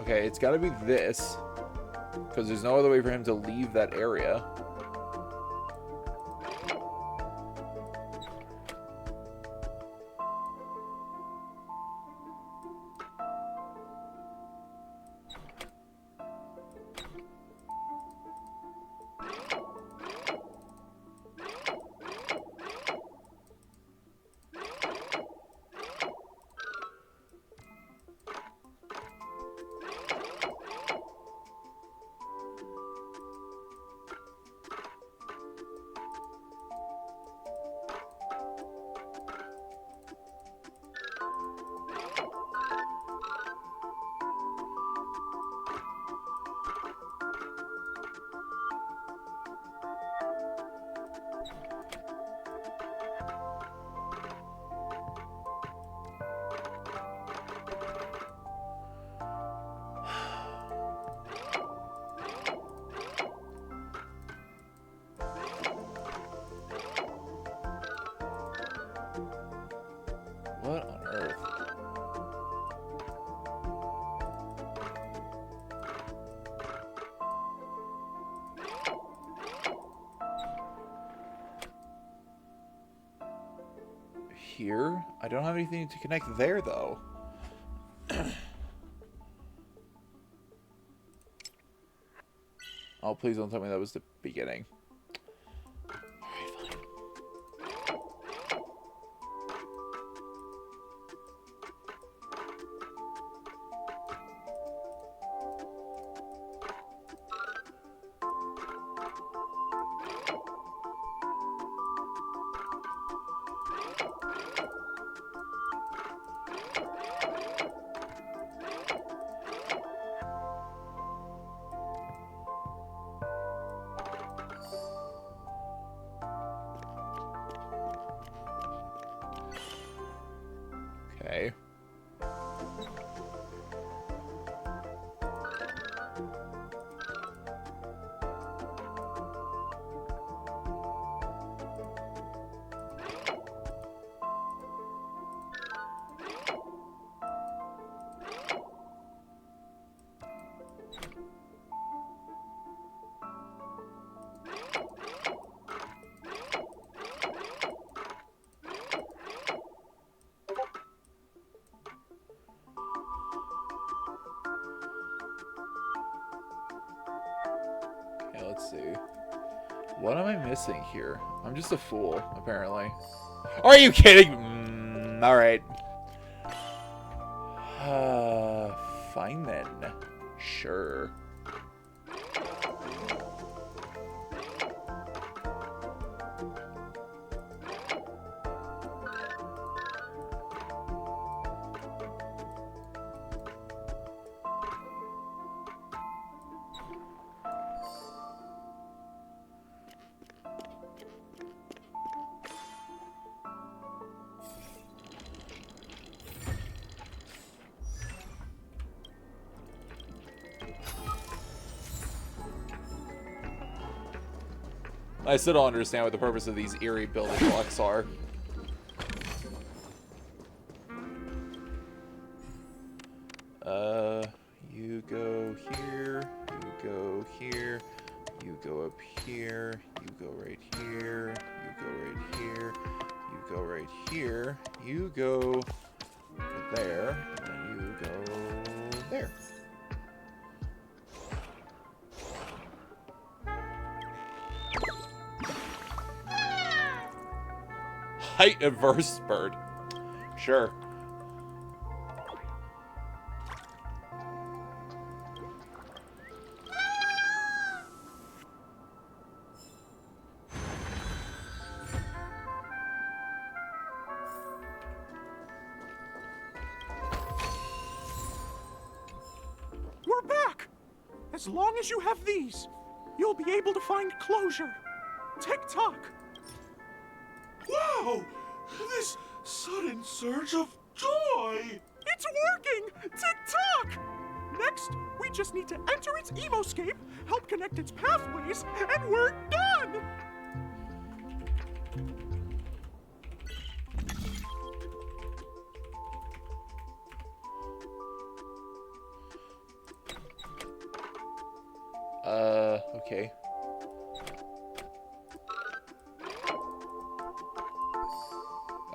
Speaker 1: Okay, it's gotta be this. Because there's no other way for him to leave that area. here. I don't have anything to connect there, though. Oh, please don't tell me that was the beginning. Okay. Okay, let's see. What am I missing here? I'm just a fool, apparently. Are you kidding? Alright. Fine then. Sure. I still don't understand what the purpose of these eerie building blocks are. You go here, you go here, you go up here, you go right here, you go right here, you go right here, you go there, and then you go there. Height averse bird. Sure.
Speaker 14: We're back! As long as you have these, you'll be able to find closure. Tick-tock!
Speaker 2: Wow! This sudden surge of joy!
Speaker 14: It's working! Tick-tock! Next, we just need to enter its emoscape, help connect its pathways, and we're done!
Speaker 1: Okay.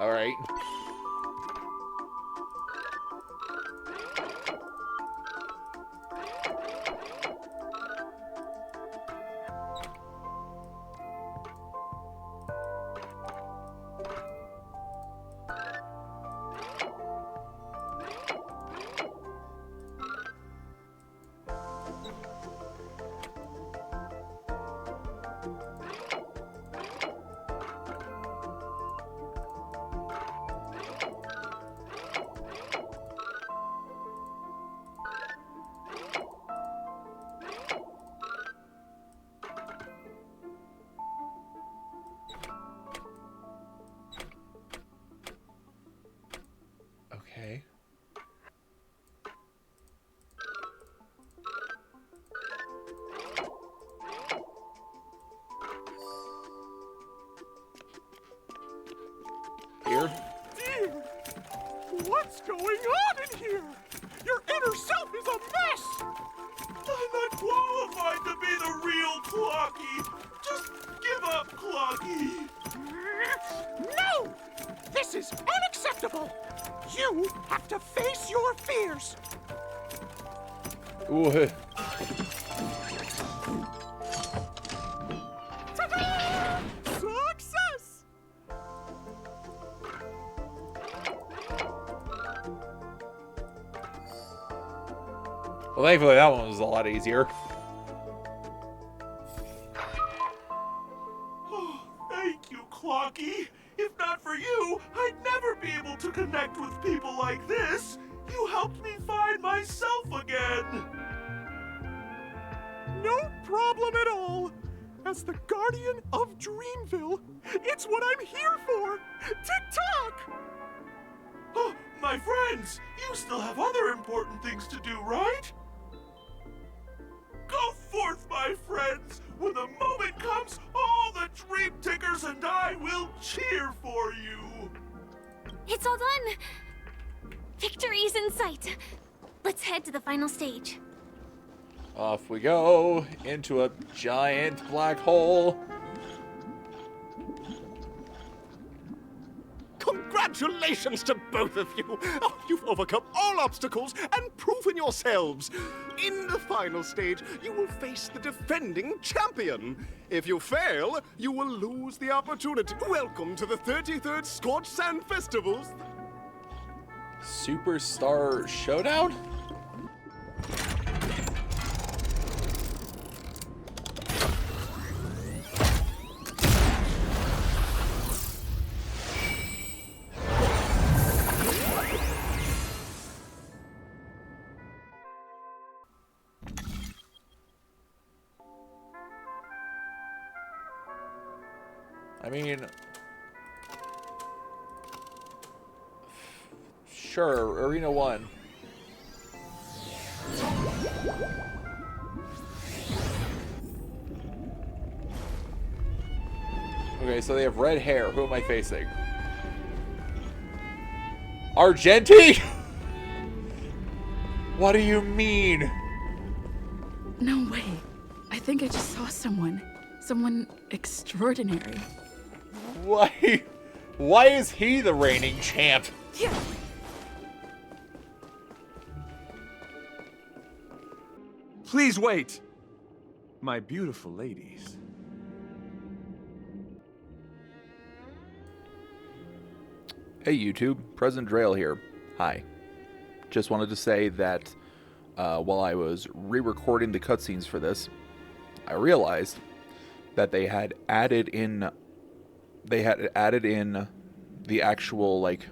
Speaker 1: All right. Okay. Here?
Speaker 14: Dear! What's going on in here? Your inner self is a mess!
Speaker 2: I'm not qualified to be the real Clocky! Just give up, Clocky!
Speaker 14: No! This is yours.
Speaker 1: Ooh.
Speaker 14: Ta-da! Success!
Speaker 1: Well, thankfully that one was a lot easier.
Speaker 2: Oh, thank you, Clocky. If not for you, I'd never be able to connect with people like this. You helped me find myself again.
Speaker 14: No problem at all. As the guardian of Dreamville, it's what I'm here for. Tick-tock!
Speaker 2: Oh, my friends, you still have other important things to do, right? Go forth, my friends. When the moment comes, all the Dream Tickers and I will cheer for you.
Speaker 10: It's all done. Victory's in sight. Let's head to the final stage.
Speaker 1: Off we go into a giant black hole.
Speaker 7: Congratulations to both of you! Oh, you've overcome all obstacles and proven yourselves. In the final stage, you will face the defending champion. If you fail, you will lose the opportunity. Welcome to the 33rd Scorched Sand Festivals.
Speaker 1: Superstar Showdown? I mean, sure, Arena 1. Okay, so they have red hair. Who am I facing? Argenti? What do you mean?
Speaker 5: No way. I think I just saw someone. Someone extraordinary.
Speaker 1: Why is he the reigning champ?
Speaker 5: Yeah.
Speaker 13: Please wait, my beautiful ladies.
Speaker 1: Hey YouTube, President Drail here. Hi. Just wanted to say that while I was re-recording the cutscenes for this, I realized that they had added in the actual like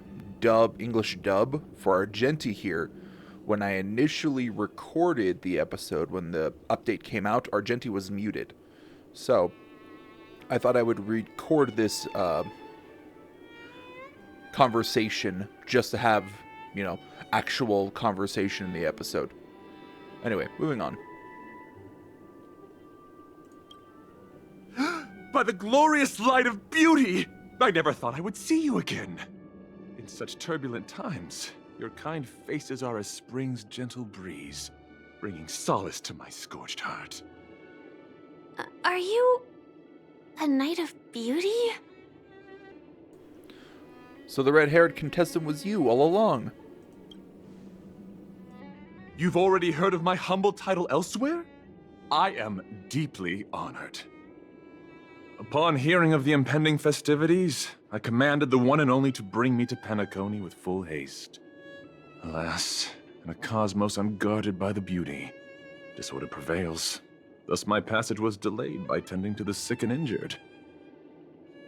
Speaker 1: English dub for Argenti here. When I initially recorded the episode, when the update came out, Argenti was muted. So I thought I would record this conversation just to have, actual conversation in the episode. Anyway, moving on.
Speaker 13: By the glorious light of beauty! I never thought I would see you again. In such turbulent times, your kind faces are as spring's gentle breeze, bringing solace to my scorched heart.
Speaker 10: Are you a Knight of Beauty?
Speaker 1: So the red-haired contestant was you all along.
Speaker 13: You've already heard of my humble title elsewhere? I am deeply honored. Upon hearing of the impending festivities, I commanded the one and only to bring me to Penacony with full haste. Alas, in a cosmos unguarded by the beauty, disorder prevails. Thus my passage was delayed by tending to the sick and injured.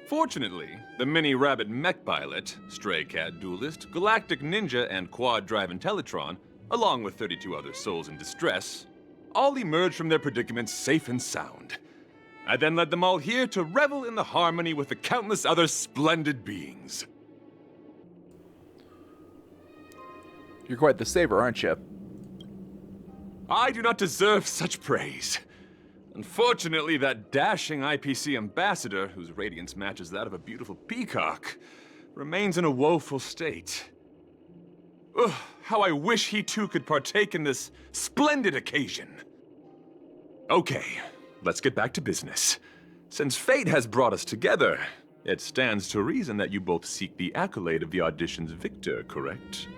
Speaker 13: Fortunately, the mini-rabbit mech pilot, stray cat duelist, galactic ninja, and quad-drive Intellitron, along with 32 other souls in distress, all emerged from their predicaments safe and sound. I then led them all here to revel in the harmony with the countless other splendid beings.
Speaker 1: You're quite the saver, aren't you?
Speaker 13: I do not deserve such praise. Unfortunately, that dashing IPC ambassador, whose radiance matches that of a beautiful peacock, remains in a woeful state. Ugh, how I wish he too could partake in this splendid occasion. Okay, let's get back to business. Since fate has brought us together, it stands to reason that you both seek the accolade of the audition's victor, correct?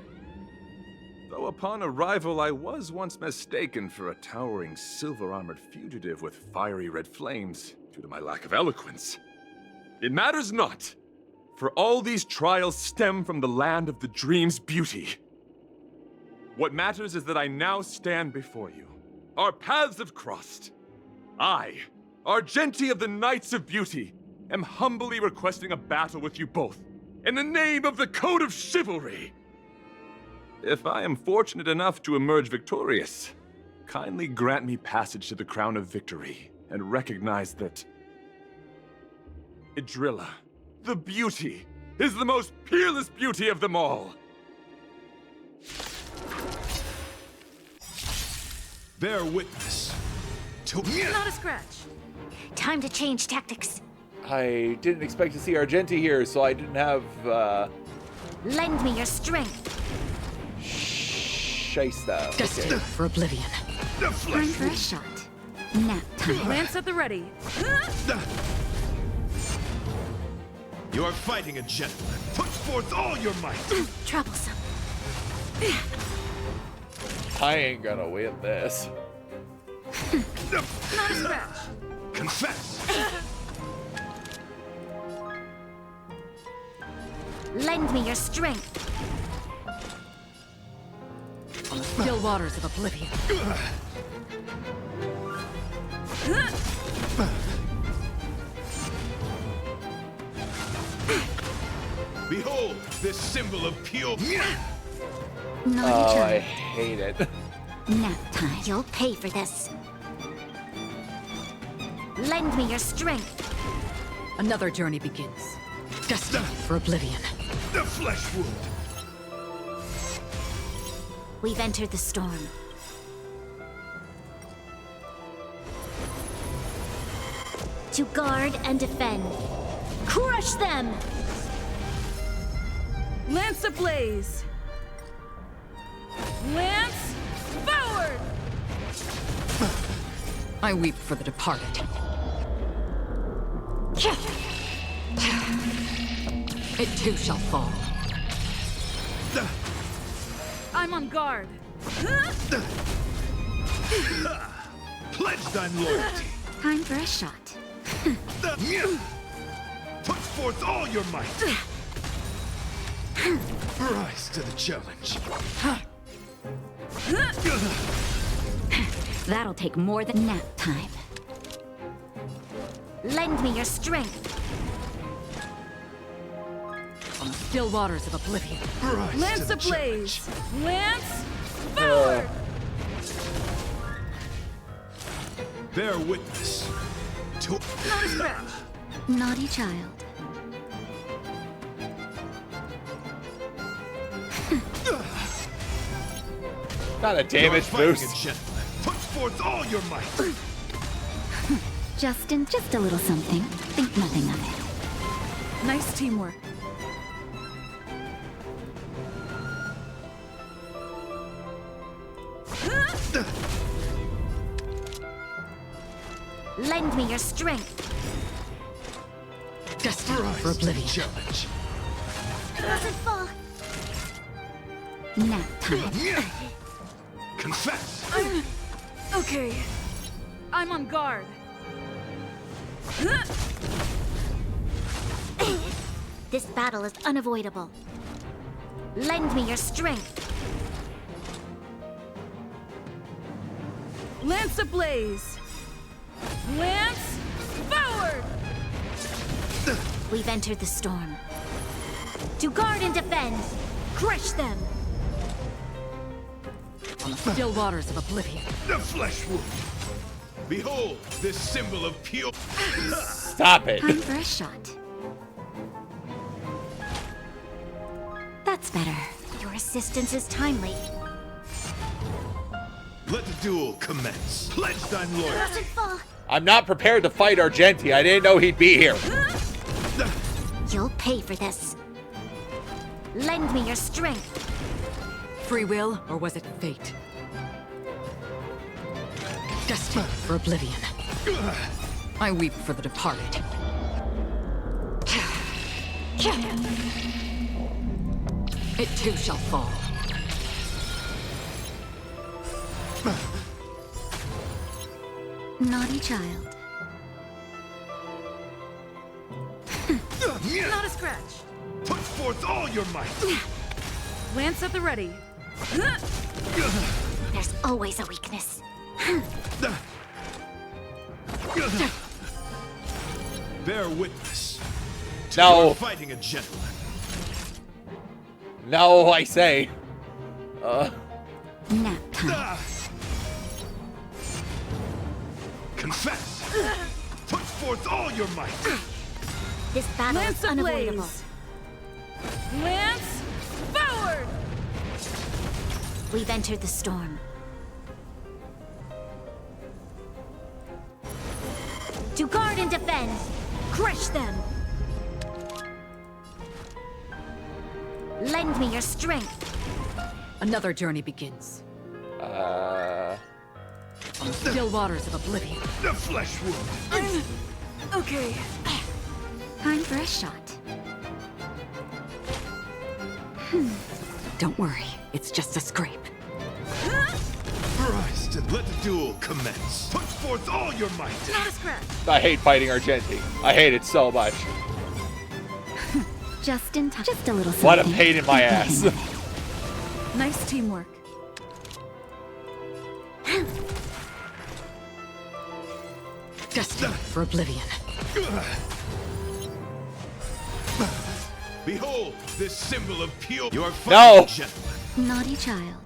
Speaker 9: Though upon arrival I was once mistaken for a towering silver-armored fugitive with fiery red flames due to my lack of eloquence. It matters not, for all these trials stem from the land of the dream's beauty. What matters is that I now stand before you. Our paths have crossed. I, Argenti of the Knights of Beauty, am humbly requesting a battle with you both, in the name of the Code of Chivalry. If I am fortunate enough to emerge victorious, kindly grant me passage to the Crown of Victory, and recognize that Idrilla, the beauty, is the most peerless beauty of them all.
Speaker 17: Bear witness to...
Speaker 22: Not a scratch. Time to change tactics.
Speaker 1: I didn't expect to see Argenti here, so I didn't have,
Speaker 22: Lend me your strength.
Speaker 1: Shysta.
Speaker 4: Destined for oblivion.
Speaker 22: Time for a shot. Nap time.
Speaker 23: Lance at the ready.
Speaker 17: You are fighting a gentleman. Put forth all your might.
Speaker 22: Troublesome.
Speaker 1: I ain't gonna win this.
Speaker 22: Not a scratch.
Speaker 17: Confess.
Speaker 22: Lend me your strength.
Speaker 16: On the still waters of oblivion.
Speaker 17: Behold, this symbol of pure...
Speaker 22: Naughty
Speaker 1: I
Speaker 22: child.
Speaker 1: hate it.
Speaker 22: Nap time. You'll pay for this. Lend me your strength.
Speaker 16: Another journey begins. Destined for oblivion.
Speaker 17: The flesh wound.
Speaker 22: We've entered the storm. To guard and defend. Crush them!
Speaker 23: Lance ablaze. Lance forward!
Speaker 16: I weep for the departed. It too shall fall.
Speaker 23: I'm on guard.
Speaker 17: Pledge thine loyalty.
Speaker 22: Time for a shot.
Speaker 17: Put forth all your might. Rise to the challenge.
Speaker 22: That'll take more than nap time. Lend me your strength.
Speaker 16: On the still waters of oblivion.
Speaker 23: Lance ablaze. Lance forward!
Speaker 17: Bear witness to...
Speaker 23: Not a scratch.
Speaker 22: Naughty child.
Speaker 1: Not a damage boost.
Speaker 17: Put forth all your might.
Speaker 22: Justin, just a little something. Think nothing of it.
Speaker 23: Nice teamwork.
Speaker 22: Lend me your strength.
Speaker 16: Destined for oblivion.
Speaker 17: Challenge.
Speaker 22: Doesn't fall. Nap time.
Speaker 17: Confess.
Speaker 23: Okay. I'm on guard.
Speaker 22: This battle is unavoidable. Lend me your strength.
Speaker 23: Lance ablaze. Lance forward!
Speaker 22: We've entered the storm. To guard and defend. Crush them.
Speaker 16: On the still waters of oblivion.
Speaker 17: The flesh wound. Behold, this symbol of pure...
Speaker 1: Stop it.
Speaker 22: Time for a shot. That's better. Your assistance is timely.
Speaker 17: Let the duel commence. Pledge thine loyalty.
Speaker 22: Doesn't fall.
Speaker 1: I'm not prepared to fight Argenti. I didn't know he'd be here.
Speaker 22: You'll pay for this. Lend me your strength.
Speaker 16: Free will, or was it fate? Destined for oblivion. I weep for the departed. It too shall fall.
Speaker 22: Naughty child.
Speaker 23: Not a scratch.
Speaker 17: Put forth all your might.
Speaker 23: Lance at the ready.
Speaker 22: There's always a weakness.
Speaker 17: Bear witness.
Speaker 1: No.
Speaker 17: You're fighting a gentleman.
Speaker 1: No, I say.
Speaker 22: Nap time.
Speaker 17: Confess. Put forth all your might.
Speaker 22: This battle
Speaker 23: Lance
Speaker 22: is unavoidable.
Speaker 23: ablaze. Lance forward.
Speaker 22: We've entered the storm. To guard and defend. Crush them. Lend me your strength.
Speaker 16: Another journey begins. On the still waters of oblivion.
Speaker 17: The flesh wound.
Speaker 23: Okay.
Speaker 22: Time for a shot.
Speaker 16: Don't worry, it's just a scrape.
Speaker 17: Christ, and let the duel commence. Put forth all your might.
Speaker 23: Not a scratch.
Speaker 1: I hate fighting Argenti. I hate it so much.
Speaker 22: Just in time. Just a little something.
Speaker 1: What a pain in my ass.
Speaker 23: Nice teamwork.
Speaker 16: Destined for oblivion.
Speaker 17: Behold, this symbol of pure. You are
Speaker 1: No.
Speaker 17: fighting a gentleman.
Speaker 22: Naughty child.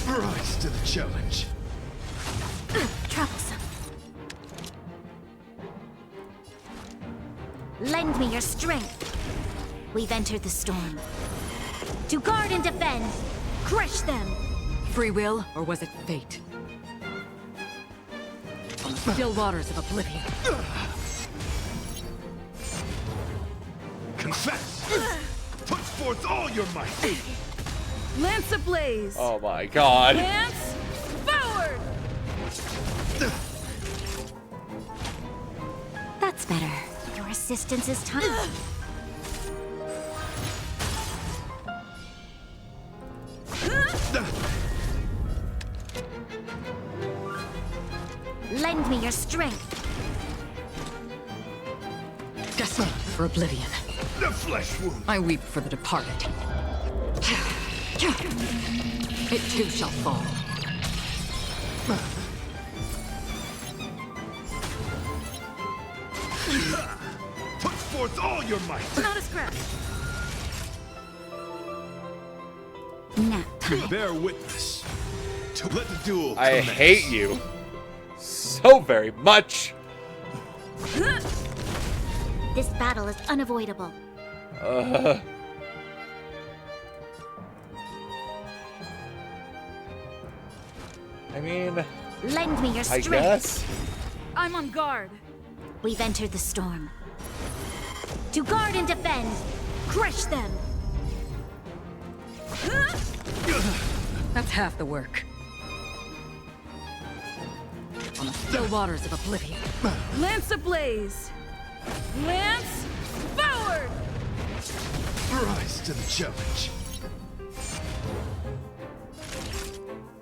Speaker 17: Rise to the challenge.
Speaker 22: Troublesome. Lend me your strength. We've entered the storm. To guard and defend. Crush them.
Speaker 16: Free will, or was it fate? On the still waters of oblivion.
Speaker 17: Confess. Put forth all your might.
Speaker 23: Lance ablaze.
Speaker 1: Oh my god.
Speaker 23: Lance forward.
Speaker 22: That's better. Your assistance is time. Lend me your strength.
Speaker 16: Destined for oblivion.
Speaker 17: The flesh wound.
Speaker 16: I weep for the departed. It too shall fall.
Speaker 17: Put forth all your might.
Speaker 23: Not a scratch.
Speaker 22: Nap time.
Speaker 17: Bear witness. To let the duel
Speaker 1: I
Speaker 17: commence.
Speaker 1: hate you so very much.
Speaker 22: This battle is unavoidable.
Speaker 1: I mean,
Speaker 22: Lend me your
Speaker 1: I
Speaker 22: strength.
Speaker 1: guess.
Speaker 23: I'm on guard.
Speaker 22: We've entered the storm. To guard and defend. Crush them.
Speaker 16: That's half the work. On the still waters of oblivion.
Speaker 23: Lance ablaze. Lance forward.
Speaker 17: Rise to the challenge.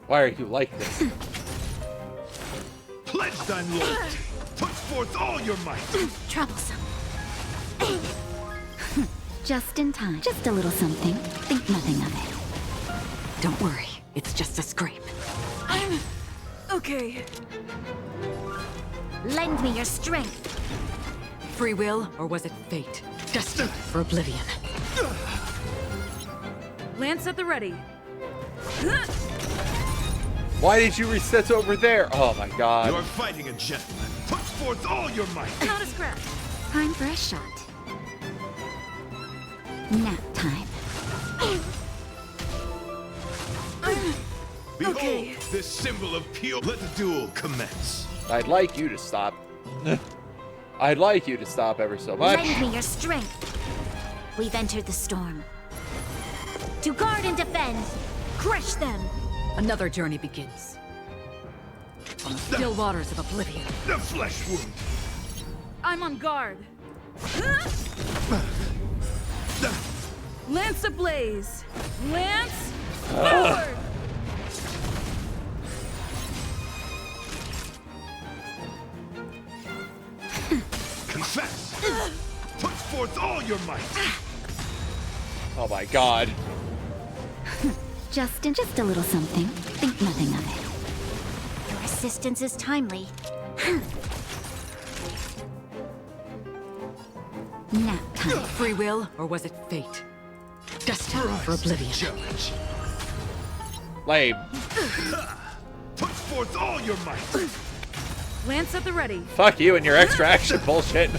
Speaker 1: Why are you like this?
Speaker 17: Pledge thine loyalty. Put forth all your might.
Speaker 22: Troublesome. Just in time. Just a little something. Think nothing of it.
Speaker 16: Don't worry, it's just a scrape.
Speaker 23: I'm okay.
Speaker 22: Lend me your strength.
Speaker 16: Free will, or was it fate? Destined for oblivion.
Speaker 23: Lance at the ready.
Speaker 1: Why did you reset over there? Oh my god.
Speaker 17: You are fighting a gentleman. Put forth all your might.
Speaker 23: Not a scratch.
Speaker 22: Time for a shot. Nap time.
Speaker 17: Behold,
Speaker 23: Okay.
Speaker 17: this symbol of pure. Let the duel commence.
Speaker 1: I'd like you to stop. I'd like you to stop ever so much.
Speaker 22: Lend me your strength. We've entered the storm. To guard and defend. Crush them.
Speaker 16: Another journey begins. On the still waters of oblivion.
Speaker 17: The flesh wound.
Speaker 23: I'm on guard. Lance ablaze. Lance Forward!
Speaker 17: Confess! Put forth all your might!
Speaker 1: Oh my god.
Speaker 22: Just a little something. Think nothing of it. Your assistance is timely.
Speaker 16: Nap time. Free will, or was it fate? Destined for oblivion.
Speaker 17: Challenge.
Speaker 1: Lame.
Speaker 17: Put forth all your might!
Speaker 23: Lance at the ready.
Speaker 1: Fuck you and your extra action bullshit.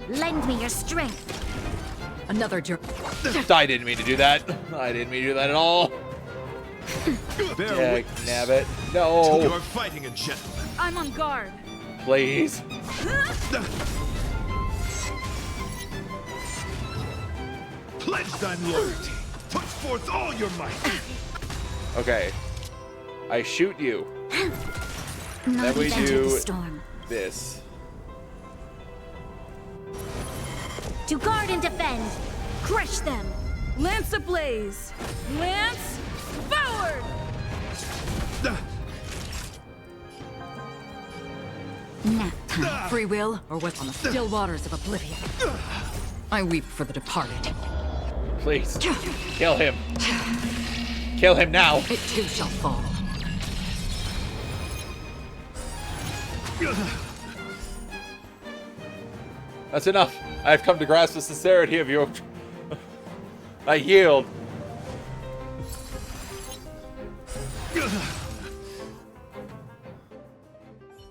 Speaker 22: Lend me your strength.
Speaker 16: Another jerk.
Speaker 1: I didn't mean to do that. I didn't mean to do that at all.
Speaker 17: Bear
Speaker 1: nabbit. No.
Speaker 17: You're fighting a gentleman.
Speaker 23: I'm on guard.
Speaker 1: Please.
Speaker 17: Pledge thine loyalty. Put forth all your might.
Speaker 1: Okay. I shoot you.
Speaker 22: Not
Speaker 1: Then we
Speaker 22: even
Speaker 1: do
Speaker 22: the storm.
Speaker 1: this.
Speaker 22: To guard and defend. Crush them.
Speaker 23: Lance ablaze. Lance forward!
Speaker 16: Nap time. Free will, or what's on the still waters of oblivion. I weep for the departed.
Speaker 1: Please. Kill him. Kill him now.
Speaker 16: It too shall fall.
Speaker 1: That's enough. I have come to grasp the sincerity of you. I yield.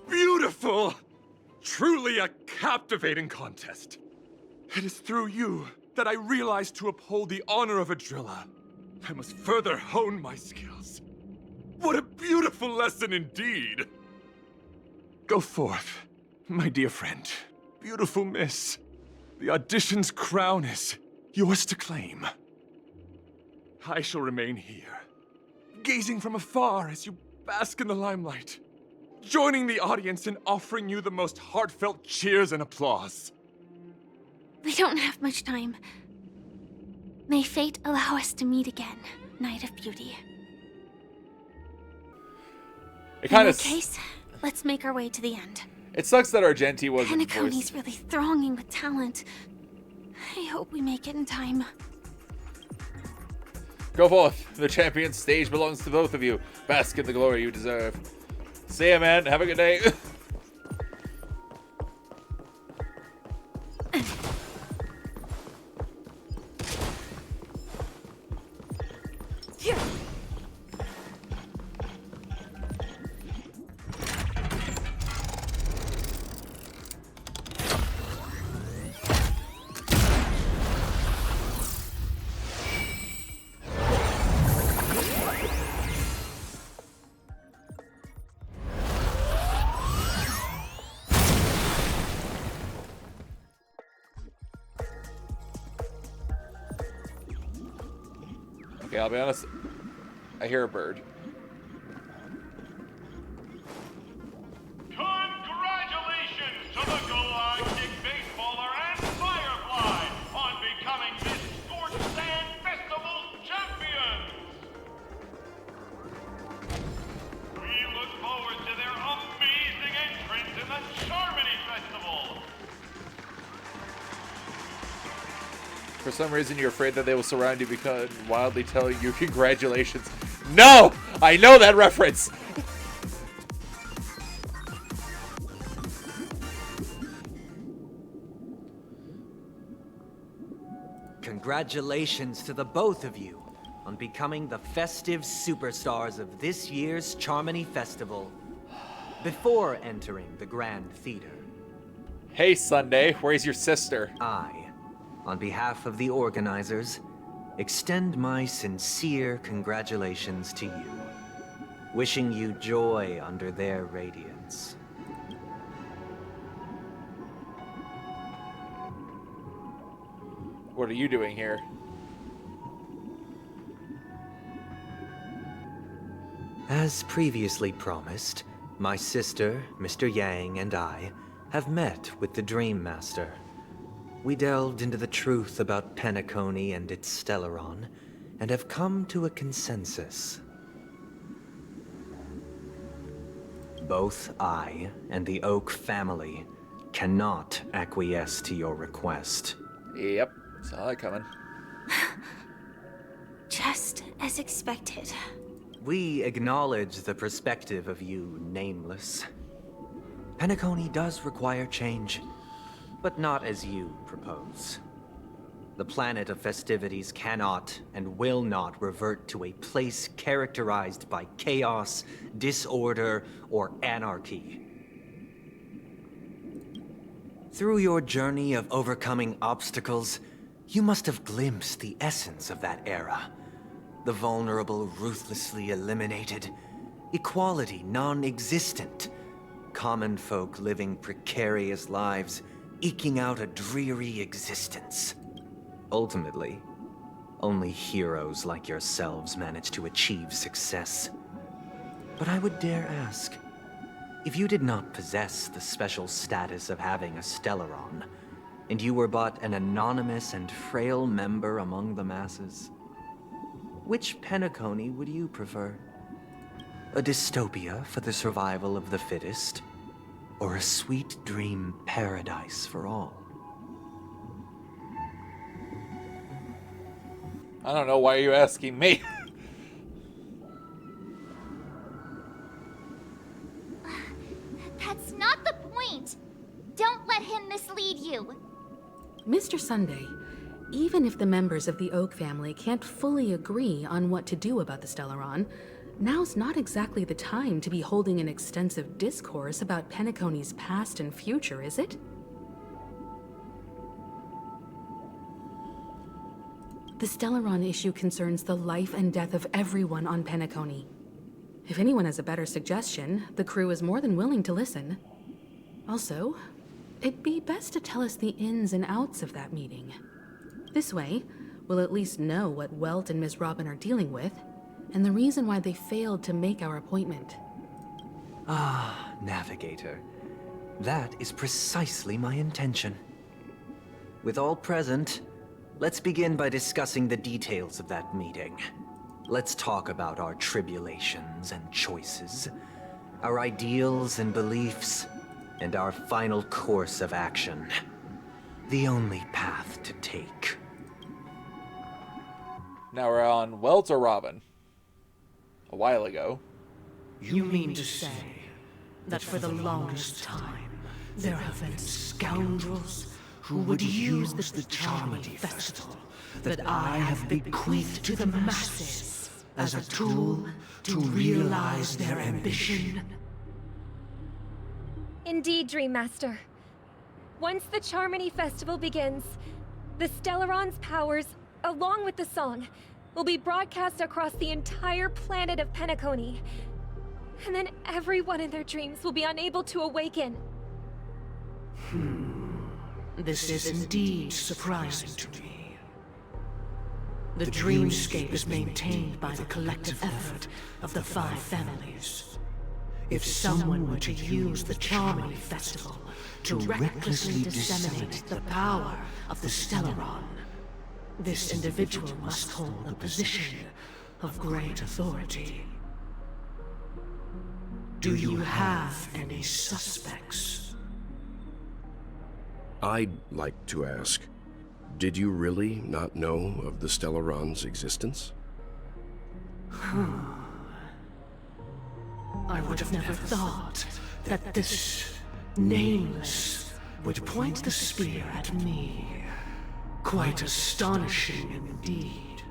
Speaker 9: Beautiful! Truly a captivating contest. It is through you that I realized to uphold the honor of a driller, I must further hone my skills. What a beautiful lesson indeed! Go forth, my dear friend, beautiful miss. The audition's crown is yours to claim. I shall remain here, gazing from afar as you bask in the limelight, joining the audience in offering you the most heartfelt cheers and applause.
Speaker 22: We don't have much time. May fate allow us to meet again, Knight of Beauty.
Speaker 1: It kind
Speaker 22: In
Speaker 1: of
Speaker 22: that case, let's make our way to the end.
Speaker 1: It sucks that Argenti wasn't
Speaker 22: Penacony's
Speaker 1: voiced.
Speaker 22: really thronging with talent. I hope we make it in time.
Speaker 1: Go forth. The champion's stage belongs to both of you. Bask in the glory you deserve. See ya, man. Have a good day. Okay, I'll be honest. I hear a bird.
Speaker 6: Congratulations to the Galactic Baseballer and Firefly on becoming this Scorched Sand Festival's champions! We look forward to their amazing entrance in the Charmony Festival!
Speaker 1: For some reason, you're afraid that they will surround you because wildly telling you congratulations. No! I know that reference!
Speaker 8: Congratulations to the both of you on becoming the festive superstars of this year's Charmony Festival before entering the Grand Theater.
Speaker 1: Hey, Sunday, where's your sister?
Speaker 8: I, on behalf of the organizers, extend my sincere congratulations to you, wishing you joy under their radiance.
Speaker 1: What are you doing here?
Speaker 8: As previously promised, my sister, Mr. Yang, and I have met with the Dream Master. We delved into the truth about Penacony and its Stellaron, and have come to a consensus. Both I and the Oak family cannot acquiesce to your request.
Speaker 1: Yep, saw that coming.
Speaker 10: Just as expected.
Speaker 8: We acknowledge the perspective of you, Nameless. Penacony does require change, but not as you propose. The planet of festivities cannot and will not revert to a place characterized by chaos, disorder, or anarchy. Through your journey of overcoming obstacles, you must have glimpsed the essence of that era. The vulnerable ruthlessly eliminated, equality non-existent, common folk living precarious lives, eking out a dreary existence. Ultimately, only heroes like yourselves manage to achieve success. But I would dare ask, if you did not possess the special status of having a Stellaron, and you were but an anonymous and frail member among the masses, which Penacony would you prefer? A dystopia for the survival of the fittest, or a sweet dream paradise for all?
Speaker 1: I don't know, why are you asking me?
Speaker 22: That's not the point! Don't let him mislead you!
Speaker 4: Mr. Sunday, even if the members of the Oak family can't fully agree on what to do about the Stellaron, now's not exactly the time to be holding an extensive discourse about Penacony's past and future, is it? The Stellaron issue concerns the life and death of everyone on Penacony. If anyone has a better suggestion, the crew is more than willing to listen. Also, it'd be best to tell us the ins and outs of that meeting. This way, we'll at least know what Welt and Ms. Robin are dealing with, and the reason why they failed to make our appointment.
Speaker 8: Ah, Navigator. That is precisely my intention. With all present, let's begin by discussing the details of that meeting. Let's talk about our tribulations and choices, our ideals and beliefs, and our final course of action. The only path to take.
Speaker 1: Now we're on Welt or Robin. A while ago.
Speaker 3: You mean to say that for the longest time, there have been scoundrels who would use the Charmony Festival that I have bequeathed to the masses as a tool to realize their ambition?
Speaker 18: Indeed, Dream Master. Once the Charmony Festival begins, the Stellaron's powers, along with the song, will be broadcast across the entire planet of Penacony. And then everyone in their dreams will be unable to awaken.
Speaker 3: This is indeed surprising to me. The dreamscape is maintained by the collective effort of the 5 families. If someone were to use the Charmony Festival to recklessly disseminate the power of the Stellaron, this individual must hold a position of great authority. Do you have any suspects?
Speaker 19: I'd like to ask, did you really not know of the Stellaron's existence?
Speaker 3: I would have never thought that this Nameless would point the spear at me. Quite astonishing indeed.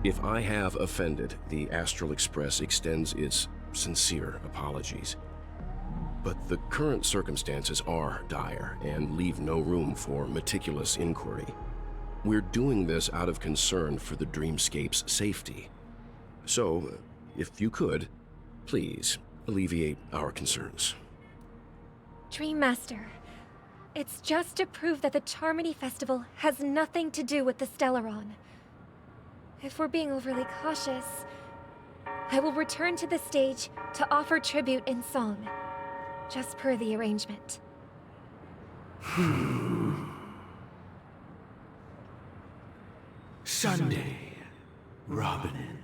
Speaker 19: If I have offended, the Astral Express extends its sincere apologies. But the current circumstances are dire and leave no room for meticulous inquiry. We're doing this out of concern for the Dreamscape's safety. So, if you could, please alleviate our concerns.
Speaker 18: Dream Master, it's just to prove that the Charmony Festival has nothing to do with the Stellaron. If we're being overly cautious, I will return to the stage to offer tribute in song, just per the arrangement.
Speaker 11: Sunday, Robin.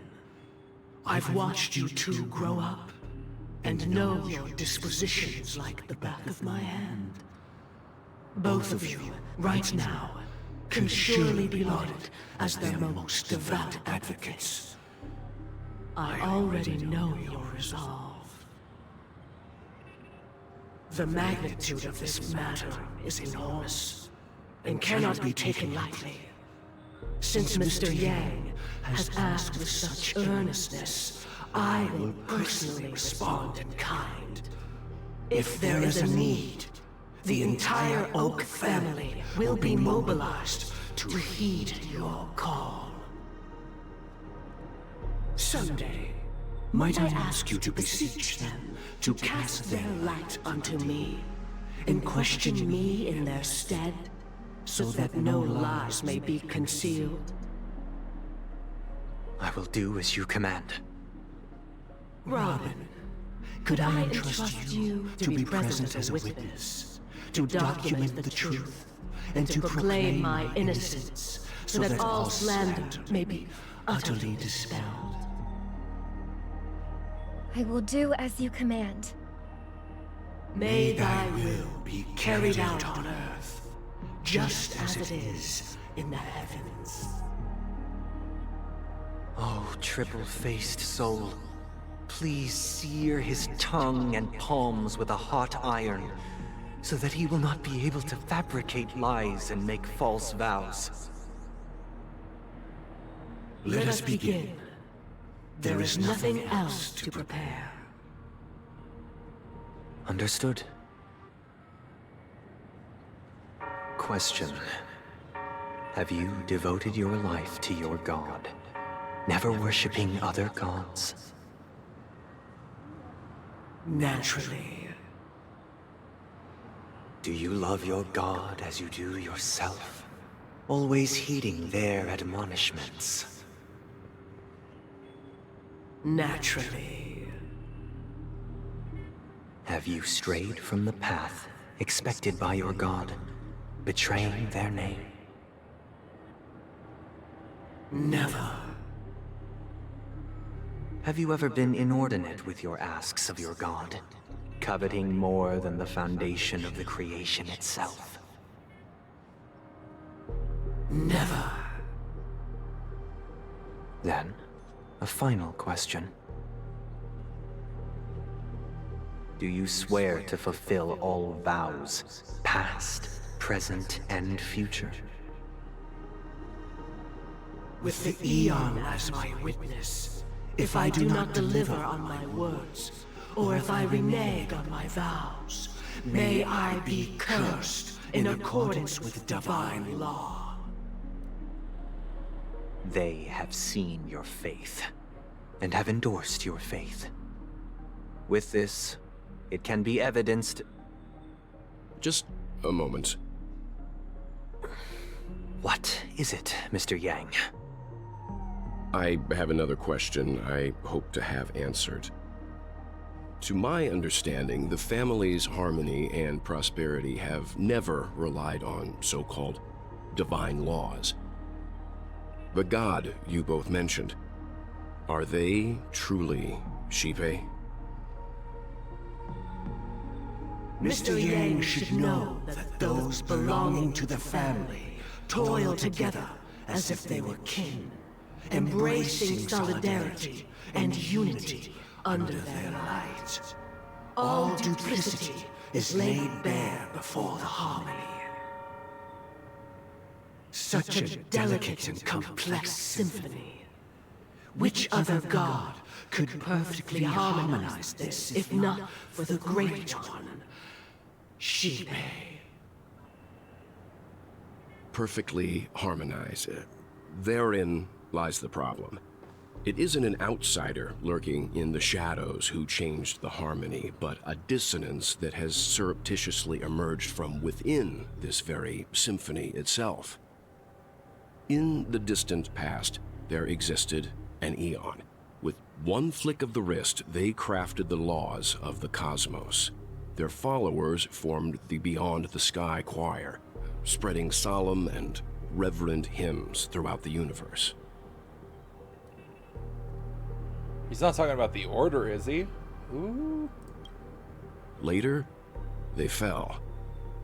Speaker 11: I've watched you two grow up and know your dispositions like the back of my hand. Both of you, right now, can surely be lauded as their most devout advocates. I already know your resolve. The magnitude of this matter is enormous and cannot be taken lightly. Since Mr. Yang has asked with such earnestness, I will personally respond in kind. If there is a need, the entire Oak family will be mobilized to heed your call. Someday, might I ask you to beseech them to cast their light unto me, and question me in their stead, so that no lies may be concealed?
Speaker 8: I will do as you command.
Speaker 11: Robin, could I entrust you to be present as a witness, to document the truth, and to proclaim my innocence, so that all slander may be utterly dispelled?
Speaker 18: I will do as you command.
Speaker 11: May thy will be carried out on earth, just as it is in the heavens.
Speaker 8: Oh, triple-faced soul, please sear his tongue and palms with a hot iron, so that he will not be able to fabricate lies and make false vows.
Speaker 11: Let us begin. There is nothing else to prepare.
Speaker 8: Understood. Question. Have you devoted your life to your god, never worshipping other gods?
Speaker 11: Naturally.
Speaker 8: Do you love your god as you do yourself, always heeding their admonishments?
Speaker 11: Naturally.
Speaker 8: Have you strayed from the path expected by your god, betraying their name?
Speaker 11: Never.
Speaker 8: Have you ever been inordinate with your asks of your god, coveting more than the foundation of the creation itself?
Speaker 11: Never.
Speaker 8: Then, a final question. Do you swear to fulfill all vows, past, present, and future?
Speaker 11: With the Eon as my witness, if I do not deliver on my words, or if I renege on my vows, may I be cursed in accordance with divine law.
Speaker 8: They have seen your faith, and have endorsed your faith. With this, it can be evidenced...
Speaker 19: Just a moment.
Speaker 8: What is it, Mr. Yang?
Speaker 19: I have another question I hope to have answered. To my understanding, the family's harmony and prosperity have never relied on so-called divine laws. The god you both mentioned, are they truly Xipe?
Speaker 11: Mr. Yang should know that those belonging to the family toil together as if they were kin, embracing solidarity and unity under their light. All duplicity is laid bare before the harmony. Such a delicate and complex symphony. Which other god could perfectly harmonize this, if not for the great one, Xipe?
Speaker 19: Perfectly harmonize. Therein lies the problem. It isn't an outsider lurking in the shadows who changed the harmony, but a dissonance that has surreptitiously emerged from within this very symphony itself. In the distant past, there existed an Eon. With one flick of the wrist, they crafted the laws of the cosmos. Their followers formed the Beyond the Sky Choir, spreading solemn and reverent hymns throughout the universe.
Speaker 1: He's not talking about the Order, is he? Ooh.
Speaker 19: Later, they fell.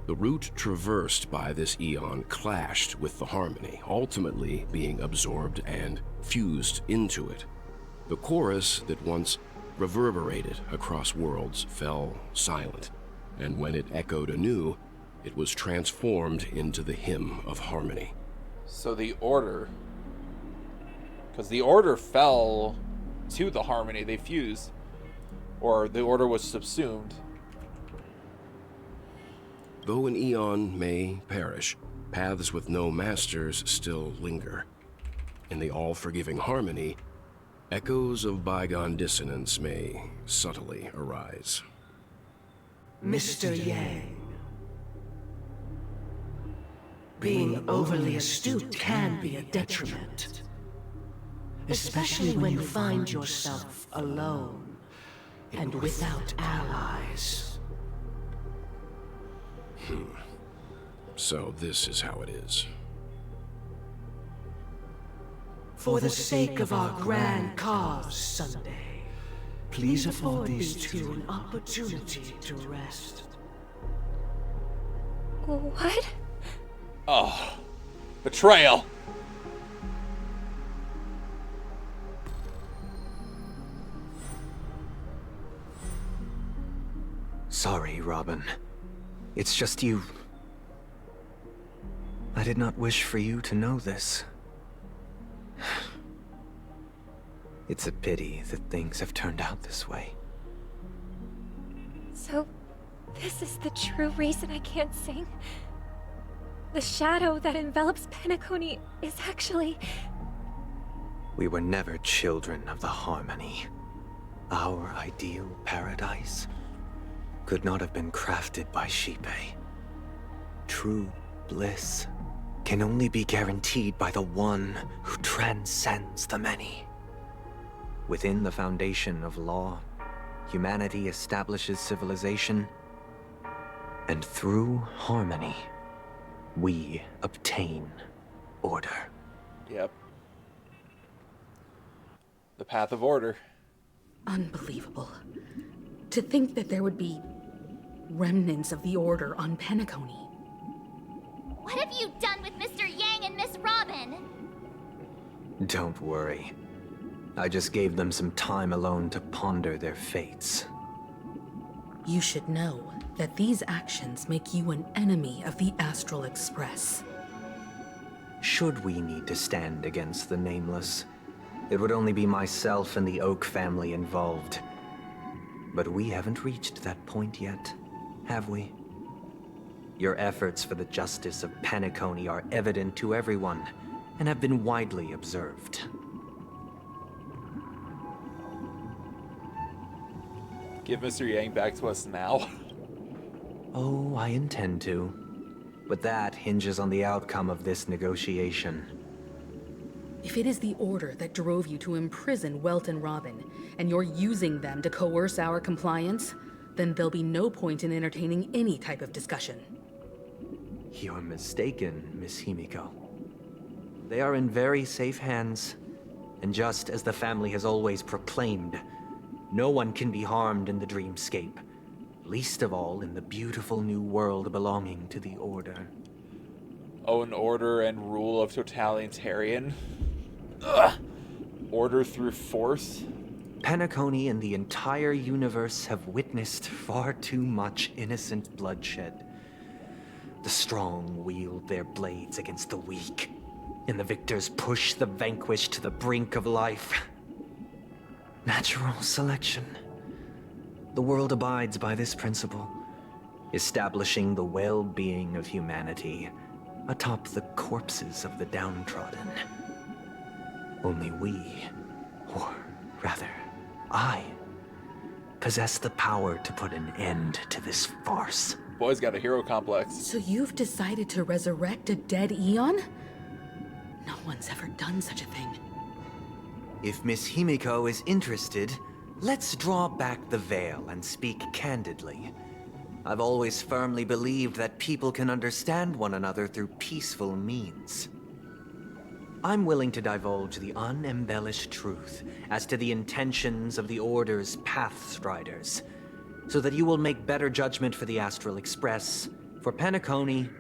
Speaker 19: The route traversed by this eon clashed with the harmony, ultimately being absorbed and fused into it. The chorus that once reverberated across worlds fell silent, and when it echoed anew, it was transformed into the hymn of harmony.
Speaker 1: So the Order... Because the Order fell to the harmony, they fused. Or the Order was subsumed.
Speaker 19: Though an eon may perish, paths with no masters still linger. In the all-forgiving harmony, echoes of bygone dissonance may subtly arise.
Speaker 11: Mr. Yang. Being overly astute can be a detriment. Especially when you find yourself alone and without allies.
Speaker 19: So this is how it is.
Speaker 11: For the sake of our grand cause, Sunday, please afford these two an opportunity to rest.
Speaker 18: What?
Speaker 1: Oh, betrayal.
Speaker 8: Sorry, Robin. It's just you. I did not wish for you to know this. It's a pity that things have turned out this way.
Speaker 18: So, this is the true reason I can't sing? The shadow that envelops Penacony is actually...
Speaker 8: We were never children of the harmony. Our ideal paradise could not have been crafted by Xipe. True bliss can only be guaranteed by the one who transcends the many. Within the foundation of law, humanity establishes civilization, and through harmony, we obtain order.
Speaker 1: Yep. The path of order.
Speaker 4: Unbelievable. To think that there would be remnants of the Order on Penacony.
Speaker 22: What have you done with Mr. Yang and Miss Robin?
Speaker 8: Don't worry. I just gave them some time alone to ponder their fates.
Speaker 4: You should know that these actions make you an enemy of the Astral Express.
Speaker 8: Should we need to stand against the Nameless, it would only be myself and the Oak family involved. But we haven't reached that point yet, have we? Your efforts for the justice of Penacony are evident to everyone, and have been widely observed.
Speaker 1: Give Mr. Yang back to us now.
Speaker 8: Oh, I intend to. But that hinges on the outcome of this negotiation.
Speaker 4: If it is the Order that drove you to imprison Welt and Robin, and you're using them to coerce our compliance, then there'll be no point in entertaining any type of discussion.
Speaker 8: You're mistaken, Miss Himiko. They are in very safe hands, and just as the family has always proclaimed, no one can be harmed in the dreamscape, least of all in the beautiful new world belonging to the Order.
Speaker 1: Own order and rule of totalitarian. Ugh. Order through force.
Speaker 8: Penacony and the entire universe have witnessed far too much innocent bloodshed. The strong wield their blades against the weak, and the victors push the vanquished to the brink of life. Natural selection. The world abides by this principle, establishing the well-being of humanity atop the corpses of the downtrodden. Only we, or rather, I, possess the power to put an end to this farce.
Speaker 1: Boy's got a hero complex.
Speaker 4: So you've decided to resurrect a dead Eon? No one's ever done such a thing.
Speaker 8: If Miss Himiko is interested, let's draw back the veil and speak candidly. I've always firmly believed that people can understand one another through peaceful means. I'm willing to divulge the unembellished truth as to the intentions of the Order's Pathstriders, so that you will make better judgment for the Astral Express, for Penacony,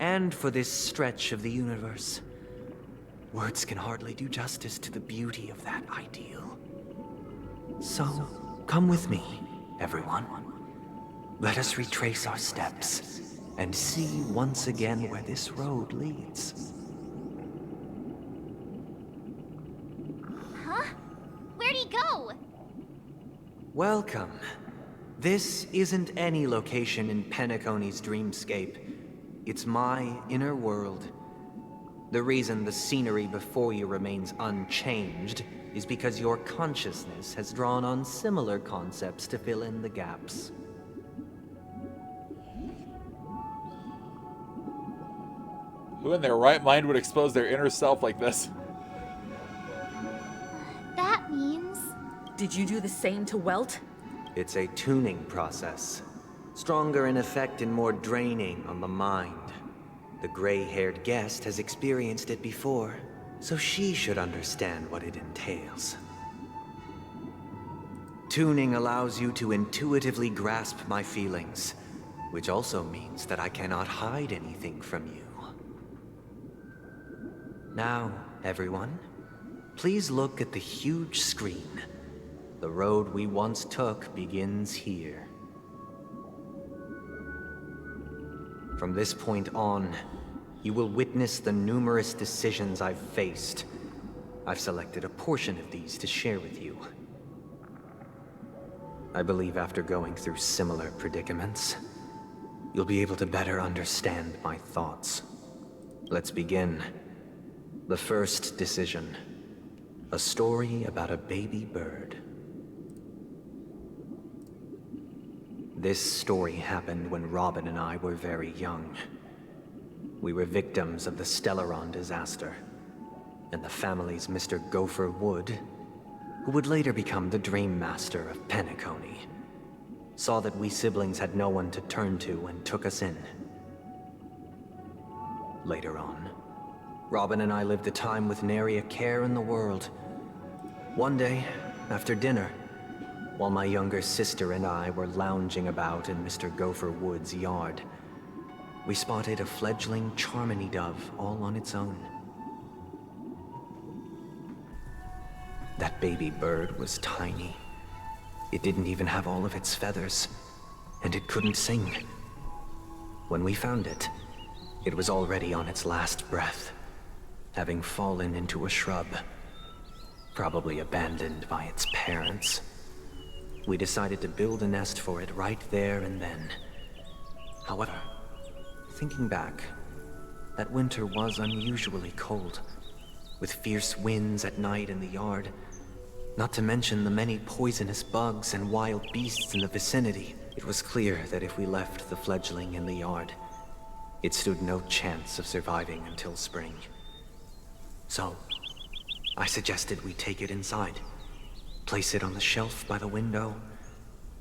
Speaker 8: and for this stretch of the universe. Words can hardly do justice to the beauty of that ideal. So, come with me, everyone. Let us retrace our steps and see once again where this road leads.
Speaker 22: Huh? Where'd he go?
Speaker 8: Welcome. This isn't any location in Penacony's dreamscape. It's my inner world. The reason the scenery before you remains unchanged is because your consciousness has drawn on similar concepts to fill in the gaps.
Speaker 1: Who in their right mind would expose their inner self like this?
Speaker 22: That means...
Speaker 4: Did you do the same to Welt?
Speaker 8: It's a tuning process. Stronger in effect and more draining on the mind. The gray-haired guest has experienced it before, so she should understand what it entails. Tuning allows you to intuitively grasp my feelings, which also means that I cannot hide anything from you. Now, everyone, please look at the huge screen. The road we once took begins here. From this point on, you will witness the numerous decisions I've faced. I've selected a portion of these to share with you. I believe after going through similar predicaments, you'll be able to better understand my thoughts. Let's begin. The first decision. A story about a baby bird. This story happened when Robin and I were very young. We were victims of the Stellaron disaster, and the family's Mr. Gopher Wood, who would later become the Dream Master of Penacony, saw that we siblings had no one to turn to and took us in. Later on, Robin and I lived a time with nary a care in the world. One day, after dinner, while my younger sister and I were lounging about in Mr. Gopher Wood's yard, we spotted a fledgling Charmony dove all on its own. That baby bird was tiny. It didn't even have all of its feathers, and it couldn't sing. When we found it, it was already on its last breath, having fallen into a shrub, probably abandoned by its parents. We decided to build a nest for it right there and then. However, thinking back, that winter was unusually cold, with fierce winds at night in the yard, not to mention the many poisonous bugs and wild beasts in the vicinity. It was clear that if we left the fledgling in the yard, it stood no chance of surviving until spring. So, I suggested we take it inside, place it on the shelf by the window,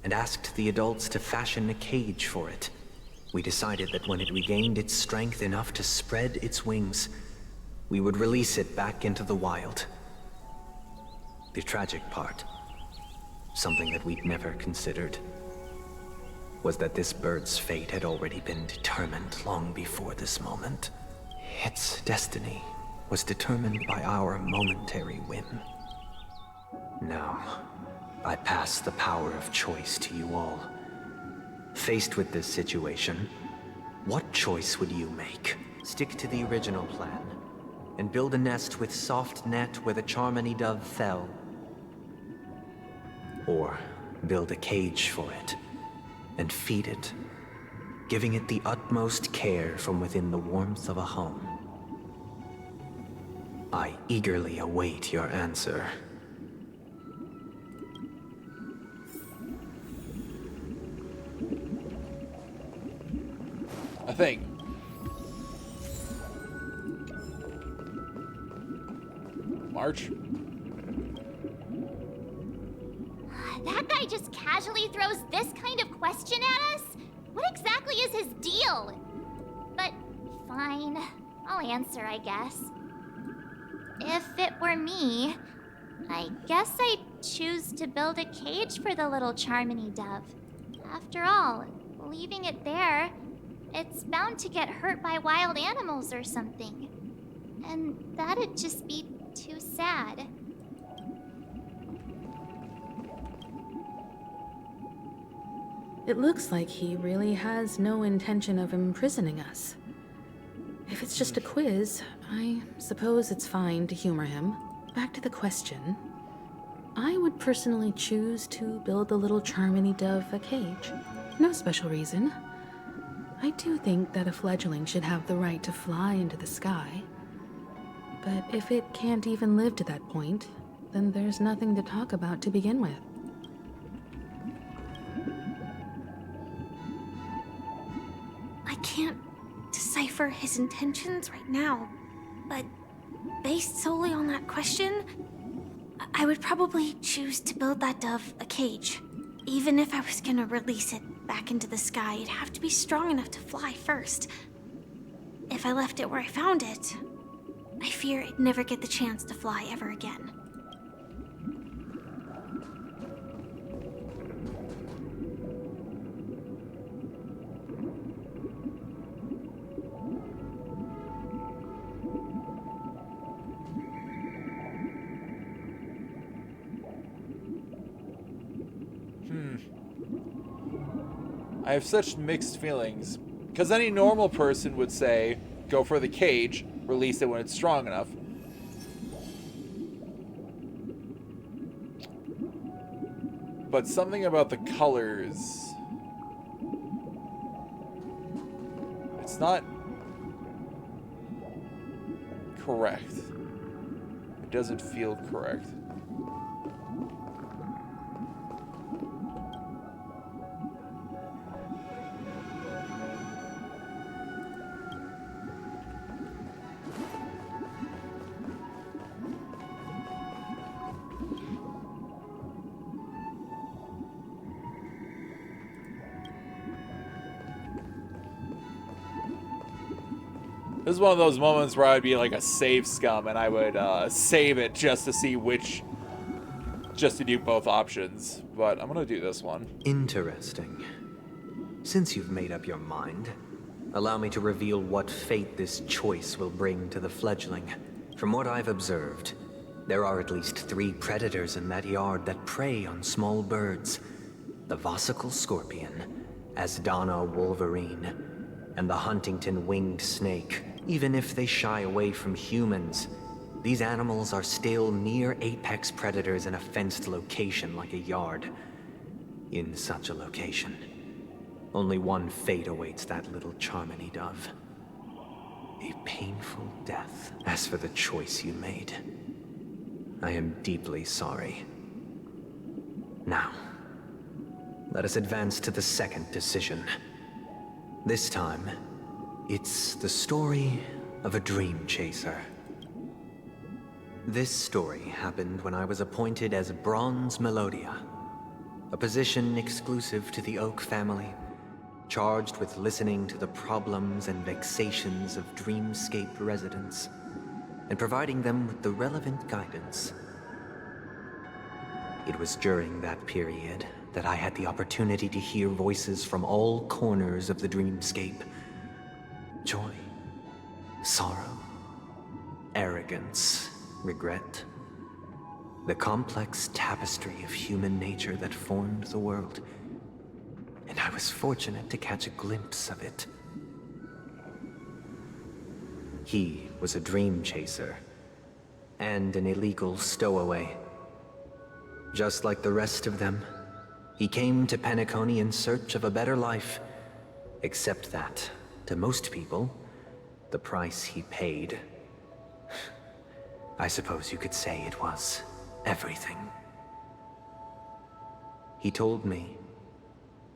Speaker 8: and asked the adults to fashion a cage for it. We decided that when it regained its strength enough to spread its wings, we would release it back into the wild. The tragic part, something that we'd never considered, was that this bird's fate had already been determined long before this moment. Its destiny was determined by our momentary whim. Now, I pass the power of choice to you all. Faced with this situation, what choice would you make? Stick to the original plan, and build a nest with soft net where the Charmony dove fell? Or build a cage for it, and feed it, giving it the utmost care from within the warmth of a home? I eagerly await your answer.
Speaker 1: I think. March?
Speaker 22: That guy just casually throws this kind of question at us? What exactly is his deal? But fine, I'll answer, I guess. If it were me, I guess I'd choose to build a cage for the little Charmony dove. After all, leaving it there, it's bound to get hurt by wild animals or something. And that'd just be too sad.
Speaker 4: It looks like he really has no intention of imprisoning us. If it's just a quiz, I suppose it's fine to humor him. Back to the question. I would personally choose to build the little Charmony dove a cage. No special reason. I do think that a fledgling should have the right to fly into the sky. But if it can't even live to that point, then there's nothing to talk about to begin with.
Speaker 15: I can't decipher his intentions right now, but based solely on that question, I would probably choose to build that dove a cage. Even if I was gonna release it back into the sky, it'd have to be strong enough to fly first. If I left it where I found it, I fear it'd never get the chance to fly ever again.
Speaker 1: I have such mixed feelings. Because any normal person would say, go for the cage, release it when it's strong enough. But something about the colors... It's not... correct. It doesn't feel correct. This is one of those moments where I'd be like a save scum and I would save it just to see just to do both options. But I'm gonna do this one.
Speaker 8: Interesting. Since you've made up your mind, allow me to reveal what fate this choice will bring to the fledgling. From what I've observed, there are at least 3 predators in that yard that prey on small birds. The Vosicle Scorpion, Asdana Wolverine, and the Huntington Winged Snake. Even if they shy away from humans, these animals are still near apex predators in a fenced location like a yard. In such a location, only one fate awaits that little Charmony dove. A painful death. As for the choice you made, I am deeply sorry. Now, let us advance to the second decision. This time, it's the story of a dream chaser. This story happened when I was appointed as Bronze Melodia, a position exclusive to the Oak family, charged with listening to the problems and vexations of Dreamscape residents, and providing them with the relevant guidance. It was during that period that I had the opportunity to hear voices from all corners of the Dreamscape. Joy, sorrow, arrogance, regret. The complex tapestry of human nature that formed the world. And I was fortunate to catch a glimpse of it. He was a dream chaser, and an illegal stowaway. Just like the rest of them, he came to Penacony in search of a better life, except that, to most people, the price he paid, I suppose you could say it was everything. He told me,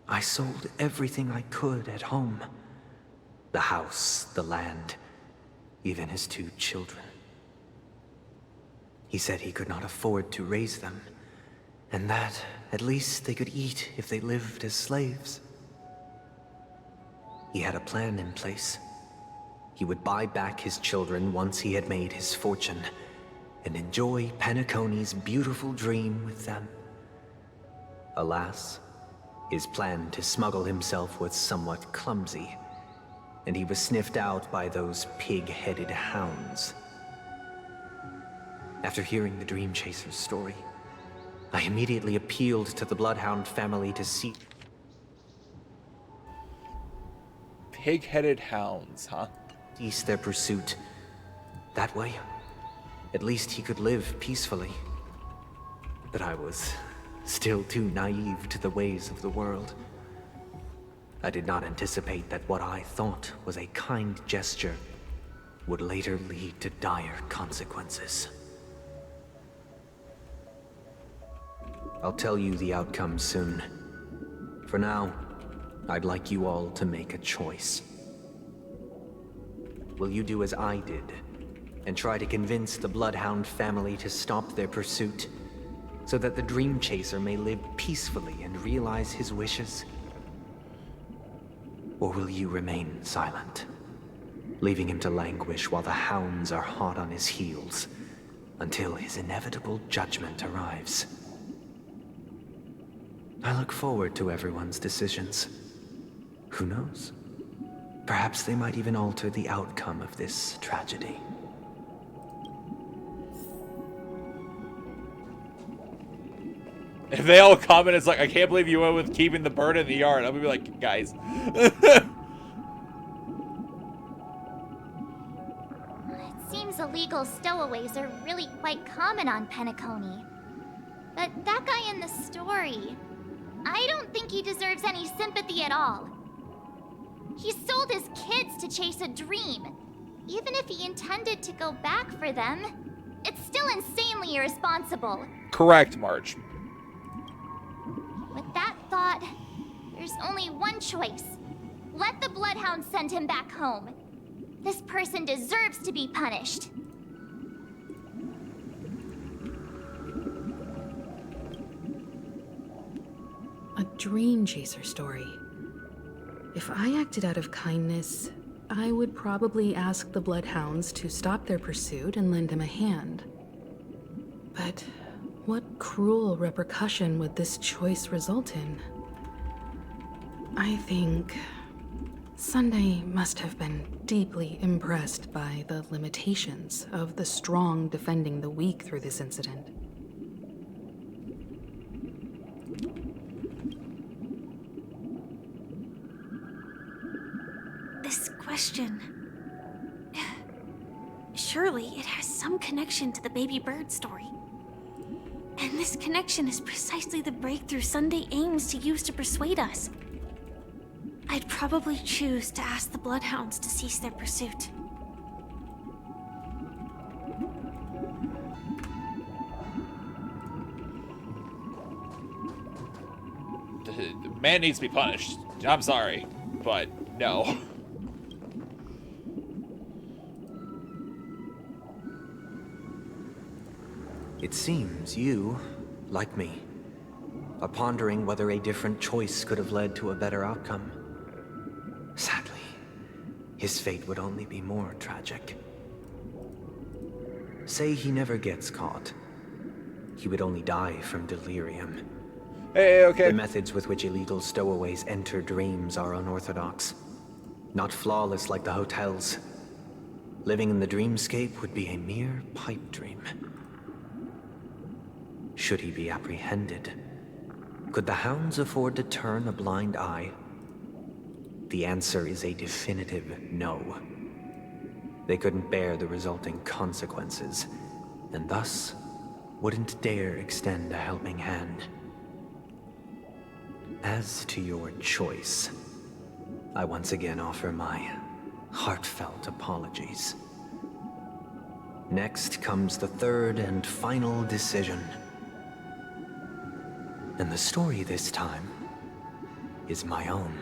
Speaker 8: I sold everything I could at home. The house, the land, even his 2 children. He said he could not afford to raise them, and that at least they could eat if they lived as slaves. He had a plan in place. He would buy back his children once he had made his fortune, and enjoy Penacony's beautiful dream with them. Alas, his plan to smuggle himself was somewhat clumsy, and he was sniffed out by those pig-headed hounds. After hearing the Dream Chaser's story, I immediately appealed to the Bloodhound family to see...
Speaker 1: Pig-headed hounds, huh?
Speaker 8: Cease their pursuit. That way, at least he could live peacefully. But I was still too naive to the ways of the world. I did not anticipate that what I thought was a kind gesture would later lead to dire consequences. I'll tell you the outcome soon. For now, I'd like you all to make a choice. Will you do as I did, and try to convince the Bloodhound family to stop their pursuit, so that the Dream Chaser may live peacefully and realize his wishes? Or will you remain silent, leaving him to languish while the hounds are hot on his heels, until his inevitable judgment arrives? I look forward to everyone's decisions. Who knows? Perhaps they might even alter the outcome of this tragedy.
Speaker 1: If they all come and it's like, I can't believe you went with keeping the bird in the yard, I'm gonna be like, guys.
Speaker 22: It seems illegal stowaways are really quite common on Penacony. But that guy in the story, I don't think he deserves any sympathy at all. He sold his kids to chase a dream. Even if he intended to go back for them, it's still insanely irresponsible.
Speaker 1: Correct, Marge.
Speaker 22: With that thought, there's only one choice. Let the Bloodhound send him back home. This person deserves to be punished.
Speaker 4: A Dream Chaser story. If I acted out of kindness, I would probably ask the Bloodhounds to stop their pursuit and lend him a hand. But what cruel repercussion would this choice result in? I think Sunday must have been deeply impressed by the limitations of the strong defending the weak through this incident.
Speaker 15: This question... Surely it has some connection to the baby bird story. And this connection is precisely the breakthrough Sunday aims to use to persuade us. I'd probably choose to ask the Bloodhounds to cease their pursuit.
Speaker 1: The man needs to be punished. I'm sorry, but no.
Speaker 8: It seems you, like me, are pondering whether a different choice could have led to a better outcome. Sadly, his fate would only be more tragic. Say he never gets caught. He would only die from delirium.
Speaker 1: Hey, okay.
Speaker 8: The methods with which illegal stowaways enter dreams are unorthodox. Not flawless like the hotels. Living in the dreamscape would be a mere pipe dream. Should he be apprehended? Could the hounds afford to turn a blind eye? The answer is a definitive no. They couldn't bear the resulting consequences, and thus wouldn't dare extend a helping hand. As to your choice, I once again offer my heartfelt apologies. Next comes the third and final decision. And the story this time is my own.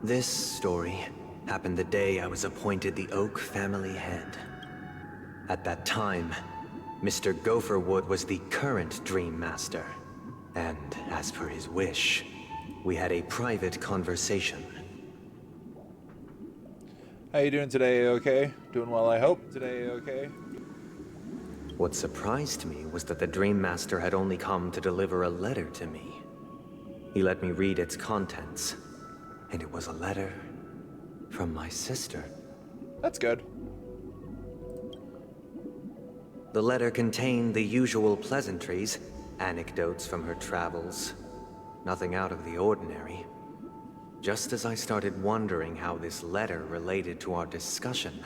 Speaker 8: This story happened the day I was appointed the Oak family head. At that time, Mr. Gopherwood was the current Dream Master, and as per his wish, we had a private conversation.
Speaker 1: How you doing today? Okay? Doing well, I hope. Today, okay?
Speaker 8: What surprised me was that the Dream Master had only come to deliver a letter to me. He let me read its contents, and it was a letter from my sister.
Speaker 1: That's good.
Speaker 8: The letter contained the usual pleasantries, anecdotes from her travels. Nothing out of the ordinary. Just as I started wondering how this letter related to our discussion,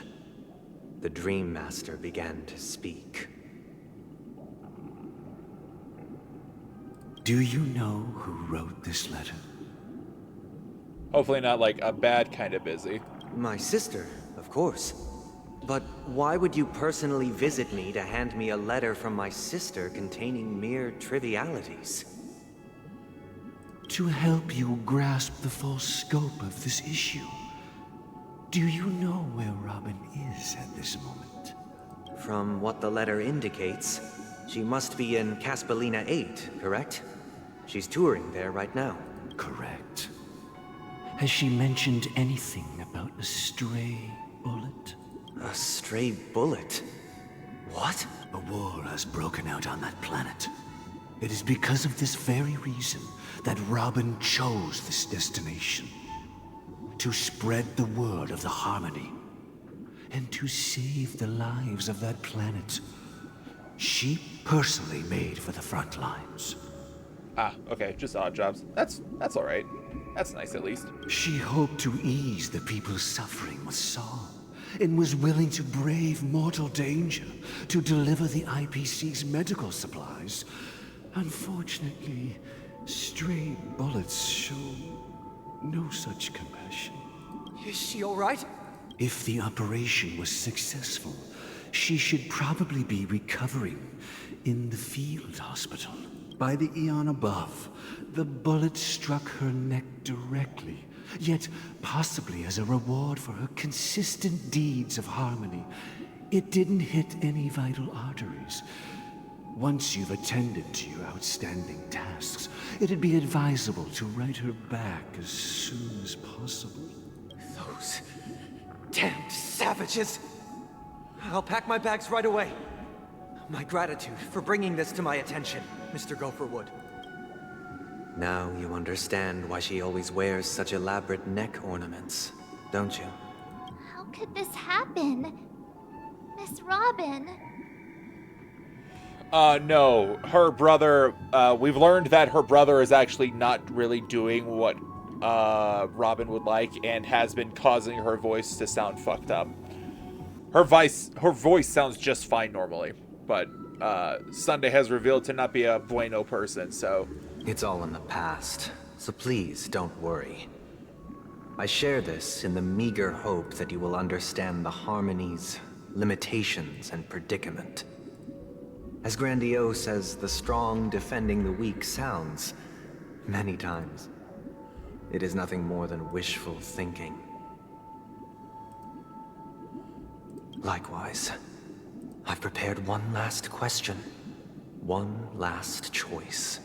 Speaker 8: the Dream Master began to speak.
Speaker 12: Do you know who wrote this letter?
Speaker 1: Hopefully not like a bad kind of busy.
Speaker 8: My sister, of course. But why would you personally visit me to hand me a letter from my sister containing mere trivialities?
Speaker 12: To help you grasp the full scope of this issue. Do you know where Robin is at this moment?
Speaker 8: From what the letter indicates, she must be in Caspelina 8, correct? She's touring there right now.
Speaker 12: Correct. Has she mentioned anything about a stray bullet?
Speaker 8: A stray bullet? What?
Speaker 12: A war has broken out on that planet. It is because of this very reason that Robin chose this destination. To spread the word of the Harmony. And to save the lives of that planet. She personally made for the front lines.
Speaker 1: Ah, okay, just odd jobs. That's all right. That's nice at least.
Speaker 12: She hoped to ease the people's suffering with song, and was willing to brave mortal danger to deliver the IPC's medical supplies. Unfortunately, stray bullets show no such compassion.
Speaker 8: Is she all right?
Speaker 12: If the operation was successful, she should probably be recovering in the field hospital. By the eon above, the bullet struck her neck directly, yet possibly as a reward for her consistent deeds of harmony. It didn't hit any vital arteries. Once you've attended to your outstanding tasks, it'd be advisable to write her back as soon as possible.
Speaker 8: Those damned savages! I'll pack my bags right away. My gratitude for bringing this to my attention, Mr. Gopherwood. Now you understand why she always wears such elaborate neck ornaments, don't you?
Speaker 22: How could this happen? Miss Robin?
Speaker 1: No. Her brother, we've learned that her brother is actually not really doing what Robin would like and has been causing her voice to sound fucked up. Her voice sounds just fine normally, but Sunday has revealed to not be a bueno person, so...
Speaker 8: It's all in the past, so please don't worry. I share this in the meager hope that you will understand the Harmony's limitations and predicament. As grandiose as the strong defending the weak sounds, many times, it is nothing more than wishful thinking. Likewise, I've prepared one last question, one last choice.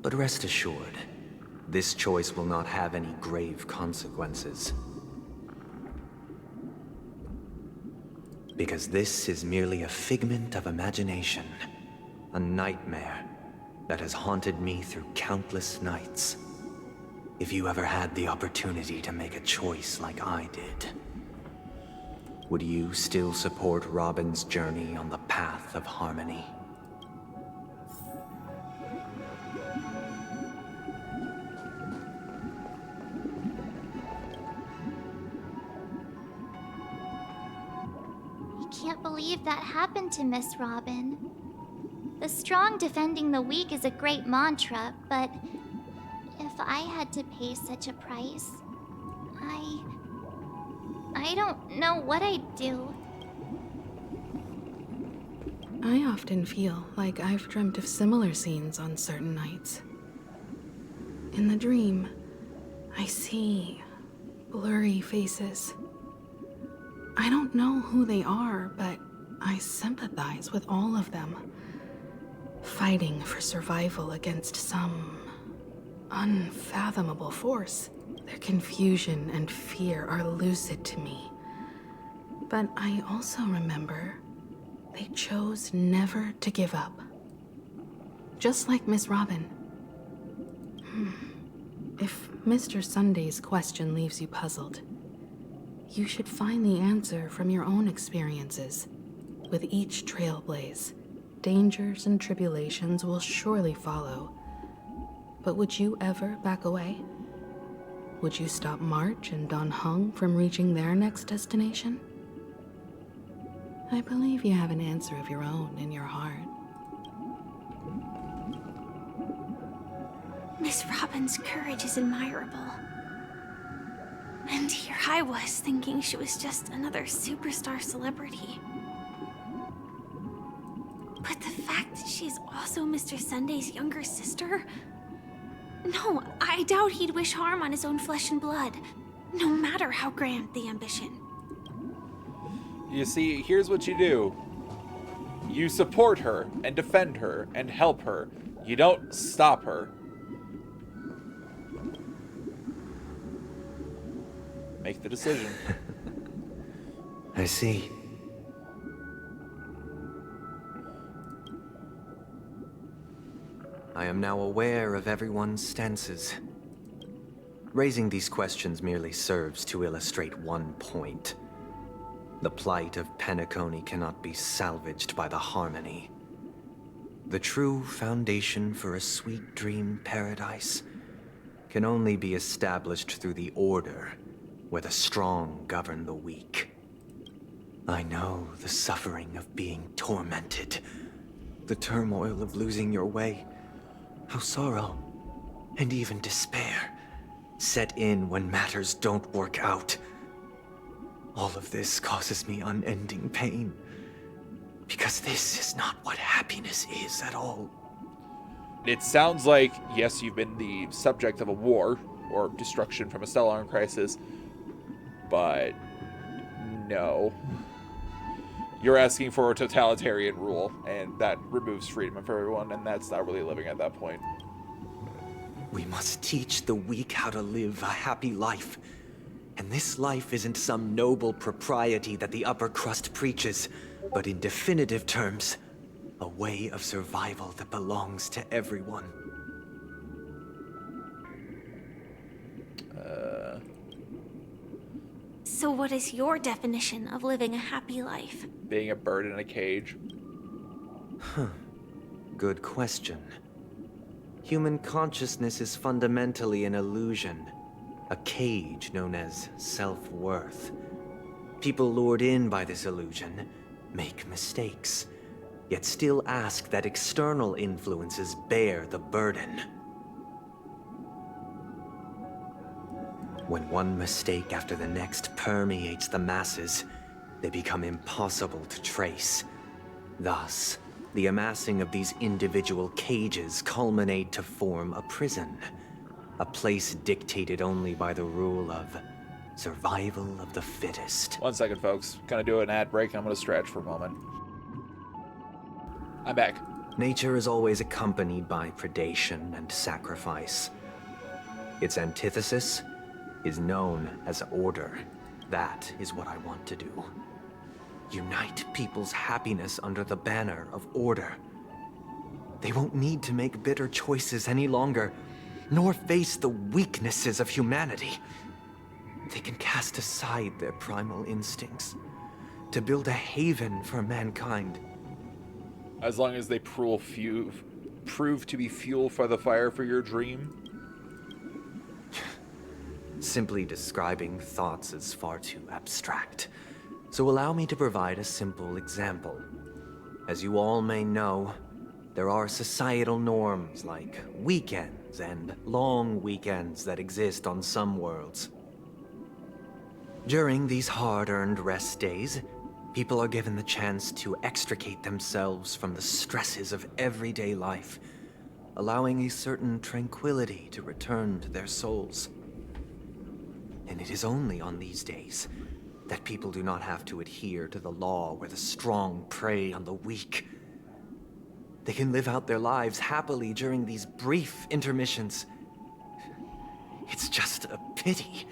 Speaker 8: But rest assured, this choice will not have any grave consequences. Because this is merely a figment of imagination, a nightmare that has haunted me through countless nights. If you ever had the opportunity to make a choice like I did, would you still support Robin's journey on the path of harmony?
Speaker 22: I can't believe that happened to Miss Robin. The strong defending the weak is a great mantra, but if I had to pay such a price, I don't know what I'd do.
Speaker 4: I often feel like I've dreamt of similar scenes on certain nights. In the dream, I see blurry faces. I don't know who they are, but I sympathize with all of them, fighting for survival against some unfathomable force. Their confusion and fear are lucid to me. But I also remember they chose never to give up. Just like Miss Robin. If Mr. Sunday's question leaves you puzzled, you should find the answer from your own experiences. With each Trailblaze, dangers and tribulations will surely follow. But would you ever back away? Would you stop March and Don Hung from reaching their next destination? I believe you have an answer of your own in your heart.
Speaker 15: Miss Robin's courage is admirable. And here I was thinking she was just another superstar celebrity. But the fact that she's also Mr. Sunday's younger sister? No, I doubt he'd wish harm on his own flesh and blood, no matter how grand the ambition.
Speaker 1: You see, here's what you do. You support her and defend her and help her. You don't stop her. Make the decision.
Speaker 8: I see. I am now aware of everyone's stances. Raising these questions merely serves to illustrate one point. The plight of Penacony cannot be salvaged by the Harmony. The true foundation for a sweet dream paradise can only be established through the Order, where the strong govern the weak. I know the suffering of being tormented, the turmoil of losing your way, how sorrow, and even despair, set in when matters don't work out. All of this causes me unending pain, because this is not what happiness is at all.
Speaker 1: It sounds like, yes, you've been the subject of a war, or destruction from a Stellaron crisis, but no. You're asking for a totalitarian rule, and that removes freedom for everyone, and that's not really living at that point.
Speaker 8: We must teach the weak how to live a happy life. And this life isn't some noble propriety that the upper crust preaches, but in definitive terms, a way of survival that belongs to everyone.
Speaker 15: So what is your definition of living a happy life?
Speaker 1: Being a bird in a cage.
Speaker 8: Good question. Human consciousness is fundamentally an illusion, a cage known as self-worth. People lured in by this illusion make mistakes, yet still ask that external influences bear the burden. When one mistake after the next permeates the masses, they become impossible to trace. Thus, the amassing of these individual cages culminate to form a prison. A place dictated only by the rule of survival of the fittest.
Speaker 1: 1 second, folks. Gonna do an ad break. I'm gonna stretch for a moment. I'm back.
Speaker 8: Nature is always accompanied by predation and sacrifice. Its antithesis is known as order. That is what I want to do. Unite people's happiness under the banner of order. They won't need to make bitter choices any longer, nor face the weaknesses of humanity. They can cast aside their primal instincts to build a haven for mankind.
Speaker 1: As long as they prove to be fuel for the fire for your dream.
Speaker 8: Simply describing thoughts is far too abstract. So allow me to provide a simple example. As you all may know, there are societal norms like weekends and long weekends that exist on some worlds. During these hard-earned rest days, people are given the chance to extricate themselves from the stresses of everyday life, allowing a certain tranquility to return to their souls. And it is only on these days that people do not have to adhere to the law where the strong prey on the weak. They can live out their lives happily during these brief intermissions, It's just a pity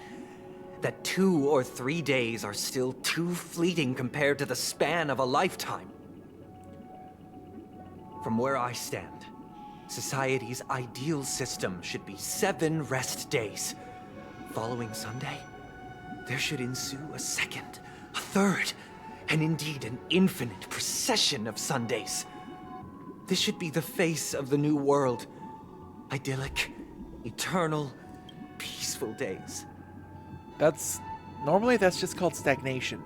Speaker 8: that 2 or 3 days are still too fleeting compared to the span of a lifetime. From where I stand, society's ideal system should be 7 rest days. Following Sunday, there should ensue a second, a third, and indeed an infinite procession of Sundays. This should be the face of the new world. Idyllic, eternal, peaceful days.
Speaker 1: Normally that's just called stagnation.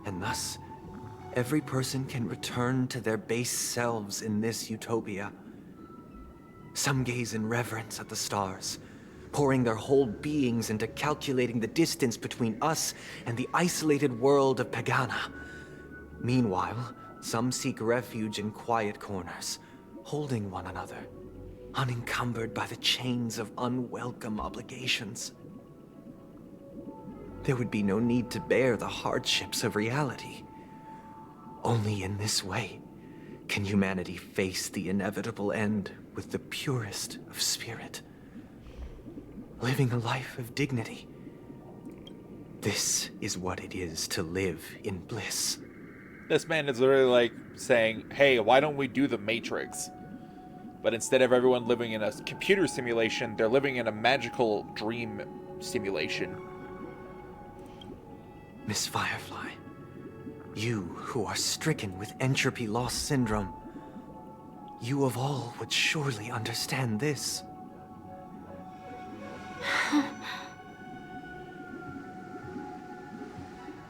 Speaker 8: And thus, every person can return to their base selves in this utopia. Some gaze in reverence at the stars, pouring their whole beings into calculating the distance between us and the isolated world of Pagana. Meanwhile, some seek refuge in quiet corners, holding one another, unencumbered by the chains of unwelcome obligations. There would be no need to bear the hardships of reality. Only in this way can humanity face the inevitable end with the purest of spirit, living a life of dignity. This is what it is to live in bliss.
Speaker 1: This man is literally like saying, hey, why don't we do the Matrix? But instead of everyone living in a computer simulation, they're living in a magical dream simulation.
Speaker 8: Miss Firefly, you who are stricken with entropy loss syndrome, you of all would surely understand this.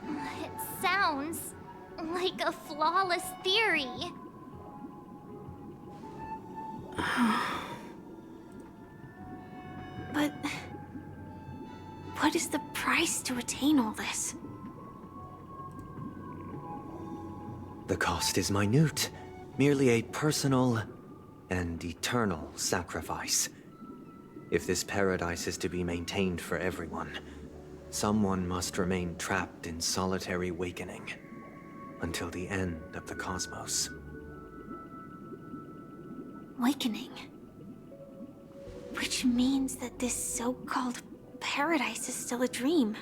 Speaker 22: It sounds like a flawless theory.
Speaker 15: But what is the price to attain all this?
Speaker 8: The cost is minute, merely a personal and eternal sacrifice. If this paradise is to be maintained for everyone, someone must remain trapped in solitary awakening until the end of the cosmos.
Speaker 15: Awakening. Which means that this so-called paradise is still a dream.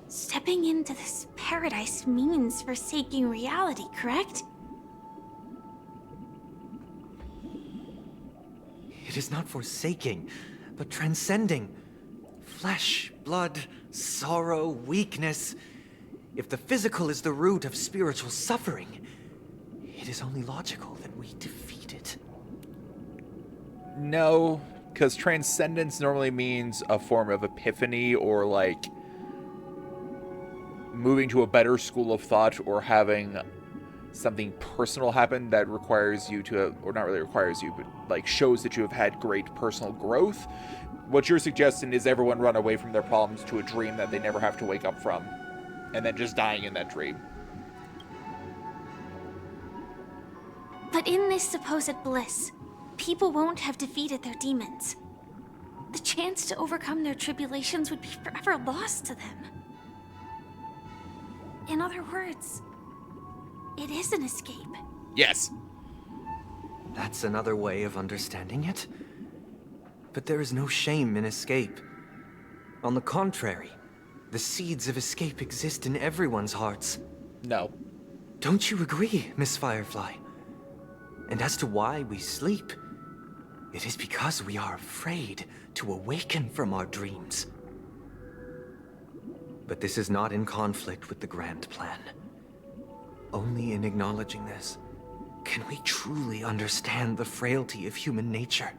Speaker 15: Stepping into this paradise means forsaking reality, correct?
Speaker 8: It is not forsaking, but transcending. Flesh, blood, sorrow, weakness. If the physical is the root of spiritual suffering, it is only logical that we defeat it.
Speaker 1: No, because transcendence normally means a form of epiphany or like moving to a better school of thought or having something personal happen that requires you to, or not really requires you, but like shows that you have had great personal growth. What you're suggesting is everyone run away from their problems to a dream that they never have to wake up from, and then just dying in that dream.
Speaker 15: But in this supposed bliss, people won't have defeated their demons. The chance to overcome their tribulations would be forever lost to them. In other words, it is an escape.
Speaker 1: Yes.
Speaker 8: That's another way of understanding it. But there is no shame in escape. On the contrary, the seeds of escape exist in everyone's hearts.
Speaker 1: No.
Speaker 8: Don't you agree, Miss Firefly? And as to why we sleep, it is because we are afraid to awaken from our dreams. But this is not in conflict with the grand plan. Only in acknowledging this can we truly understand the frailty of human nature,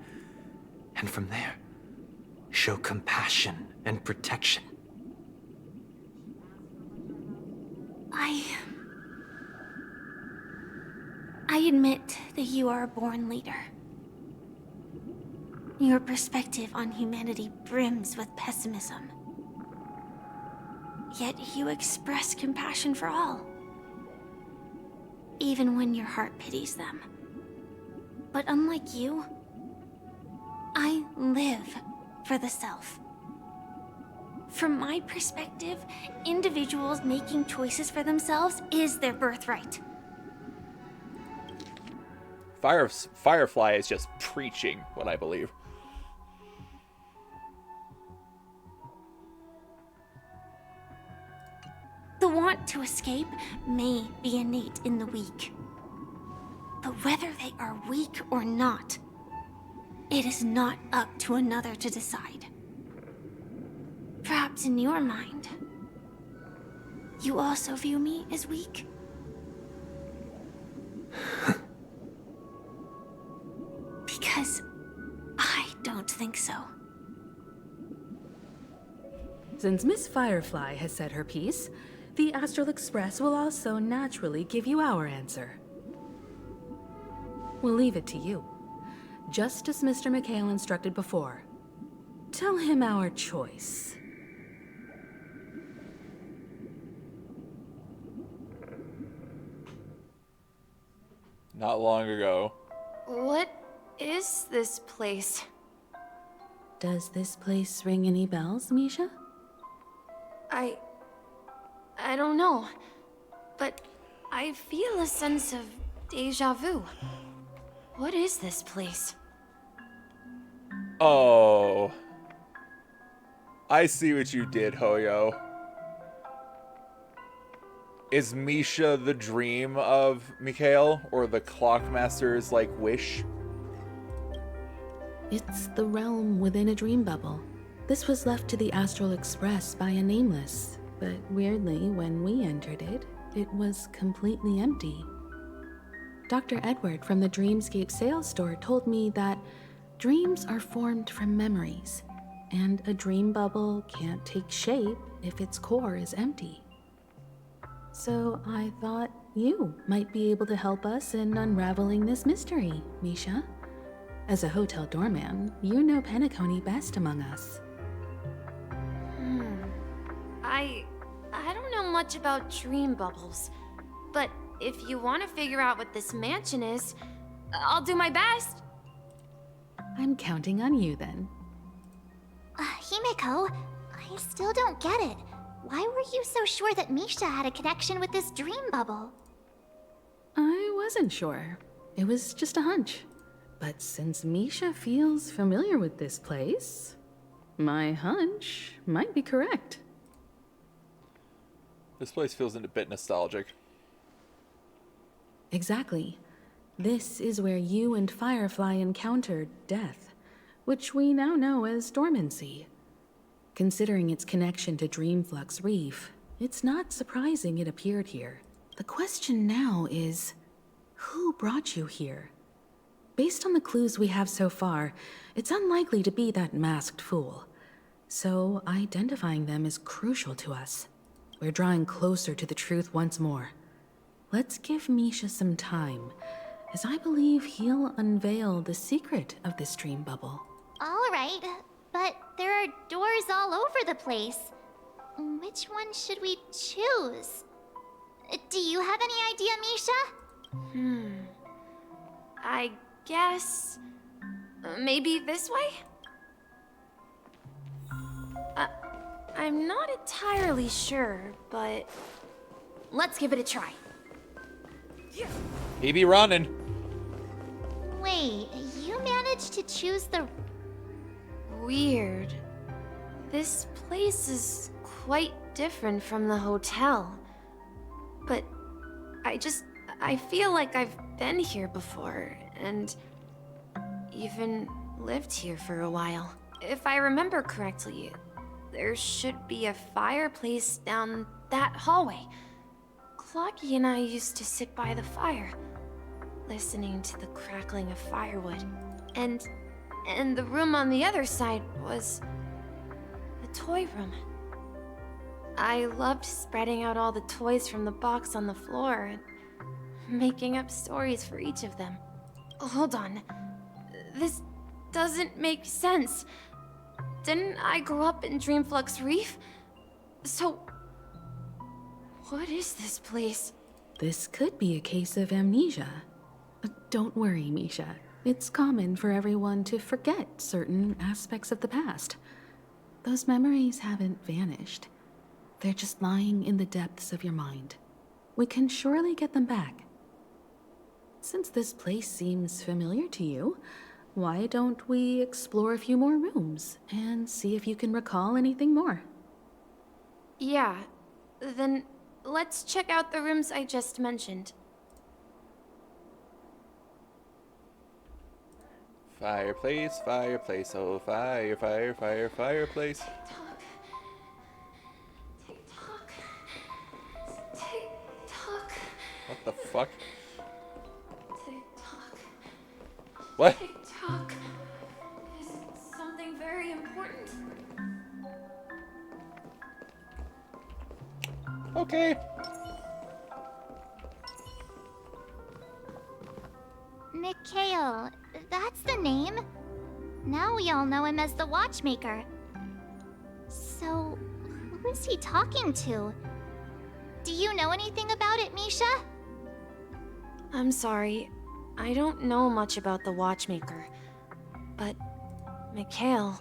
Speaker 8: and from there, show compassion and protection.
Speaker 15: I admit that you are a born leader. Your perspective on humanity brims with pessimism. Yet you express compassion for all, even when your heart pities them. But unlike you, I live for the self. From my perspective, individuals making choices for themselves is their birthright.
Speaker 1: Firefly is just preaching what I believe.
Speaker 15: The want to escape may be innate in the weak. But whether they are weak or not, it is not up to another to decide. Perhaps in your mind, you also view me as weak? Because I don't think so.
Speaker 4: Since Miss Firefly has said her piece, the Astral Express will also naturally give you our answer. We'll leave it to you. Just as Mr. McHale instructed before. Tell him our choice.
Speaker 1: Not long ago.
Speaker 5: What is this place?
Speaker 4: Does this place ring any bells, Misha?
Speaker 5: I don't know, but I feel a sense of déjà vu. What is this place?
Speaker 1: Oh. I see what you did, Hoyo. Is Misha the dream of Mikhail, or the Clockmaster's, like, wish?
Speaker 4: It's the realm within a dream bubble. This was left to the Astral Express by a nameless, but weirdly, when we entered it, it was completely empty. Dr. Edward from the Dreamscape sales store told me that dreams are formed from memories, and a dream bubble can't take shape if its core is empty. So I thought you might be able to help us in unraveling this mystery, Misha. As a hotel doorman, you know Penacony best among us.
Speaker 5: I don't know much about dream bubbles, but if you want to figure out what this mansion is, I'll do my best.
Speaker 4: I'm counting on you then.
Speaker 22: Himeko, I still don't get it. Why were you so sure that Misha had a connection with this dream bubble?
Speaker 4: I wasn't sure. It was just a hunch. But since Misha feels familiar with this place, my hunch might be correct.
Speaker 1: This place feels a bit nostalgic.
Speaker 4: Exactly. This is where you and Firefly encountered death, which we now know as dormancy. Considering its connection to Dreamflux Reef, it's not surprising it appeared here. The question now is, who brought you here? Based on the clues we have so far, it's unlikely to be that masked fool. So identifying them is crucial to us. We're drawing closer to the truth once more. Let's give Misha some time, as I believe he'll unveil the secret of this dream bubble.
Speaker 22: All right, but there are doors all over the place. Which one should we choose? Do you have any idea, Misha?
Speaker 5: I guess... maybe this way? I'm not entirely sure, but... let's give it a try.
Speaker 1: He be running.
Speaker 22: Wait, you managed to choose the...
Speaker 5: Weird. This place is quite different from the hotel. But I feel like I've been here before, and even lived here for a while. If I remember correctly, there should be a fireplace down that hallway. Clocky and I used to sit by the fire, listening to the crackling of firewood. And the room on the other side was the toy room. I loved spreading out all the toys from the box on the floor and making up stories for each of them. Hold on. This doesn't make sense. Didn't I grow up in Dreamflux Reef? So, what is this place?
Speaker 4: This could be a case of amnesia. Don't worry, Misha. It's common for everyone to forget certain aspects of the past. Those memories haven't vanished. They're just lying in the depths of your mind. We can surely get them back. Since this place seems familiar to you, why don't we explore a few more rooms and see if you can recall anything more?
Speaker 5: Yeah, then let's check out the rooms I just mentioned.
Speaker 1: Fireplace, fireplace, oh fireplace.
Speaker 5: Tick-tock.
Speaker 1: What the fuck?
Speaker 5: Tick-tock.
Speaker 1: What?
Speaker 5: Tick-tock. Is something very important?
Speaker 1: Okay.
Speaker 22: Mikhail, that's the name. Now we all know him as the Watchmaker. So, who is he talking to? Do you know anything about it, Misha?
Speaker 5: I'm sorry. I don't know much about the Watchmaker. But, Mikhail...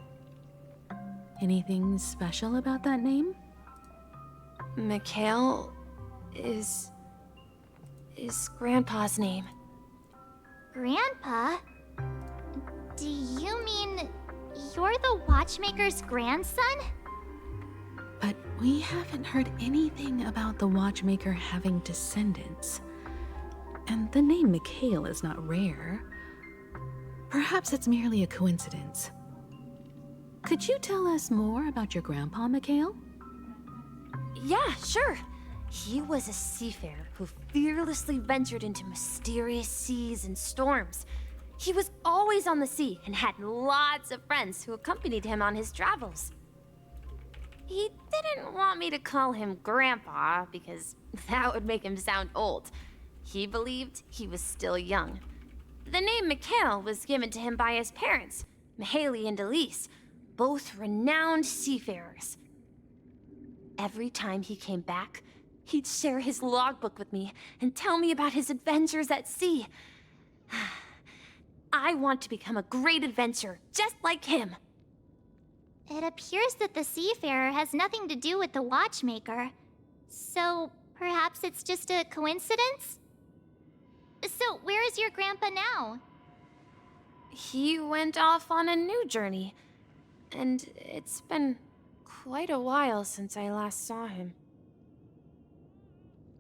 Speaker 4: Anything special about that name?
Speaker 5: Mikhail is Grandpa's name.
Speaker 22: Grandpa? Do you mean you're the Watchmaker's grandson?
Speaker 4: But we haven't heard anything about the Watchmaker having descendants. And the name Mikhail is not rare. Perhaps it's merely a coincidence. Could you tell us more about your grandpa, Mikhail?
Speaker 10: Yeah, sure. He was a seafarer who fearlessly ventured into mysterious seas and storms. He was always on the sea and had lots of friends who accompanied him on his travels. He didn't want me to call him Grandpa because that would make him sound old. He believed he was still young. The name Mikhail was given to him by his parents, Mihaly and Elise, both renowned seafarers. Every time he came back, he'd share his logbook with me and tell me about his adventures at sea. I want to become a great adventurer, just like him.
Speaker 22: It appears that the Seafarer has nothing to do with the Watchmaker. So, perhaps it's just a coincidence? So, where is your grandpa now?
Speaker 5: He went off on a new journey, and it's been quite a while since I last saw him.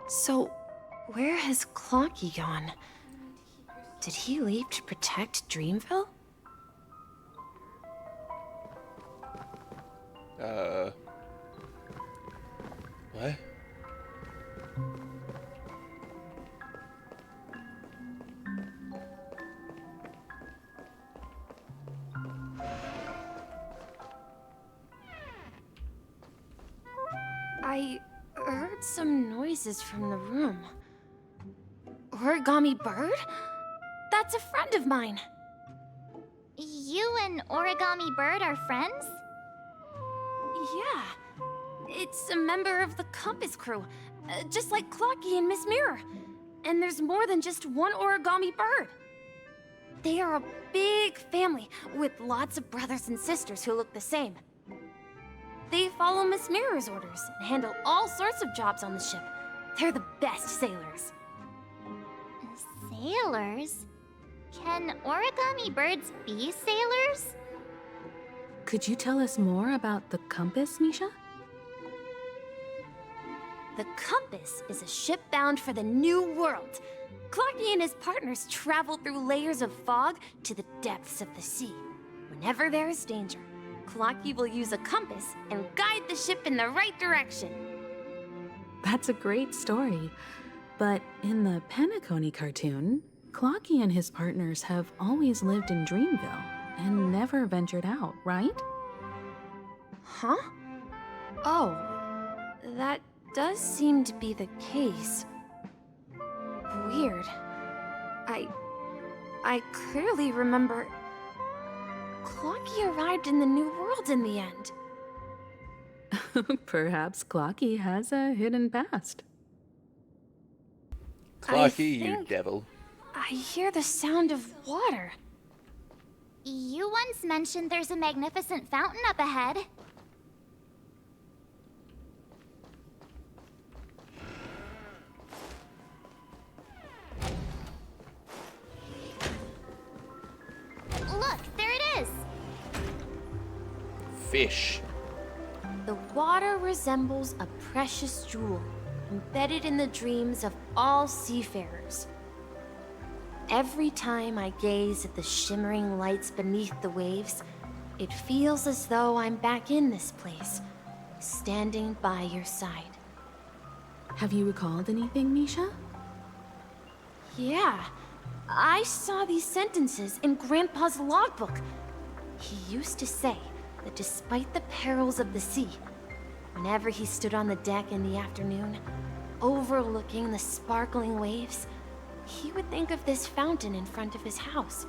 Speaker 5: So, where has Clocky gone? Did he leave to protect Dreamville?
Speaker 1: What?
Speaker 5: I heard some noises from the room. Origami Bird? That's a friend of mine.
Speaker 22: You and Origami Bird are friends?
Speaker 5: Yeah. It's a member of the Compass crew, just like Clocky and Miss Mirror. And there's more than just one Origami Bird. They are a big family with lots of brothers and sisters who look the same. They follow Miss Mirror's orders and handle all sorts of jobs on the ship. They're the best sailors.
Speaker 22: Sailors? Can Origami Birds be sailors?
Speaker 4: Could you tell us more about the Compass, Misha?
Speaker 10: The Compass is a ship bound for the New World. Clocky and his partners travel through layers of fog to the depths of the sea. Whenever there is danger, Clocky will use a compass and guide the ship in the right direction.
Speaker 4: That's a great story. But in the Penacony cartoon, Clocky and his partners have always lived in Dreamville and never ventured out, right?
Speaker 5: Huh? Oh, that does seem to be the case. Weird. I clearly remember Clocky arrived in the New World in the end.
Speaker 4: Perhaps Clocky has a hidden past.
Speaker 1: Clocky, you devil.
Speaker 5: I hear the sound of water.
Speaker 22: You once mentioned there's a magnificent fountain up ahead.
Speaker 1: fish.
Speaker 5: The water resembles a precious jewel embedded in the dreams of all seafarers. Every time I gaze at the shimmering lights beneath the waves, it feels as though I'm back in this place, standing by your side.
Speaker 4: Have you recalled anything, Misha?
Speaker 5: Yeah, I saw these sentences in Grandpa's logbook. He used to say that despite the perils of the sea, whenever he stood on the deck in the afternoon, overlooking the sparkling waves, he would think of this fountain in front of his house.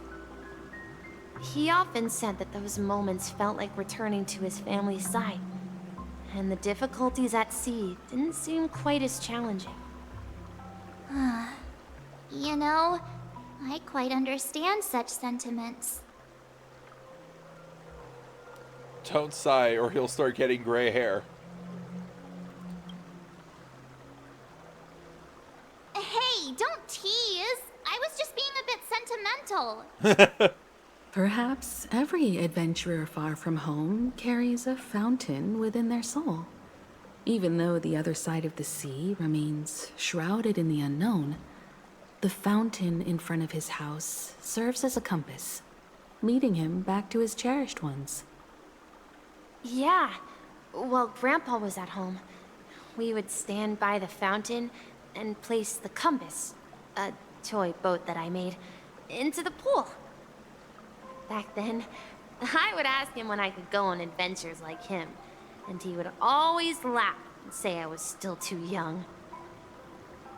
Speaker 5: He often said that those moments felt like returning to his family's side, and the difficulties at sea didn't seem quite as challenging.
Speaker 22: You know, I quite understand such sentiments.
Speaker 1: Don't sigh or he'll start getting gray hair.
Speaker 22: Hey, don't tease! I was just being a bit sentimental.
Speaker 4: Perhaps every adventurer far from home carries a fountain within their soul. Even though the other side of the sea remains shrouded in the unknown, the fountain in front of his house serves as a compass, leading him back to his cherished ones.
Speaker 5: Yeah, while Grandpa was at home, we would stand by the fountain and place the compass, a toy boat that I made, into the pool. Back then, I would ask him when I could go on adventures like him, and he would always laugh and say I was still too young.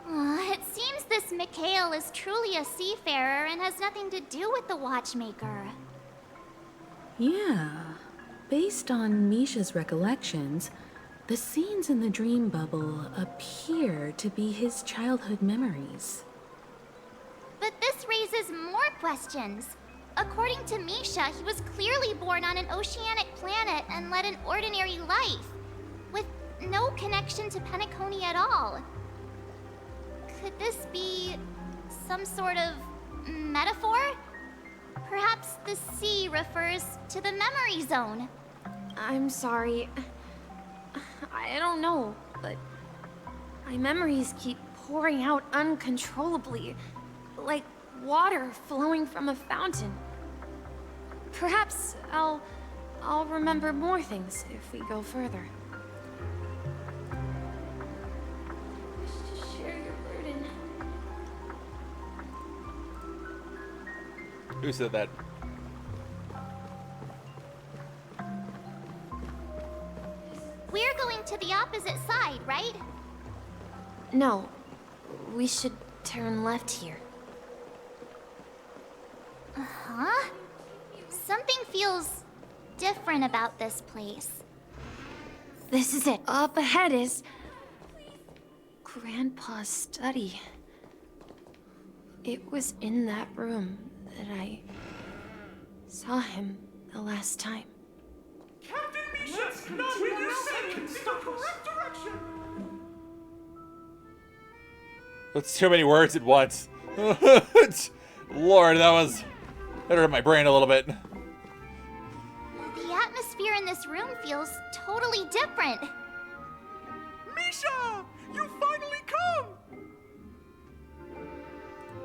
Speaker 22: It seems this Mikhail is truly a seafarer and has nothing to do with the watchmaker.
Speaker 4: Yeah. Based on Misha's recollections, the scenes in the dream bubble appear to be his childhood memories.
Speaker 22: But this raises more questions. According to Misha, he was clearly born on an oceanic planet and led an ordinary life, with no connection to Penacony at all. Could this be some sort of metaphor? Perhaps the sea refers to the memory zone.
Speaker 5: I'm sorry. I don't know, but my memories keep pouring out uncontrollably, like water flowing from a fountain. Perhaps I'll remember more things if we go further. Wish to share your burden.
Speaker 1: Who said that?
Speaker 22: We're going to the opposite side, right?
Speaker 5: No, we should turn left here.
Speaker 22: Huh? Something feels different about this place.
Speaker 5: This is it. Up ahead is Grandpa's study. It was in that room that I saw him the last time.
Speaker 2: Captain Misha, not when you said in the correct direction.
Speaker 1: That's too many words at once. Lord, that hurt my brain a little bit.
Speaker 22: The atmosphere in this room feels totally different.
Speaker 2: Misha, you finally come!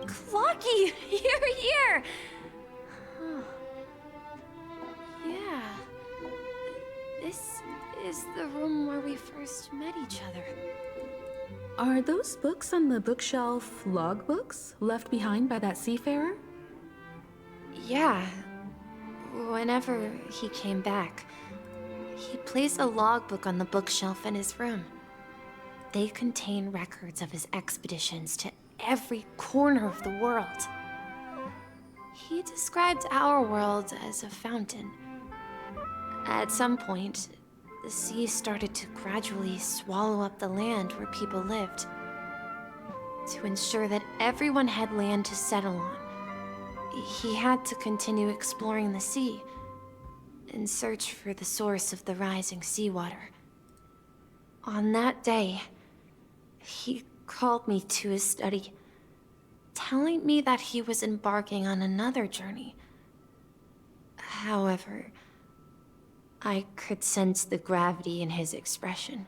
Speaker 5: Clocky, you're here! Yeah. This is the room where we first met each other.
Speaker 4: Are those books on the bookshelf logbooks left behind by that seafarer?
Speaker 5: Yeah. Whenever he came back, he placed a logbook on the bookshelf in his room. They contain records of his expeditions to every corner of the world. He described our world as a fountain. At some point, the sea started to gradually swallow up the land where people lived. To ensure that everyone had land to settle on, he had to continue exploring the sea and search for the source of the rising seawater. On that day, he called me to his study, telling me that he was embarking on another journey. However, I could sense the gravity in his expression.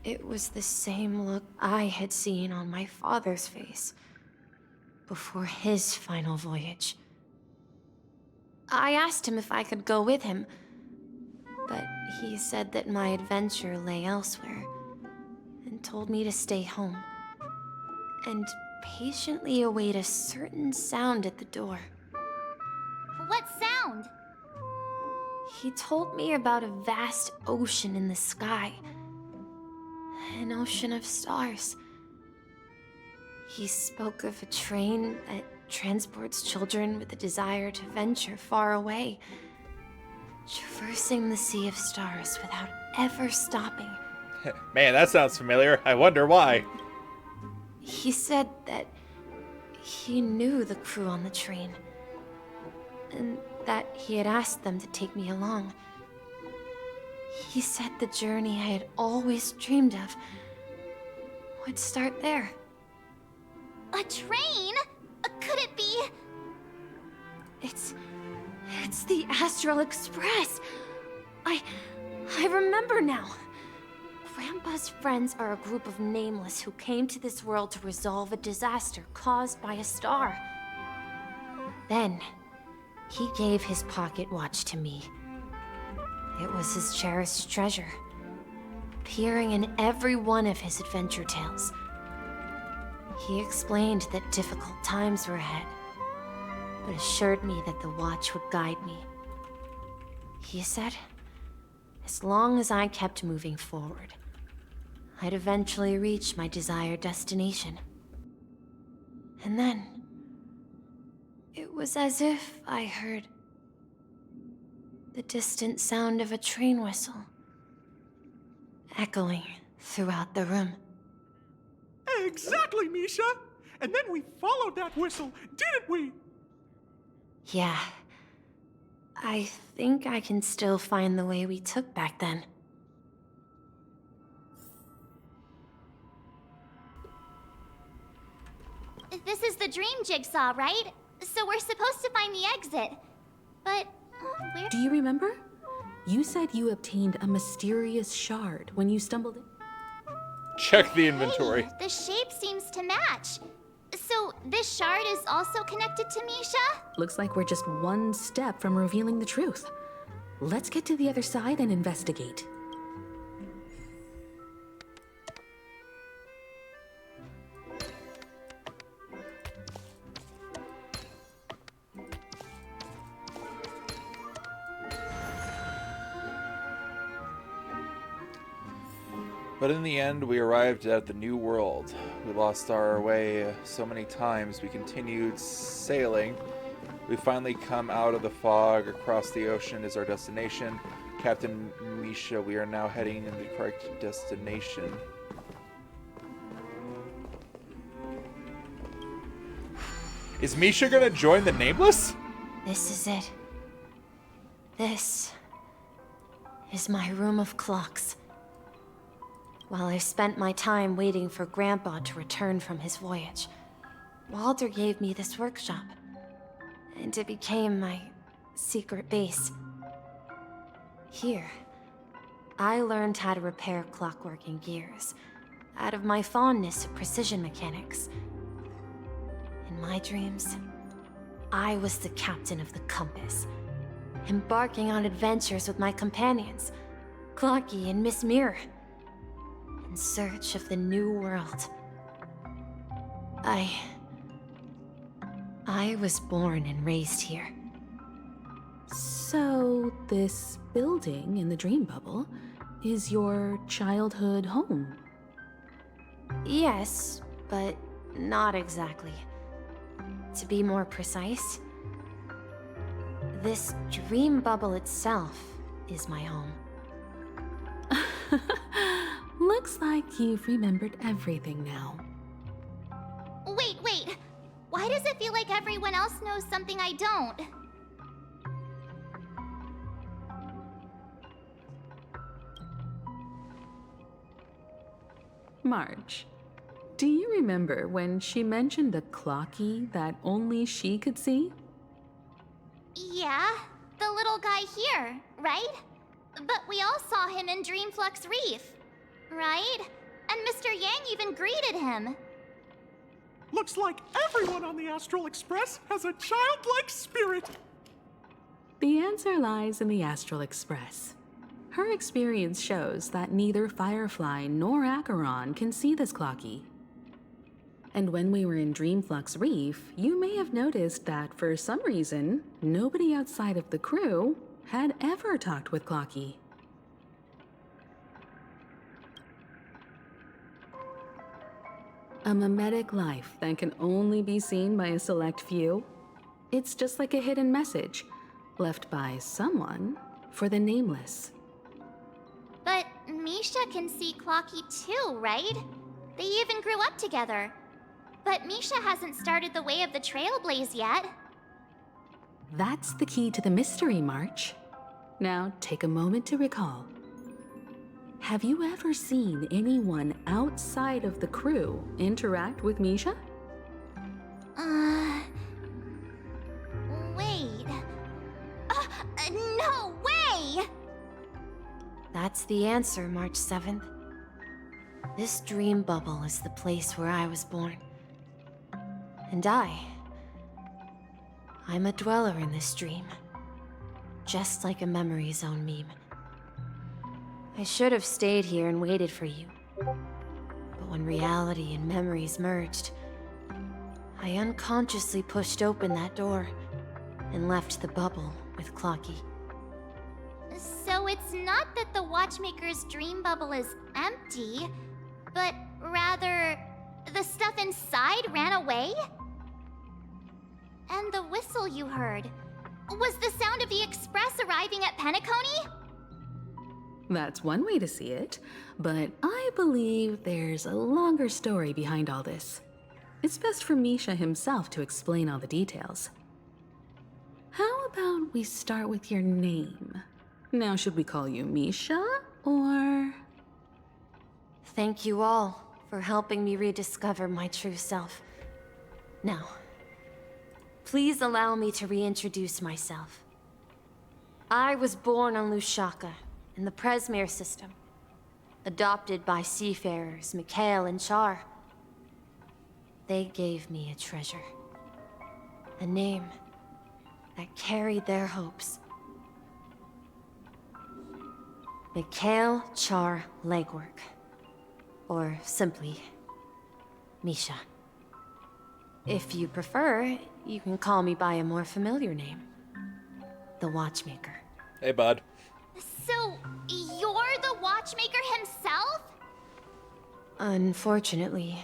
Speaker 5: It was the same look I had seen on my father's face before his final voyage. I asked him if I could go with him, but he said that my adventure lay elsewhere and told me to stay home and patiently await a certain sound at the door.
Speaker 22: What sound?
Speaker 5: He told me about a vast ocean in the sky. An ocean of stars. He spoke of a train that transports children with a desire to venture far away, traversing the sea of stars without ever stopping.
Speaker 1: Man, that sounds familiar. I wonder why.
Speaker 5: He said that he knew the crew on the train, and that he had asked them to take me along. He said the journey I had always dreamed of would start there.
Speaker 22: A train? Could it be?
Speaker 5: It's the Astral Express. I remember now. Grandpa's friends are a group of nameless who came to this world to resolve a disaster caused by a star. Then, he gave his pocket watch to me. It was his cherished treasure, appearing in every one of his adventure tales. He explained that difficult times were ahead, but assured me that the watch would guide me. He said, as long as I kept moving forward, I'd eventually reach my desired destination. And then, it was as if I heard the distant sound of a train whistle, echoing throughout the room.
Speaker 2: Exactly, Misha! And then we followed that whistle, didn't we?
Speaker 5: Yeah. I think I can still find the way we took back then.
Speaker 22: This is the dream jigsaw, right? So we're supposed to find the exit. But where?
Speaker 4: Do you remember? You said you obtained a mysterious shard when you stumbled in.
Speaker 1: Check the inventory.
Speaker 22: Hey, the shape seems to match. So this shard is also connected to Misha?
Speaker 4: Looks like we're just one step from revealing the truth. Let's get to the other side and investigate.
Speaker 1: But in the end, we arrived at the new world. We lost our way so many times. We continued sailing. We finally come out of the fog. Across the ocean is our destination. Captain Misha, we are now heading in the correct destination. Is Misha gonna join the Nameless?
Speaker 5: This is it. This is my room of clocks. While I spent my time waiting for Grandpa to return from his voyage, Walter gave me this workshop, and it became my secret base. Here, I learned how to repair clockwork and gears, out of my fondness of precision mechanics. In my dreams, I was the captain of the compass, embarking on adventures with my companions, Clocky and Miss Mirror, in search of the new world. I was born and raised here.
Speaker 4: So, this building in the dream bubble is your childhood home?
Speaker 5: Yes, but not exactly. To be more precise, this dream bubble itself is my home.
Speaker 4: Looks like you've remembered everything now.
Speaker 22: Wait. Why does it feel like everyone else knows something I don't?
Speaker 4: Marge, do you remember when she mentioned a clocky that only she could see?
Speaker 22: Yeah, the little guy here, right? But we all saw him in Dreamflux Reef, right? And Mr. Yang even greeted him.
Speaker 2: Looks like everyone on the Astral Express has a childlike spirit.
Speaker 4: The answer lies in the Astral Express. Her experience shows that neither Firefly nor Acheron can see this Clocky. And when we were in Dreamflux Reef, you may have noticed that for some reason, nobody outside of the crew had ever talked with Clocky. A mimetic life that can only be seen by a select few? It's just like a hidden message, left by someone for the nameless.
Speaker 22: But Misha can see Clocky too, right? They even grew up together. But Misha hasn't started the way of the Trailblaze yet.
Speaker 4: That's the key to the mystery, March. Now take a moment to recall. Have you ever seen anyone outside of the crew interact with Misha?
Speaker 22: Wait. No way!
Speaker 5: That's the answer, March 7th. This dream bubble is the place where I was born. And I'm a dweller in this dream. Just like a memory zone meme. I should have stayed here and waited for you. But when reality and memories merged, I unconsciously pushed open that door and left the bubble with Clocky.
Speaker 22: So it's not that the Watchmaker's dream bubble is empty, but rather the stuff inside ran away? And the whistle you heard was the sound of the express arriving at Penacony?
Speaker 4: That's one way to see it, but I believe there's a longer story behind all this. It's best for Misha himself to explain all the details. How about we start with your name? Now, should we call you Misha, or...?
Speaker 5: Thank you all for helping me rediscover my true self. Now, please allow me to reintroduce myself. I was born on Lushaka, in the Presmere system, adopted by seafarers Mikhail and Char. They gave me a treasure, a name that carried their hopes. Mikhail Char Legwork, or simply, Misha. If you prefer, you can call me by a more familiar name, the Watchmaker.
Speaker 1: Hey, bud.
Speaker 22: So, you're the Watchmaker himself?
Speaker 5: Unfortunately,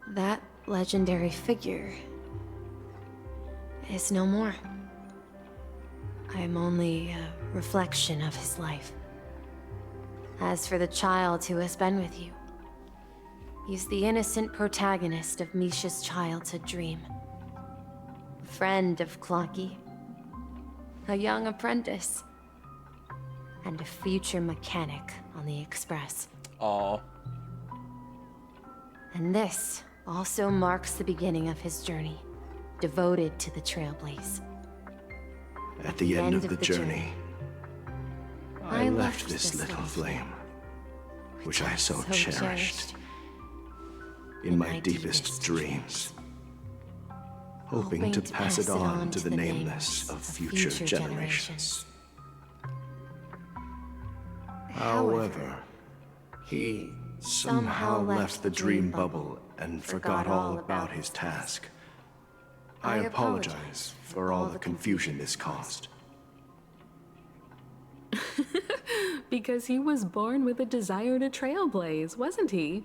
Speaker 5: that legendary figure is no more. I'm only a reflection of his life. As for the child who has been with you, he's the innocent protagonist of Misha's childhood dream. A friend of Clocky, a young apprentice, and a future mechanic on the Express.
Speaker 1: Aww.
Speaker 5: And this also marks the beginning of his journey, devoted to the Trailblaze.
Speaker 12: At the end of the journey, I left this little flame, which I so cherished, in my deepest dreams, hoping to pass it on to the nameless of future generations. However, he somehow left the dream bubble and forgot all about his task. I apologize for all the confusion this caused.
Speaker 4: Because he was born with a desire to trailblaze, wasn't he?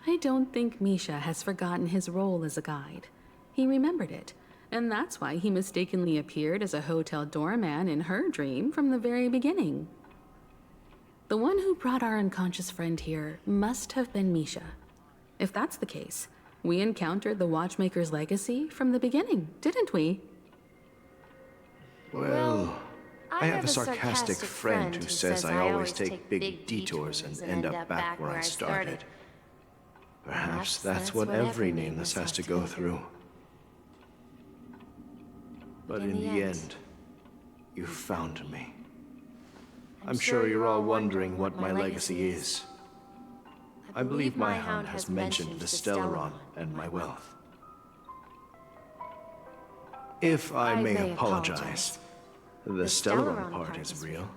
Speaker 4: I don't think Misha has forgotten his role as a guide. He remembered it, and that's why he mistakenly appeared as a hotel doorman in her dream from the very beginning. The one who brought our unconscious friend here must have been Misha. If that's the case, we encountered the Watchmaker's legacy from the beginning, didn't we?
Speaker 12: Well, I have a sarcastic friend who says I always take big detours and end up back where I started. Perhaps that's what every nameless has to go through. But in the end,
Speaker 14: You found me. I'm sure you're all wondering what my legacy is. I believe my hound has mentioned the Stellaron and my wealth. If I may apologize, the Stellaron part is real.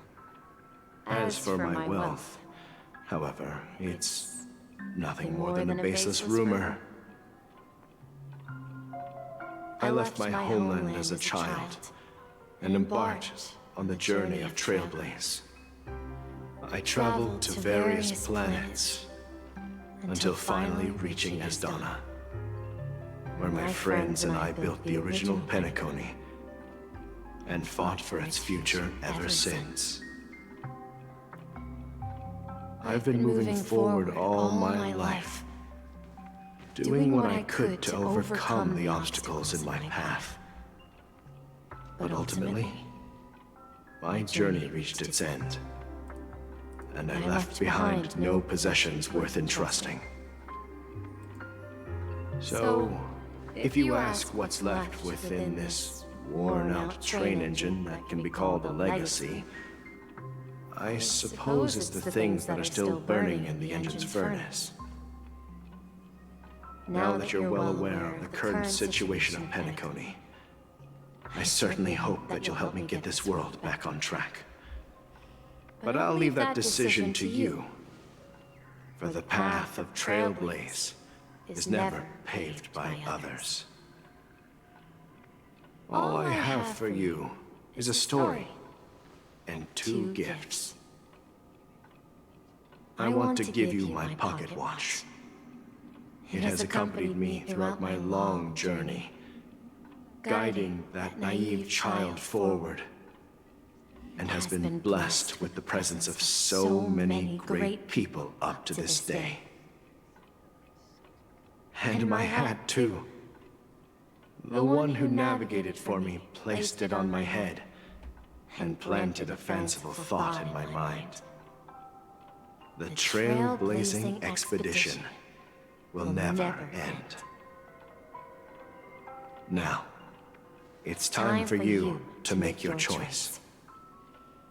Speaker 14: As for my wealth, however, it's nothing more than a baseless rumor. I left my homeland as a child and embarked on the journey of Trailblaze. I traveled to various planets until finally reaching Asdana, where my friends and I built the original Penacony and fought for its future ever since. I've been moving forward all my life, doing what I could to overcome the obstacles in my path. But ultimately, my journey reached its end, and I left behind no possessions worth entrusting. So, if you ask what's left within this worn-out train engine that can be called a legacy, I suppose it's the things that are still burning in the engine's furnace. Now that you're well aware of the current situation of Penacony, I certainly hope that you'll help me get this world back on track. But I'll leave that decision to you, for the path of Trailblaze is never paved by others. All I have for you is a story and 2 gifts. I want to give you my pocket watch. It has accompanied me throughout my long journey, guiding that naive child forward, and has been blessed with the presence of so many great people up to this day. And my hat, too. The one who navigated for me placed it on my head and planted a fanciful thought in my mind. The trailblazing expedition will never end. Now, it's time for you to make your choice.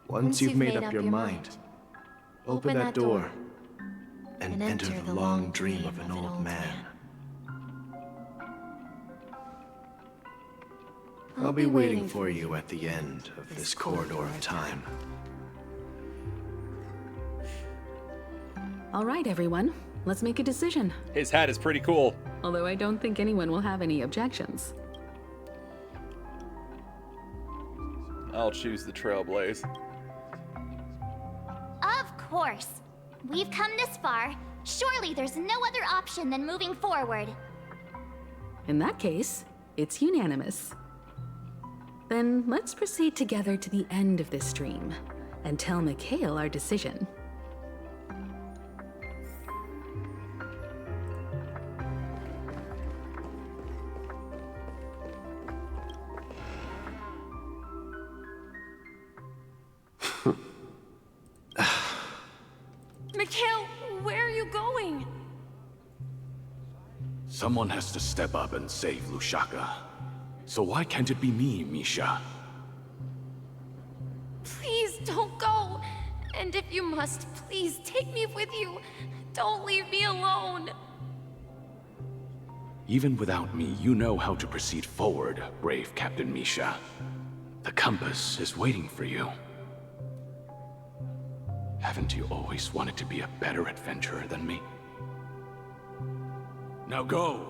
Speaker 14: Once you've made up your mind, open that door and enter the long dream of an old man. I'll be waiting for you at the end of this corridor of time.
Speaker 4: All right, everyone. Let's make a decision.
Speaker 1: His hat is pretty cool.
Speaker 4: Although I don't think anyone will have any objections.
Speaker 1: I'll choose the Trailblaze.
Speaker 22: Of course. We've come this far. Surely there's no other option than moving forward.
Speaker 4: In that case, it's unanimous. Then let's proceed together to the end of this stream and tell Mikhail our decision.
Speaker 23: Mikhail, where are you going?
Speaker 20: Someone has to step up and save Lushaka. So why can't it be me, Misha?
Speaker 23: Please don't go. And if you must, please take me with you. Don't leave me alone.
Speaker 20: Even without me, you know how to proceed forward, brave Captain Misha. The compass is waiting for you. Haven't you always wanted to be a better adventurer than me?
Speaker 17: Now go,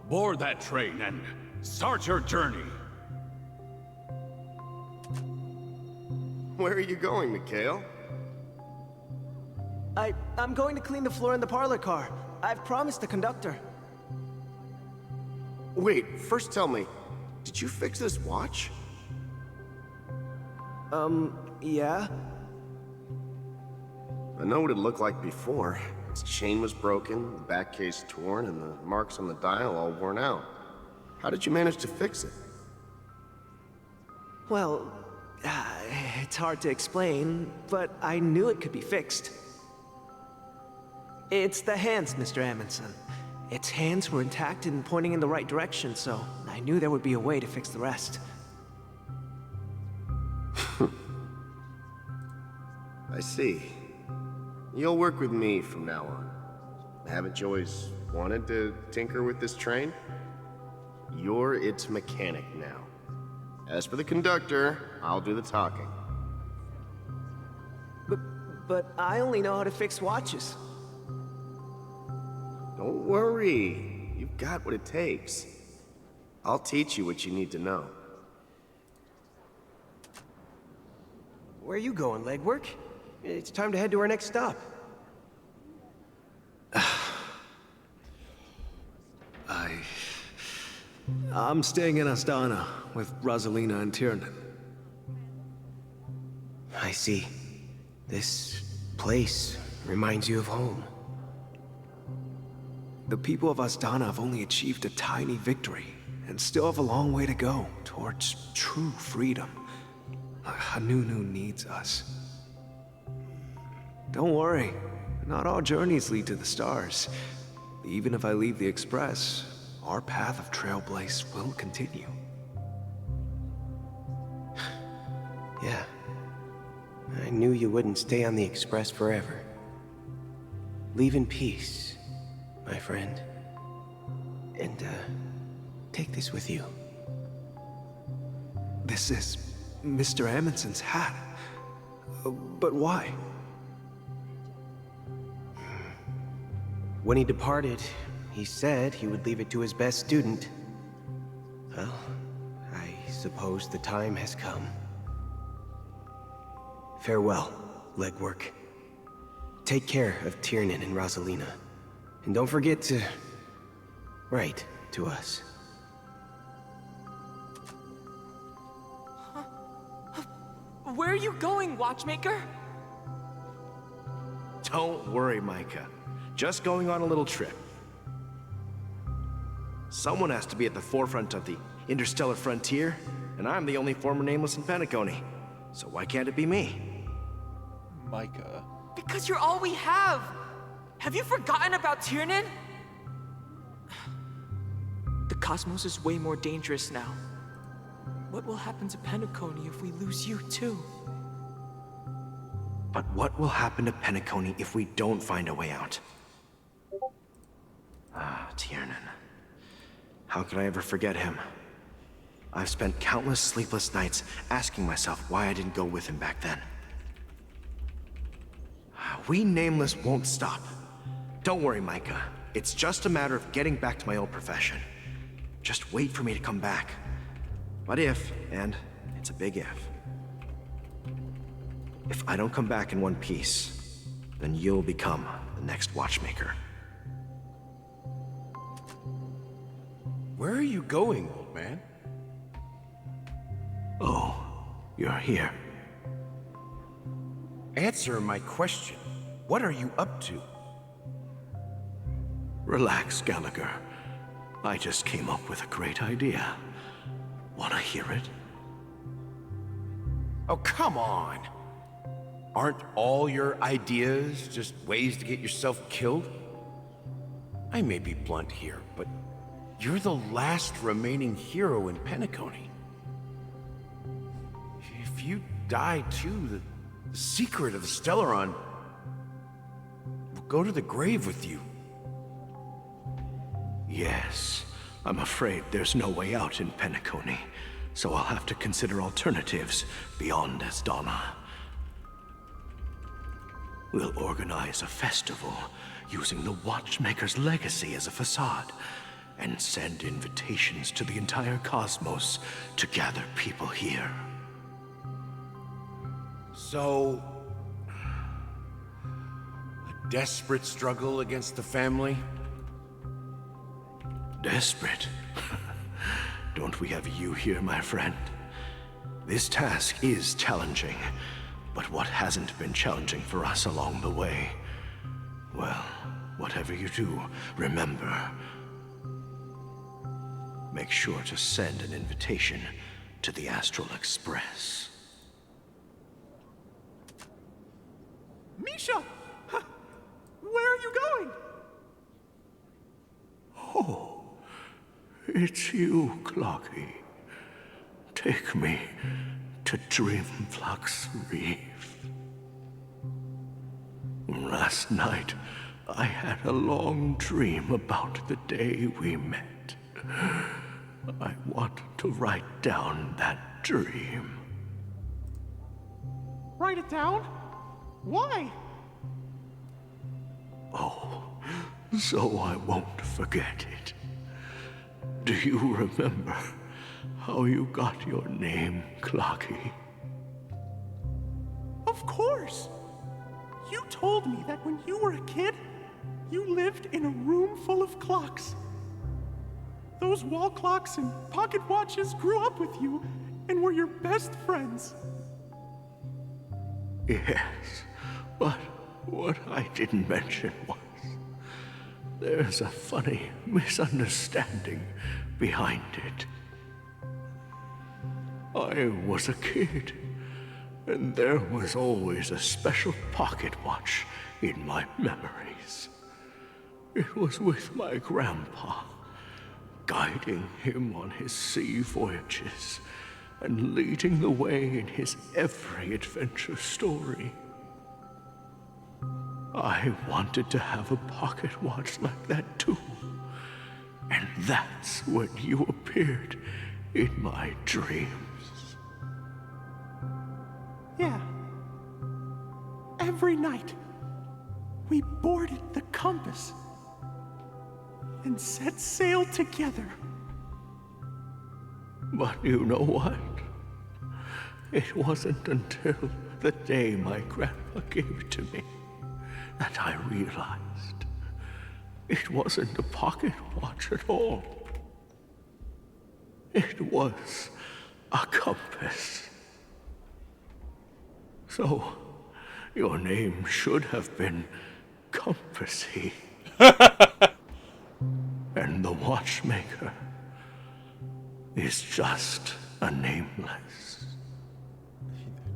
Speaker 17: board that train and start your journey.
Speaker 7: Where are you going, Mikhail?
Speaker 21: I'm going to clean the floor in the parlor car. I've promised the conductor.
Speaker 7: Wait, first tell me, did you fix this watch?
Speaker 21: Yeah?
Speaker 7: I know what it looked like before. Its chain was broken, the back case torn, and the marks on the dial all worn out. How did you manage to fix it?
Speaker 21: Well, it's hard to explain, but I knew it could be fixed. It's the hands, Mr. Amundsen. Its hands were intact and pointing in the right direction, so I knew there would be a way to fix the rest.
Speaker 14: I see. You'll work with me from now on. Haven't you always wanted to tinker with this train? You're its mechanic now. As for the conductor, I'll do the talking.
Speaker 21: But I only know how to fix watches.
Speaker 14: Don't worry. You've got what it takes. I'll teach you what you need to know.
Speaker 21: Where are you going, legwork? It's time to head to our next stop.
Speaker 12: I'm staying in Astana with Rosalina and Tiernan.
Speaker 21: I see. This place reminds you of home.
Speaker 12: The people of Astana have only achieved a tiny victory, and still have a long way to go towards true freedom. Hanunu needs us. Don't worry, not all journeys lead to the stars. Even if I leave the Express, our path of Trailblaze will continue.
Speaker 21: Yeah. I knew you wouldn't stay on the Express forever. Leave in peace, my friend. And, take this with you.
Speaker 12: This is Mr. Amundsen's hat. But why?
Speaker 21: When he departed, he said he would leave it to his best student. Well, I suppose the time has come. Farewell, legwork. Take care of Tiernan and Rosalina. And don't forget to write to us.
Speaker 9: Where are you going, Watchmaker?
Speaker 14: Don't worry, Micah. Just going on a little trip. Someone has to be at the forefront of the interstellar frontier, and I'm the only former Nameless in Penacony. So why can't it be me?
Speaker 1: Micah.
Speaker 9: Because you're all we have! Have you forgotten about Tiernan? The cosmos is way more dangerous now. What will happen to Penacony if we lose you too?
Speaker 21: But what will happen to Penacony if we don't find a way out? Ah, Tiernan. How could I ever forget him? I've spent countless sleepless nights asking myself why I didn't go with him back then. We Nameless won't stop. Don't worry, Micah. It's just a matter of getting back to my old profession. Just wait for me to come back. But if, and it's a big if I don't come back in one piece, then you'll become the next Watchmaker.
Speaker 17: Where are you going, old man?
Speaker 12: Oh, you're here.
Speaker 17: Answer my question. What are you up to?
Speaker 12: Relax, Gallagher. I just came up with a great idea. Wanna hear it?
Speaker 17: Oh, come on. Aren't all your ideas just ways to get yourself killed? I may be blunt here, but you're the last remaining hero in Penacony. If you die too, the secret of the Stellaron will go to the grave with you.
Speaker 12: Yes, I'm afraid there's no way out in Penacony, so I'll have to consider alternatives beyond Astana. We'll organize a festival using the Watchmaker's legacy as a facade, and send invitations to the entire cosmos to gather people here.
Speaker 17: So, a desperate struggle against the family?
Speaker 12: Desperate? Don't we have you here, my friend? This task is challenging, but what hasn't been challenging for us along the way? Well, whatever you do, remember, make sure to send an invitation to the Astral Express.
Speaker 2: Misha! Where are you going?
Speaker 12: Oh, it's you, Clocky. Take me to Dreamflux Reef. Last night, I had a long dream about the day we met. I want to write down that dream.
Speaker 6: Write it down? Why?
Speaker 12: Oh, so I won't forget it. Do you remember how you got your name, Clocky?
Speaker 6: Of course! You told me that when you were a kid, you lived in a room full of clocks. Those wall clocks and pocket watches grew up with you and were your best friends.
Speaker 12: Yes, but what I didn't mention was there's a funny misunderstanding behind it. I was a kid, and there was always a special pocket watch in my memories. It was with my grandpa, guiding him on his sea voyages and leading the way in his every adventure story. I wanted to have a pocket watch like that too. And that's when you appeared in my dreams.
Speaker 6: Yeah. Every night, we boarded the compass and set sail together.
Speaker 12: But you know what? It wasn't until the day my grandpa gave it to me that I realized it wasn't a pocket watch at all. It was a compass. So, your name should have been Compassy. And the watchmaker is just a nameless.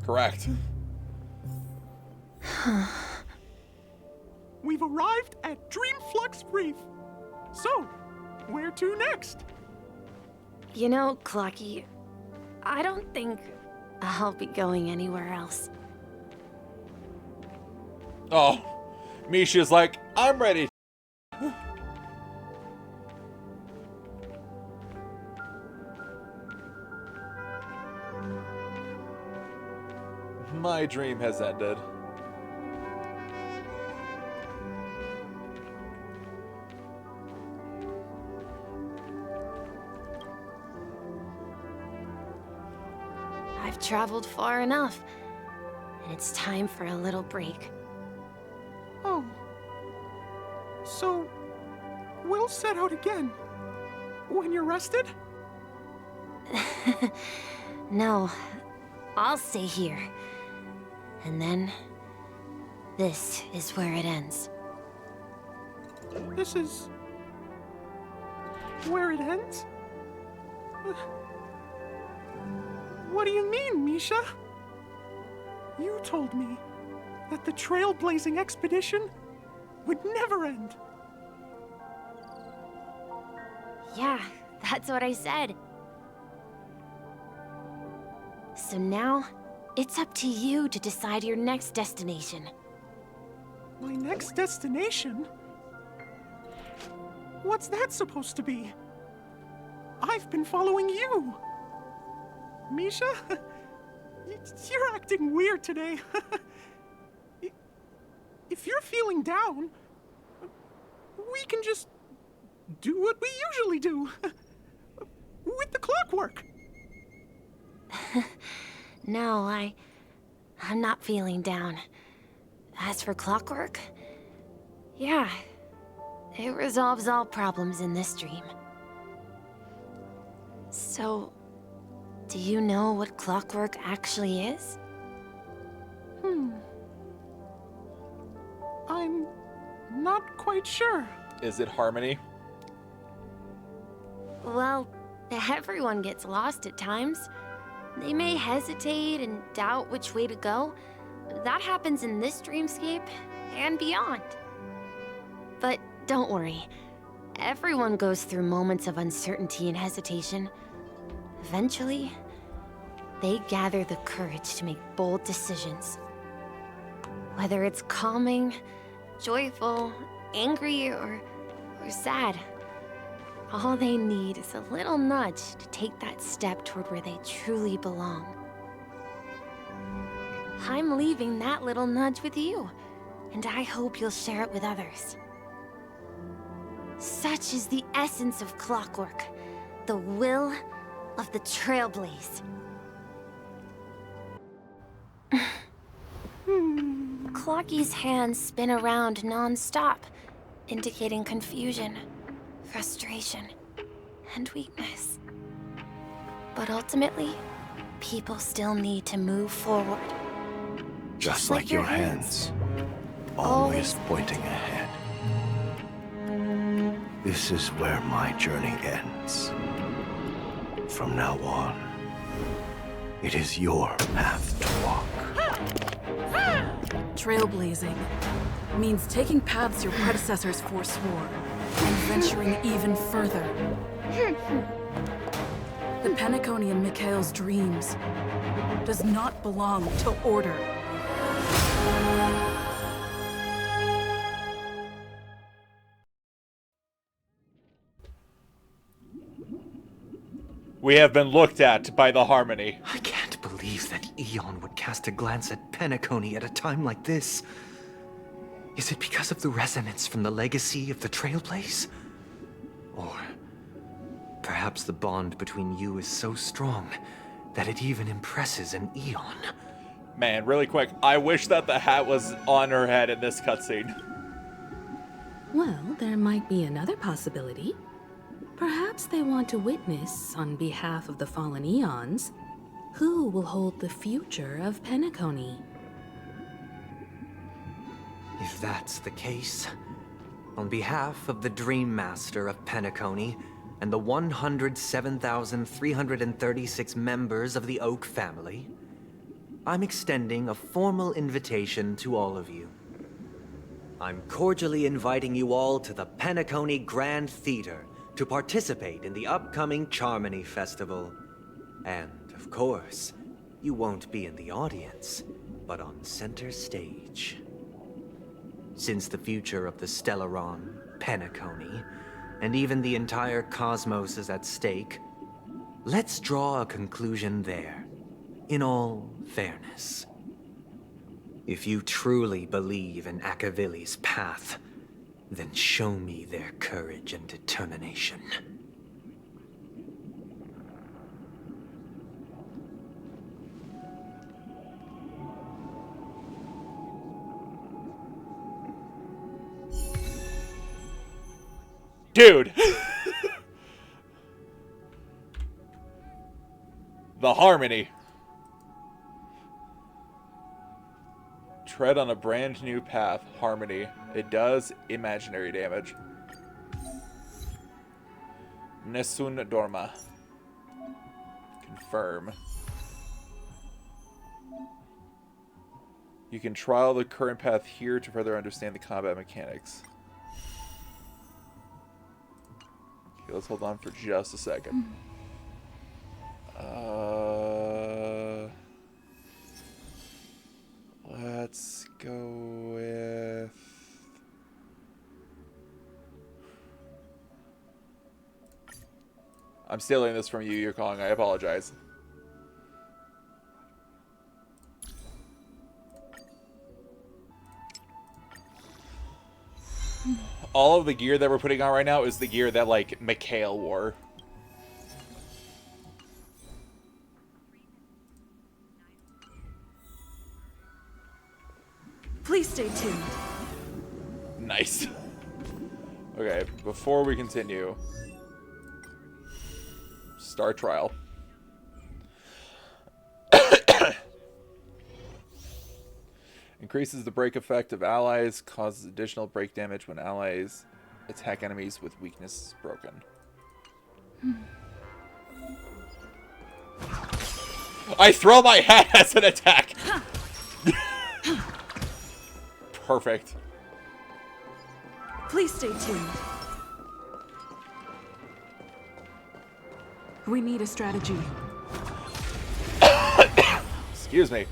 Speaker 1: Correct.
Speaker 6: We've arrived at Dreamflux Reef. So, where to next?
Speaker 5: You know, Clocky, I don't think I'll be going anywhere else.
Speaker 1: Oh, Misha's like, I'm ready. My dream has ended.
Speaker 5: I've traveled far enough. It's time for a little break.
Speaker 6: Oh. So, we'll set out again. When you're rested?
Speaker 5: No, I'll stay here. And then, this is where it ends.
Speaker 6: This is where it ends? What do you mean, Misha? You told me that the trailblazing expedition would never end.
Speaker 5: Yeah, that's what I said. So now, it's up to you to decide your next destination.
Speaker 6: My next destination? What's that supposed to be? I've been following you. Misha? You're acting weird today. If you're feeling down, we can just do what we usually do. With the clockwork.
Speaker 5: No, I'm not feeling down. As for clockwork, yeah, it resolves all problems in this dream. So, do you know what clockwork actually is?
Speaker 6: I'm not quite sure.
Speaker 1: Is it harmony?
Speaker 5: Well, everyone gets lost at times. They may hesitate and doubt which way to go. That happens in this dreamscape and beyond. But don't worry. Everyone goes through moments of uncertainty and hesitation. Eventually, they gather the courage to make bold decisions. Whether it's calming, joyful, angry, or sad. All they need is a little nudge to take that step toward where they truly belong. I'm leaving that little nudge with you, and I hope you'll share it with others. Such is the essence of clockwork, the will of the Trailblaze. Clocky's hands spin around non-stop, indicating confusion, frustration, and weakness. But ultimately, people still need to move forward.
Speaker 14: Just like your hands, always pointing ahead. This is where my journey ends. From now on, it is your path to walk.
Speaker 3: Trailblazing means taking paths your predecessors forswore and venturing even further. The Penacony in Mikhail's dreams does not belong to order.
Speaker 1: We have been looked at by the Harmony.
Speaker 8: I can't believe that Eon would cast a glance at Penacony at a time like this. Is it because of the resonance from the legacy of the Trailblaze? Or perhaps the bond between you is so strong that it even impresses an Eon?
Speaker 1: Man, really quick, I wish that the hat was on her head in this cutscene.
Speaker 4: Well, there might be another possibility. Perhaps they want to witness, on behalf of the fallen Eons, who will hold the future of Penacony.
Speaker 8: If that's the case, on behalf of the Dream Master of Penacony and the 107,336 members of the Oak family, I'm extending a formal invitation to all of you. I'm cordially inviting you all to the Penacony Grand Theater to participate in the upcoming Charmony Festival. And, of course, you won't be in the audience, but on center stage. Since the future of the Stellaron, Penacony, and even the entire cosmos is at stake, let's draw a conclusion there, in all fairness. If you truly believe in Akavili's path, then show me their courage and determination.
Speaker 1: Dude! The Harmony. Tread on a brand new path, Harmony. It does imaginary damage. Nessun Dorma. Confirm. You can trial the current path here to further understand the combat mechanics. Okay, let's hold on for just a second. Let's go with... I'm stealing this from you, Yukong. I apologize. All of the gear that we're putting on right now is the gear that, like, Mikhail wore.
Speaker 3: Please stay tuned.
Speaker 1: Nice. Okay, before we continue, start trial. Increases the break effect of allies, causes additional break damage when allies attack enemies with weakness broken. I throw my hat as an attack! Perfect.
Speaker 3: Please stay tuned. We need a strategy.
Speaker 1: Excuse me.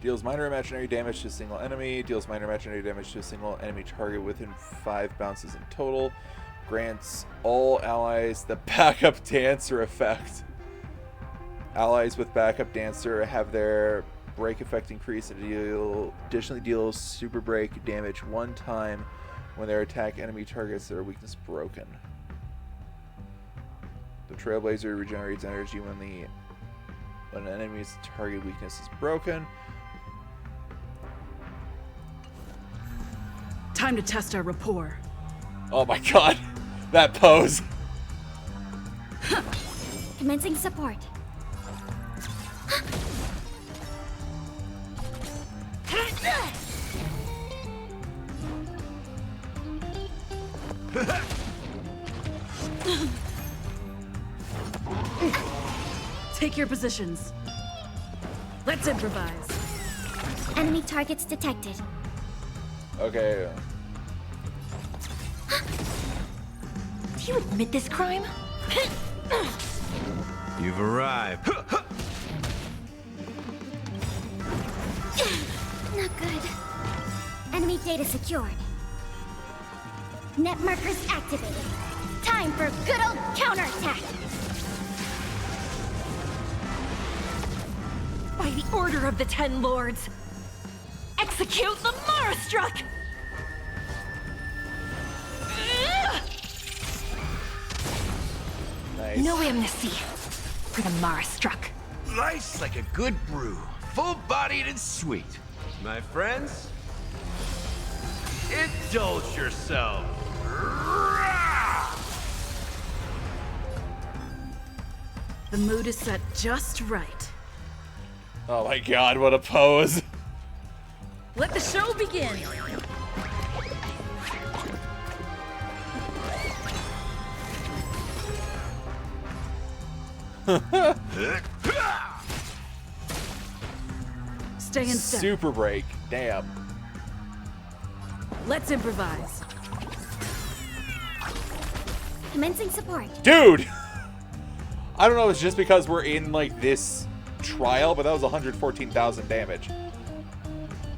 Speaker 1: Deals minor imaginary damage to a single enemy. Deals minor imaginary damage to a single enemy target within 5 bounces in total. Grants all allies the backup dancer effect. Allies with backup dancer have their break effect increase and additionally deals super break damage 1 time when they attack enemy targets that are weakness broken. The Trailblazer regenerates energy when an enemy's target weakness is broken.
Speaker 3: Time to test our rapport.
Speaker 1: Oh my god, that pose.
Speaker 10: Commencing support.
Speaker 3: Take your positions. Let's improvise.
Speaker 10: Enemy targets detected.
Speaker 1: Okay.
Speaker 15: Do you admit this crime?
Speaker 17: You've arrived.
Speaker 10: Not good. Enemy data secured. Net markers activated. Time for good old counterattack.
Speaker 15: By the order of the 10 lords, execute the Mara Struck!
Speaker 1: Nice.
Speaker 15: No amnesty for the Mara Struck.
Speaker 17: Nice like a good brew. Full-bodied and sweet. My friends, indulge yourself.
Speaker 3: The mood is set just right.
Speaker 1: Oh my god, what a pose.
Speaker 3: Let the show begin. Stay in step.
Speaker 1: Super break. Damn.
Speaker 3: Let's improvise.
Speaker 10: Commencing support.
Speaker 1: Dude! I don't know, it's just because we're in like this trial, but that was 114,000 damage.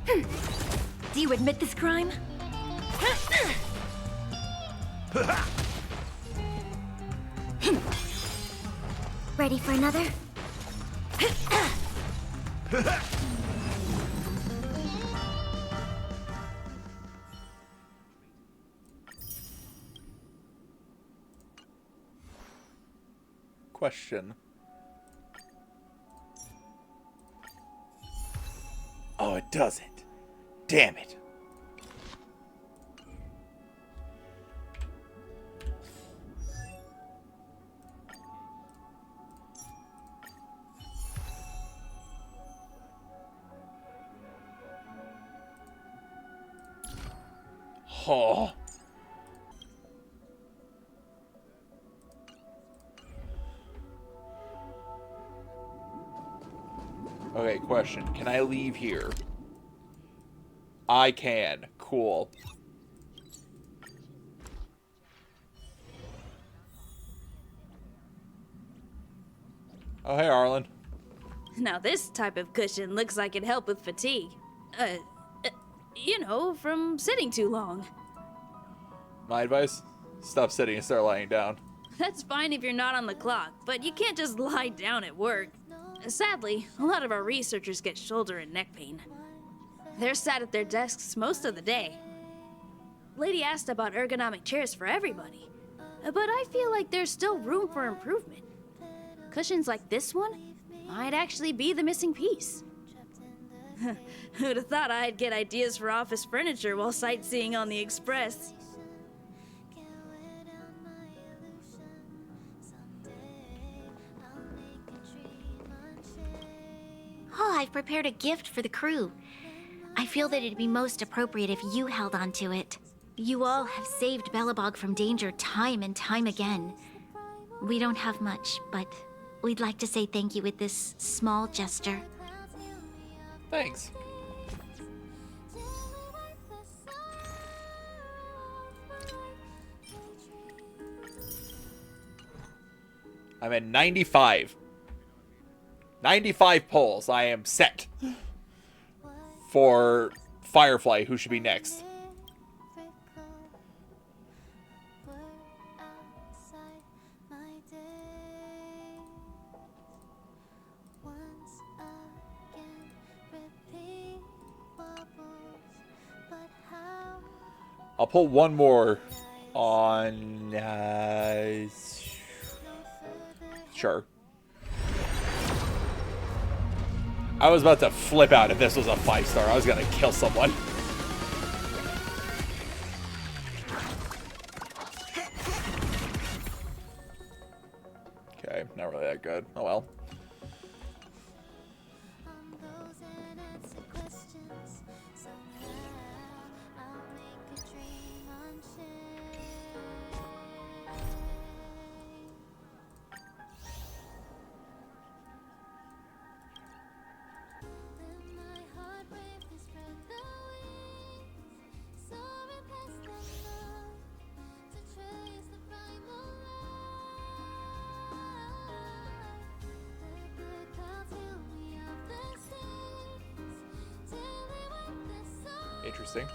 Speaker 15: Do you admit this crime?
Speaker 10: Ready for another?
Speaker 1: Question. Oh, it doesn't. Damn it. Oh. Okay, question. Can I leave here? I can. Cool. Oh, hey, Arlen.
Speaker 13: Now this type of cushion looks like it'd help with fatigue. You know, from sitting too long.
Speaker 1: My advice? Stop sitting and start lying down.
Speaker 13: That's fine if you're not on the clock, but you can't just lie down at work. Sadly, a lot of our researchers get shoulder and neck pain. They're sat at their desks most of the day. Lady asked about ergonomic chairs for everybody, but I feel like there's still room for improvement. Cushions like this one might actually be the missing piece. Who'd have thought I'd get ideas for office furniture while sightseeing on the Express?
Speaker 10: Oh, I've prepared a gift for the crew. I feel that it'd be most appropriate if you held on to it. You all have saved Belobog from danger time and time again. We don't have much, but we'd like to say thank you with this small gesture.
Speaker 1: Thanks. I'm at 95. 95 pulls. I am set. for Firefly, who should be next. I'll pull one more on... sure. I was about to flip out if this was a 5-star. I was going to kill someone. Okay, not really that good. Oh well. Interesting.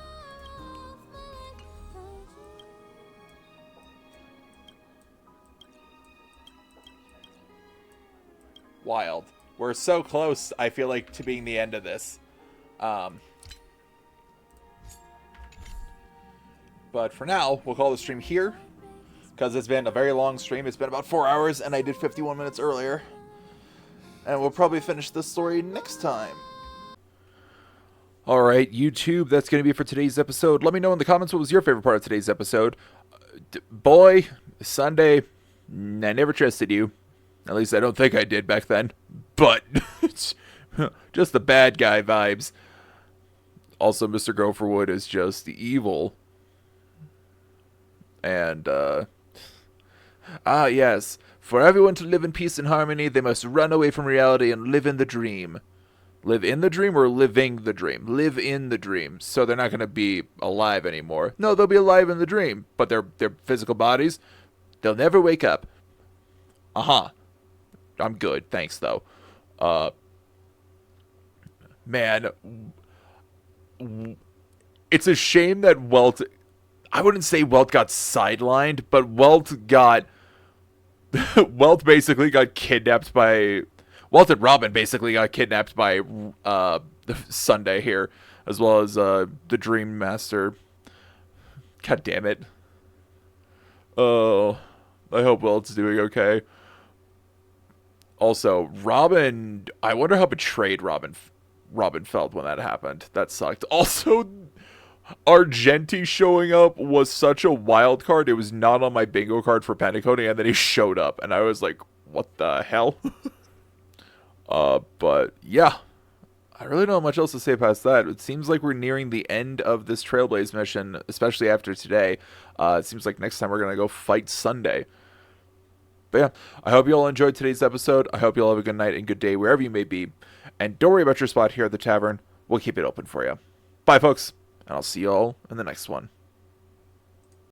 Speaker 1: Wild. We're so close, I feel like, to being the end of this. But for now, we'll call the stream here, because it's been a very long stream. It's been about 4 hours, and I did 51 minutes earlier. And we'll probably finish this story next time. Alright, YouTube, that's going to be it for today's episode. Let me know in the comments what was your favorite part of today's episode. Boy, Sunday, I never trusted you. At least I don't think I did back then. But, just the bad guy vibes. Also, Mr. Gopherwood is just evil. And, yes. For everyone to live in peace and harmony, they must run away from reality and live in the dream. Live in the dream or living the dream? Live in the dream. So they're not going to be alive anymore. No, they'll be alive in the dream. But their physical bodies, they'll never wake up. I'm good. Thanks, though. Man. It's a shame that Welt... I wouldn't say Welt got sidelined, but Welt got... Welt basically got kidnapped by... Welt and Robin basically got kidnapped by Sunday here, as well as the Dream Master. God damn it. Oh, I hope Welt's doing okay. Also, Robin, I wonder how betrayed Robin felt when that happened. That sucked. Also, Argenti showing up was such a wild card. It was not on my bingo card for Penacony, and then he showed up, and I was like, what the hell? But yeah, I really don't have much else to say past that. It seems like we're nearing the end of this Trailblaze mission, especially after today. It seems like next time we're going to go fight Sunday. But yeah, I hope you all enjoyed today's episode. I hope you all have a good night and good day wherever you may be. And don't worry about your spot here at the tavern. We'll keep it open for you. Bye, folks, and I'll see you all in the next one.